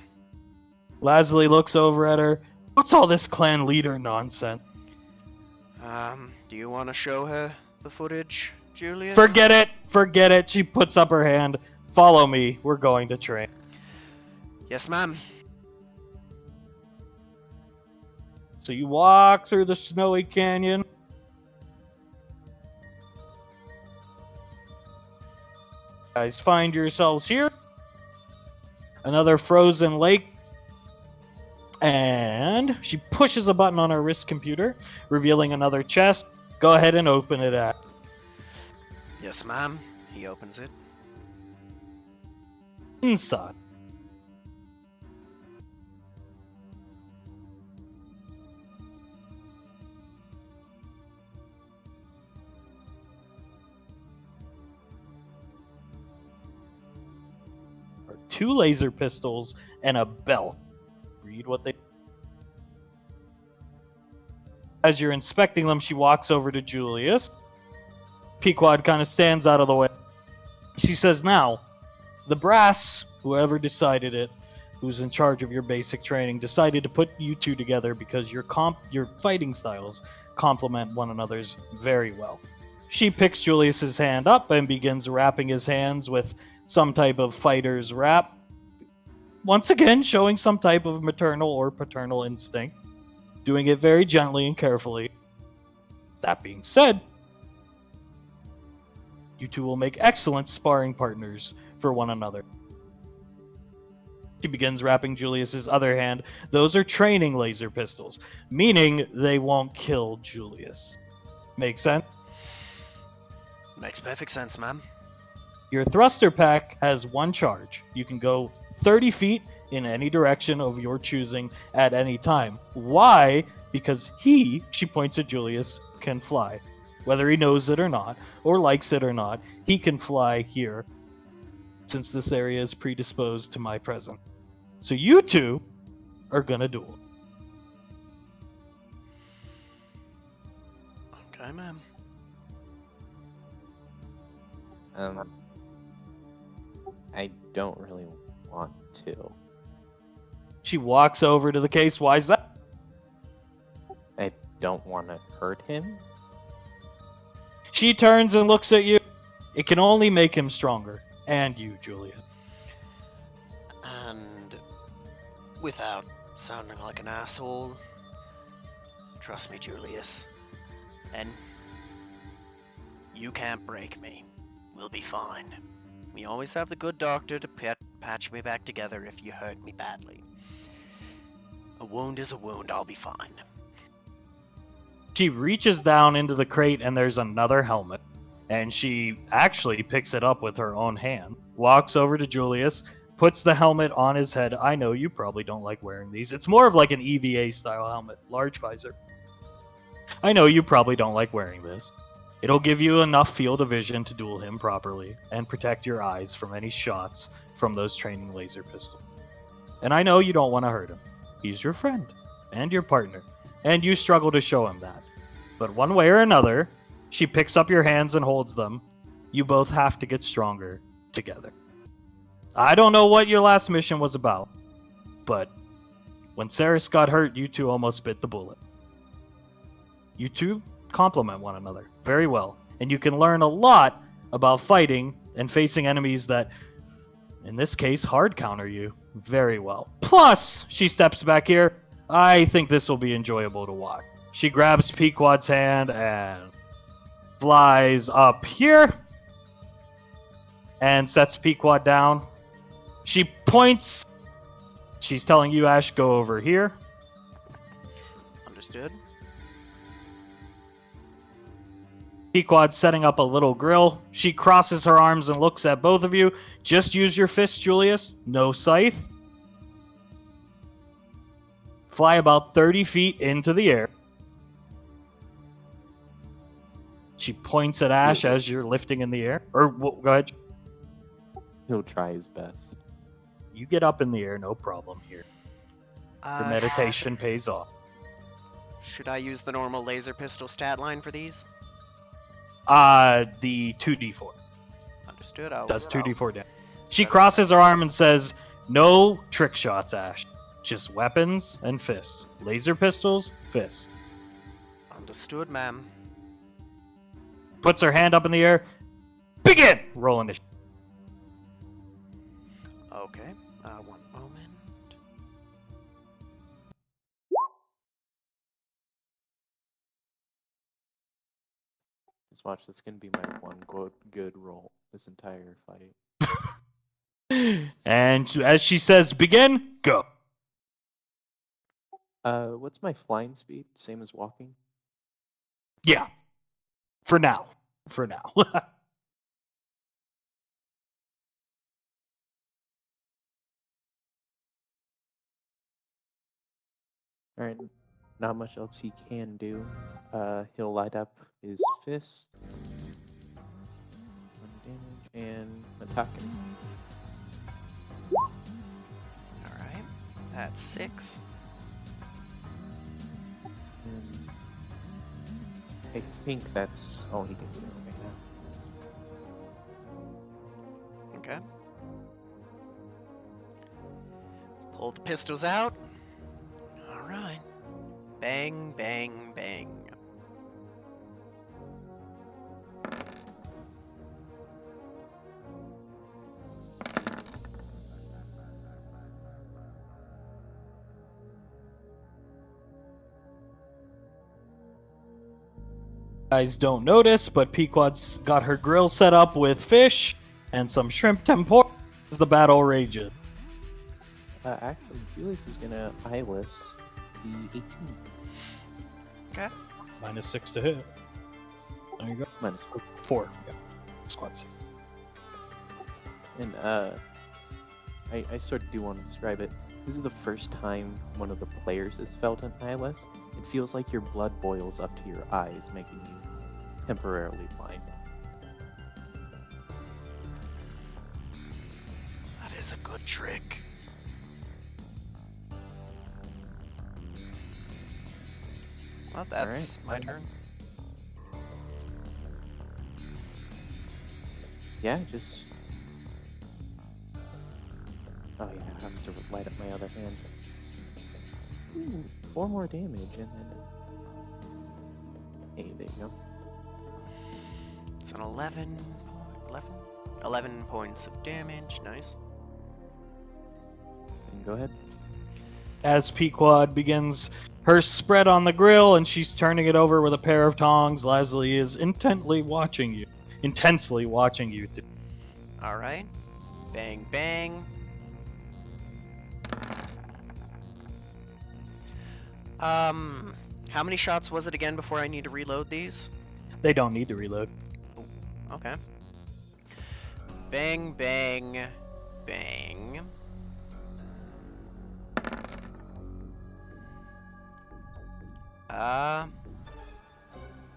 Lazuli looks over at her. What's all this clan leader nonsense? Do you want to show her the footage, Julius? Forget it! Forget it! She puts up her hand. Follow me. We're going to train. Yes, ma'am. So you walk through the snowy canyon. Guys, find yourselves here. Another frozen lake. And she pushes a button on her wrist computer, revealing another chest. Go ahead and open it at. Yes, ma'am. He opens it. Inside. Are 2 laser pistols and a belt. Read what they. As you're inspecting them, she walks over to Julius. Pequod kind of stands out of the way. She says, now, the brass, whoever decided it, who's in charge of your basic training, decided to put you two together because your fighting styles complement one another's very well. She picks Julius's hand up and begins wrapping his hands with some type of fighter's wrap. Once again, showing some type of maternal or paternal instinct. Doing it very gently and carefully. That being said, you two will make excellent sparring partners for one another. She begins wrapping Julius's other hand. Those are training laser pistols, meaning they won't kill Julius. Make sense? Makes perfect sense, ma'am. Your thruster pack has 1 charge. You can go 30 feet in any direction of your choosing at any time. Why? Because she points at Julius, can fly. Whether he knows it or not, or likes it or not, he can fly here, since this area is predisposed to my presence. So you two are gonna duel. Okay, ma'am. I don't really want to. She walks over to the case. Why is that? I don't want to hurt him. She turns and looks at you. It can only make him stronger. And you, Julius. And without sounding like an asshole, trust me, Julius. And you can't break me. We'll be fine. We always have the good doctor to patch me back together if you hurt me badly. A wound is a wound, I'll be fine. She reaches down into the crate and there's another helmet. And she actually picks it up with her own hand. Walks over to Julius, puts the helmet on his head. I know you probably don't like wearing these. It's more of like an EVA style helmet, large visor. I know you probably don't like wearing this. It'll give you enough field of vision to duel him properly and protect your eyes from any shots from those training laser pistols. And I know you don't want to hurt him. He's your friend and your partner, and you struggle to show him that. But one way or another, she picks up your hands and holds them. You both have to get stronger together. I don't know what your last mission was about, but when Ceres got hurt, you two almost bit the bullet. You two complement one another very well, and you can learn a lot about fighting and facing enemies that, in this case, hard counter you very well. Plus, she steps back here. I think this will be enjoyable to watch. She grabs Pequod's hand and flies up here and sets Pequod down. She points. She's telling you, Ash, go over here. Understood. Pequod's setting up a little grill. She crosses her arms and looks at both of you. Just use your fist, Julius. No scythe. fly about 30 feet into the air. She points at Ash as you're lifting in the air. Or, go ahead. He'll try his best. You get up in the air, no problem here. Your meditation pays off. Should I use the normal laser pistol stat line for these? The 2d4. Understood. Does 2d4 damage. She crosses her arm and says, "No trick shots, Ash. Just weapons and fists. Laser pistols, fists." Understood, ma'am. Puts her hand up in the air. Begin! Roll initiative. Okay. One moment. Just watch, this is gonna be my one good roll this entire fight. And as she says, begin, go. What's my flying speed? Same as walking? Yeah. For now. For now. Alright, not much else he can do. He'll light up his fist. 1 damage and attack him. Alright. That's 6. And I think that's all he can do right now. Okay. Pull the pistols out. Alright. Bang, bang, bang. Guys don't notice, but Pequod's got her grill set up with fish and some shrimp tempura as the battle rages. Actually, Julius is gonna eyeless the 18. Okay. -6 to hit. There you go. -4. 4. Yeah. Squad 6. And I sort of do want to describe it. This is the first time one of the players has felt an eyeless. It feels like your blood boils up to your eyes, making you temporarily blind. That is a good trick. Well, that's my turn. Yeah, just... Oh yeah, I have to light up my other hand. Ooh, 4 more damage, and then... Hey, there you go. It's an 11 points of damage. Nice. And go ahead. As Pequod begins her spread on the grill and she's turning it over with a pair of tongs, Leslie is intently watching you. Intensely watching you. Alright. Bang, bang. How many shots was it again before I need to reload these? They don't need to reload. Okay. Bang, bang, bang.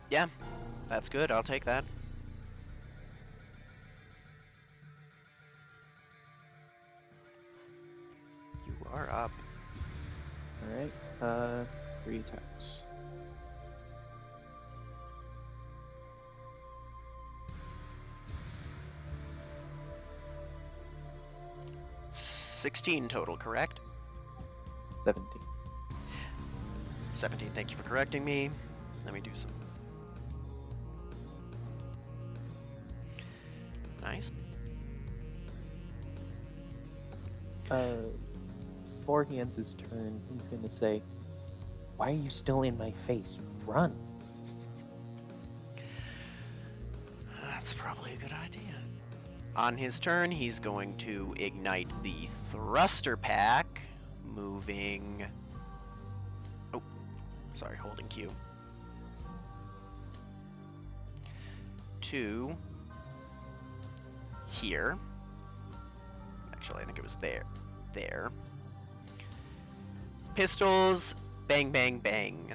Yeah, that's good. I'll take that. You are up. Alright, 3 attacks. $16 total, correct? 17. 17, thank you for correcting me. Let me do some. Nice. Before he ends his turn, he's gonna say, "Why are you still in my face? Run!" That's probably a good idea. On his turn, he's going to ignite the thruster pack, moving... Oh, sorry, holding Q. To here. Actually, I think it was there. There. Pistols, bang, bang, bang.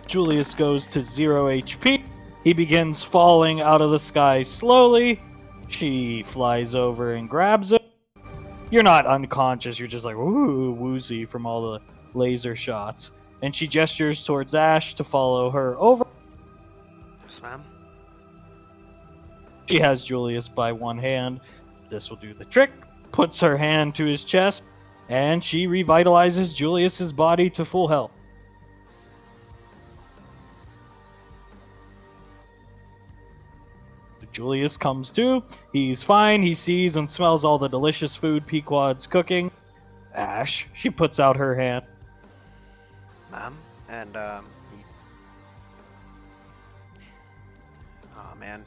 Julius goes to 0 HP. He begins falling out of the sky slowly. She flies over and grabs him. You're not unconscious, you're just like woo woozy from all the laser shots. And she gestures towards Ash to follow her over. Yes, ma'am. She has Julius by one hand. This will do the trick. Puts her hand to his chest, and she revitalizes Julius's body to full health. Julius comes to. He's fine. He sees and smells all the delicious food Pequod's cooking. Ash, she puts out her hand. Ma'am, and oh man,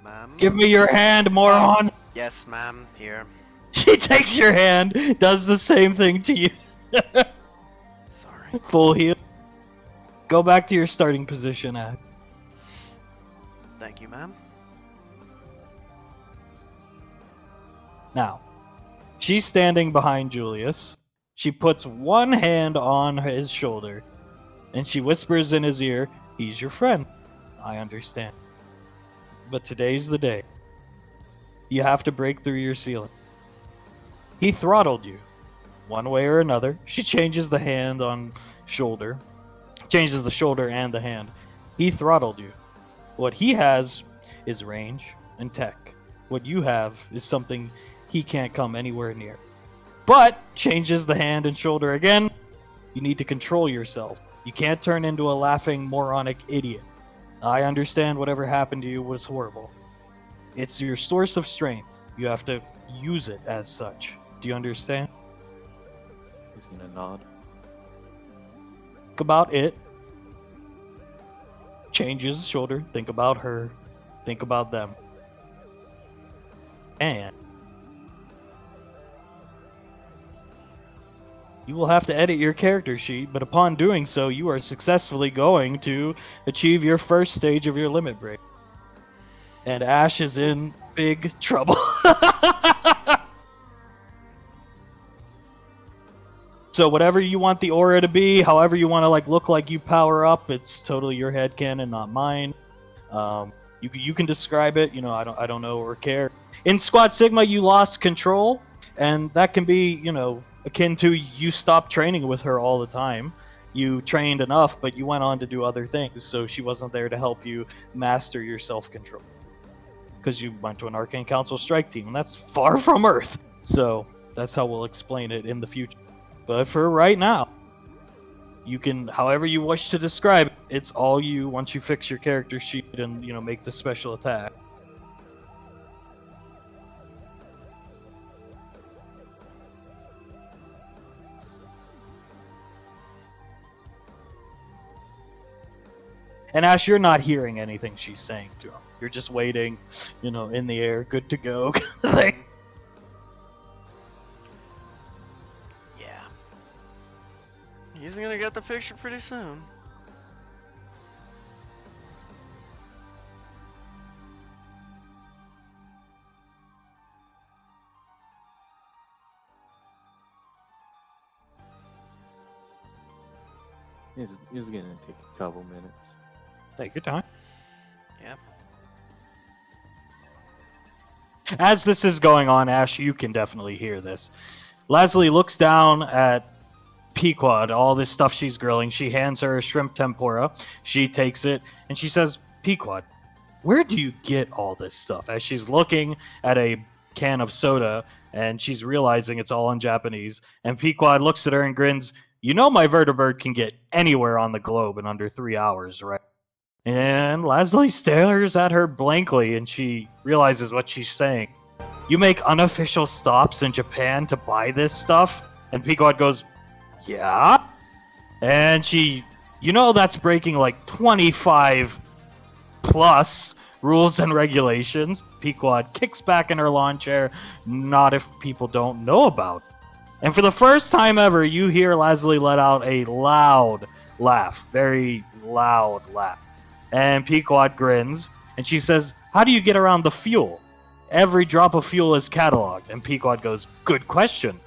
ma'am. Give me your hand, moron. Yes, ma'am. Here. She takes your hand, does the same thing to you. Sorry. Full heal. Go back to your starting position, Ash. Thank you, ma'am. Now, she's standing behind Julius. She puts one hand on his shoulder, and she whispers in his ear, "He's your friend. I understand. But today's the day. You have to break through your ceiling. He throttled you, one way or another." She changes the hand on shoulder, changes the shoulder and the hand. He throttled you. What he has is range and tech. What you have is something he can't come anywhere near. But changes the hand and shoulder again. You need to control yourself. You can't turn into a laughing, moronic idiot. I understand whatever happened to you was horrible. It's your source of strength. You have to use it as such. Do you understand? He's gonna nod. Think about it. Changes shoulder. Think about her. Think about them. And you will have to edit your character sheet, but upon doing so, you are successfully going to achieve your first stage of your limit break. And Ash is in big trouble. So whatever you want the aura to be, however you want to look like you power up, it's totally your headcanon, not mine. You can describe it. I don't know or care. In Squad Sigma, you lost control, and that can be akin to you stopped training with her all the time. You trained enough, but you went on to do other things, so she wasn't there to help you master your self-control. Because you went to an Arcane Council strike team, and that's far from Earth. So that's how we'll explain it in the future. But for right now, you can, however you wish to describe it, it's all you once you fix your character sheet and, make the special attack. And Ash, you're not hearing anything she's saying to him. You're just waiting, in the air, good to go kind of thing. Yeah. He's gonna get the picture pretty soon. It's gonna take a couple minutes. Take your time. Yeah. As this is going on, Ash, you can definitely hear this. Leslie looks down at Pequod, all this stuff she's grilling. She hands her a shrimp tempura. She takes it, and she says, "Pequod, where do you get all this stuff?" As she's looking at a can of soda, and she's realizing it's all in Japanese. And Pequod looks at her and grins, "My vertibird can get anywhere on the globe in under 3 hours, right?" And Leslie stares at her blankly, and she realizes what she's saying. "You make unofficial stops in Japan to buy this stuff?" And Pequod goes, "Yeah." And she, that's breaking 25 plus rules and regulations. Pequod kicks back in her lawn chair, not if people don't know about it. And for the first time ever, you hear Leslie let out a loud laugh, very loud laugh. And Pequod grins, and she says, "How do you get around the fuel? Every drop of fuel is cataloged." And Pequod goes, "Good question.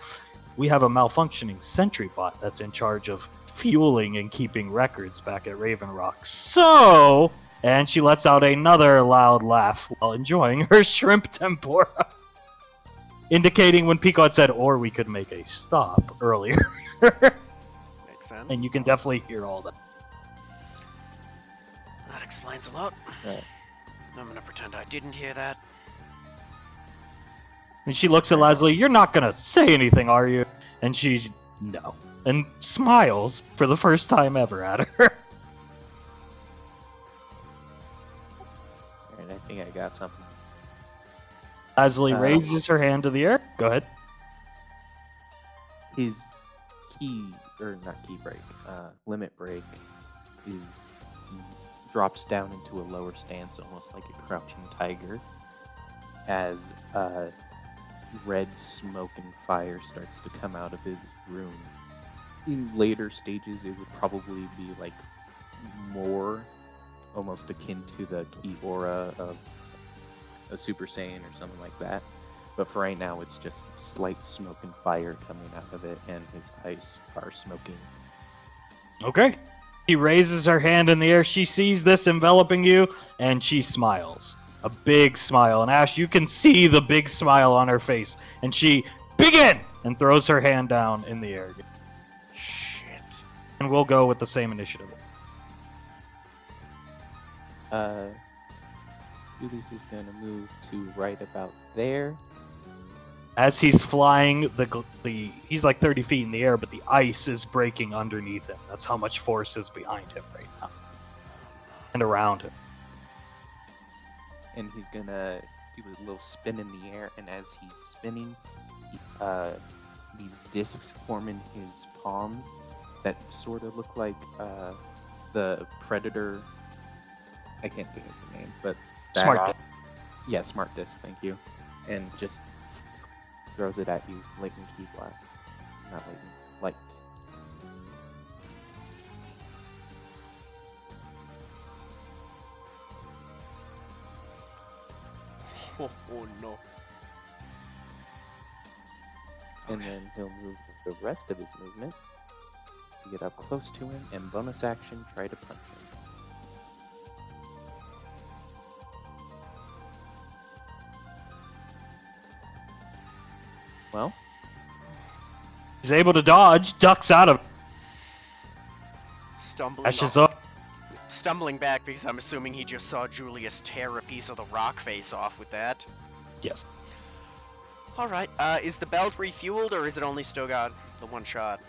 We have a malfunctioning sentry bot that's in charge of fueling and keeping records back at Raven Rock. So..." And she lets out another loud laugh while enjoying her shrimp tempura. Indicating when Pequod said, "Or we could make a stop," earlier. Makes sense. And you can definitely hear all that. That explains a lot. Right. I'm gonna pretend I didn't hear that. And she looks at Leslie, "You're not gonna say anything, are you?" And she, "No." And smiles for the first time ever at her. Alright, I think I got something. Leslie raises her hand to the air. Go ahead. His limit break is he drops down into a lower stance, almost like a crouching tiger, as red smoke and fire starts to come out of his runes. In later stages, it would probably be like more almost akin to the key aura of a Super Saiyan or something like that. But for right now, it's just slight smoke and fire coming out of it, and his eyes are smoking. Okay. She raises her hand in the air. She sees this enveloping you, and she smiles. A big smile. And Ash, you can see the big smile on her face. And she, "Begin!" and throws her hand down in the air. Shit. And we'll go with the same initiative. Julius is going to move to right about there. As he's flying, he's like 30 feet in the air, but the ice is breaking underneath him. That's how much force is behind him right now. And around him. And he's going to do a little spin in the air, and as he's spinning, these discs form in his palms that sort of look like the Predator. I can't think of the name, but that, Smart disc. Yeah, smart disc. Thank you. And just throws it at you, latent key blast. Not latent, light. Oh no. And then he'll move the rest of his movement to get up close to him, and bonus action, try to punch him. Well, He's able to dodge, ducks out of it. Stumbling back because I'm assuming he just saw Julius tear a piece of the rock face off with that. Yes. Alright, is the belt refueled or is it only still got the one shot?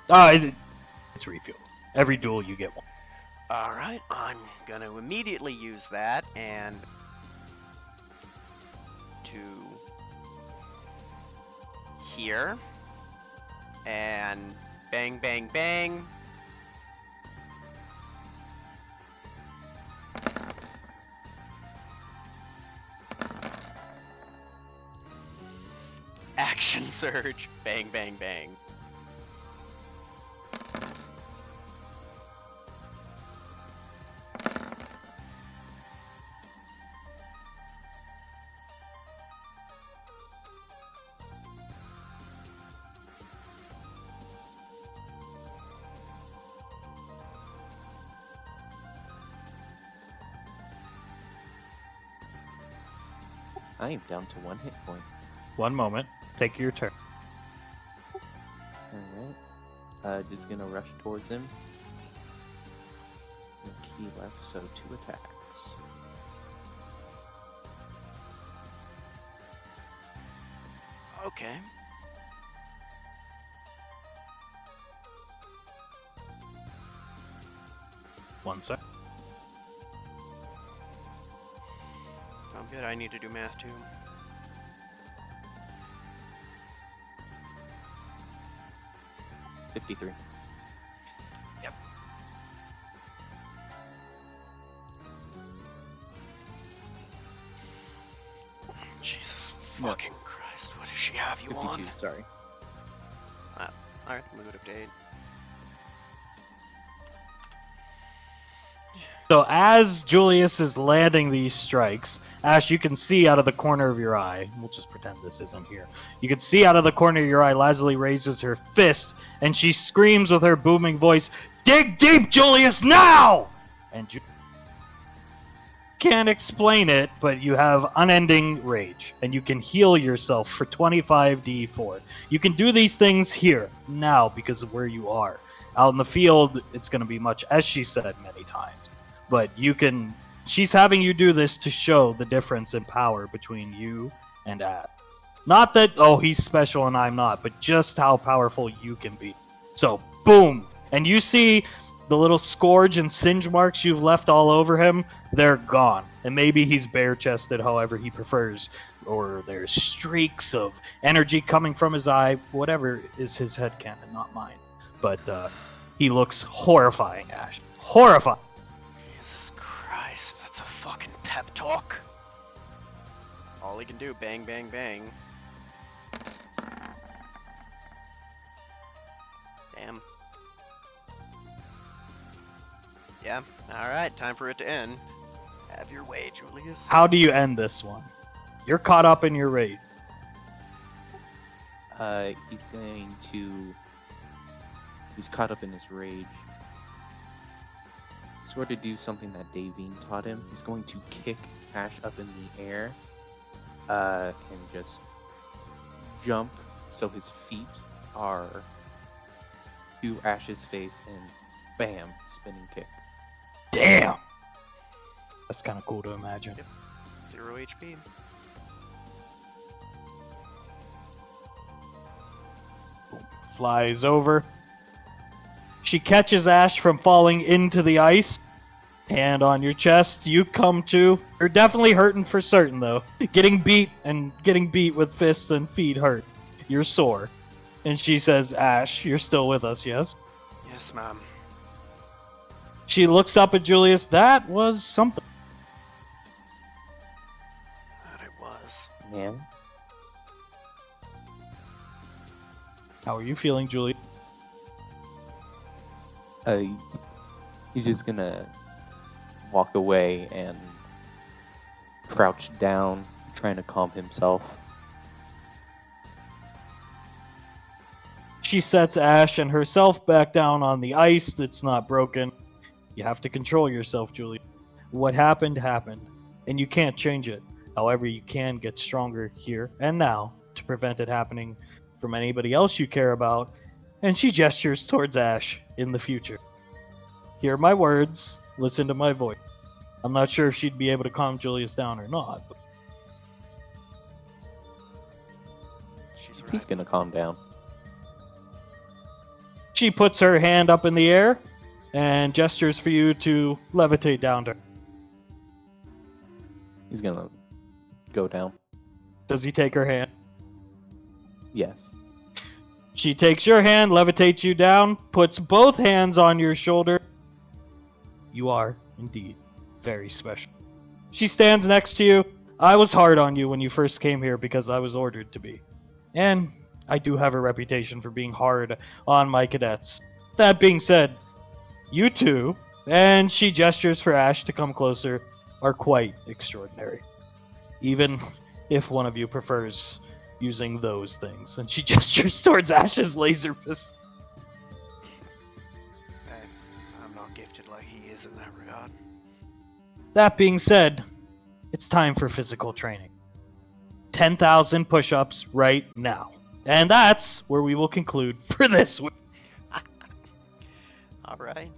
It's refueled. Every duel you get one. Alright, I'm gonna immediately use that and to here and bang bang bang. Action surge, bang bang bang. I am down to 1 hit point. One moment. Take your turn. Alright. Just gonna rush towards him. No key left, so 2 attacks. Okay. One sec. I'm good, I need to do math too. $53. Yep. Jesus No. fucking Christ, what does she have you 52, on? sorry. Alright, move it update. So as Julius is landing these strikes, Ash, you can see out of the corner of your eye. We'll just pretend this isn't here. You can see out of the corner of your eye, Lazuli raises her fist, and she screams with her booming voice, "Dig deep, Julius, now!" And you can't explain it, but you have unending rage, and you can heal yourself for 25d4. You can do these things here, now, because of where you are. Out in the field, it's going to be much, as she said many times. But you can... She's having you do this to show the difference in power between you and Ash. Not that, oh, he's special and I'm not, but just how powerful you can be. So, boom! And you see the little scourge and singe marks you've left all over him, they're gone. And maybe he's bare-chested however he prefers. Or there's streaks of energy coming from his eye. Whatever is his headcanon, not mine. But he looks horrifying, Ash. Horrifying! Jesus Christ, that's a fucking pep talk. All he can do, bang, bang, bang. Damn. Yeah, alright, time for it to end. Have your way, Julius. How do you end this one? You're caught up in your rage. He's going to... He's caught up in his rage. Sort of do something that Davine taught him. He's going to kick Ash up in the air. And just jump so his feet are to Ash's face and bam, spinning kick. Damn! That's kind of cool to imagine. 0 HP. Flies over. She catches Ash from falling into the ice. Hand on your chest, you come to. You're definitely hurting for certain, though. Getting beat with fists and feet hurt. You're sore. And she says, Ash, you're still with us, yes? Yes, ma'am. She looks up at Julius. That was something. That it was. Man. How are you feeling, Julius? He's just gonna walk away and crouch down, trying to calm himself. She sets Ash and herself back down on the ice that's not broken. You have to control yourself, Julius. What happened, happened, and you can't change it. However, you can get stronger here and now to prevent it happening from anybody else you care about. And she gestures towards Ash in the future. Hear my words, listen to my voice. I'm not sure if she'd be able to calm Julius down or not. But She's right. He's gonna calm down. she puts her hand up in the air and gestures for you to levitate down to her. He's gonna go down. Does he take her hand? Yes. She takes your hand, levitates you down, puts both hands on your shoulder. You are, indeed, very special. She stands next to you. I was hard on you when you first came here because I was ordered to be. And I do have a reputation for being hard on my cadets. That being said, you two, and she gestures for Ash to come closer, are quite extraordinary. Even if one of you prefers using those things. And she gestures towards Ash's laser pistol. I'm not gifted like he is in that regard. That being said, it's time for physical training. 10,000 push-ups right now. And that's where we will conclude for this week. Alright.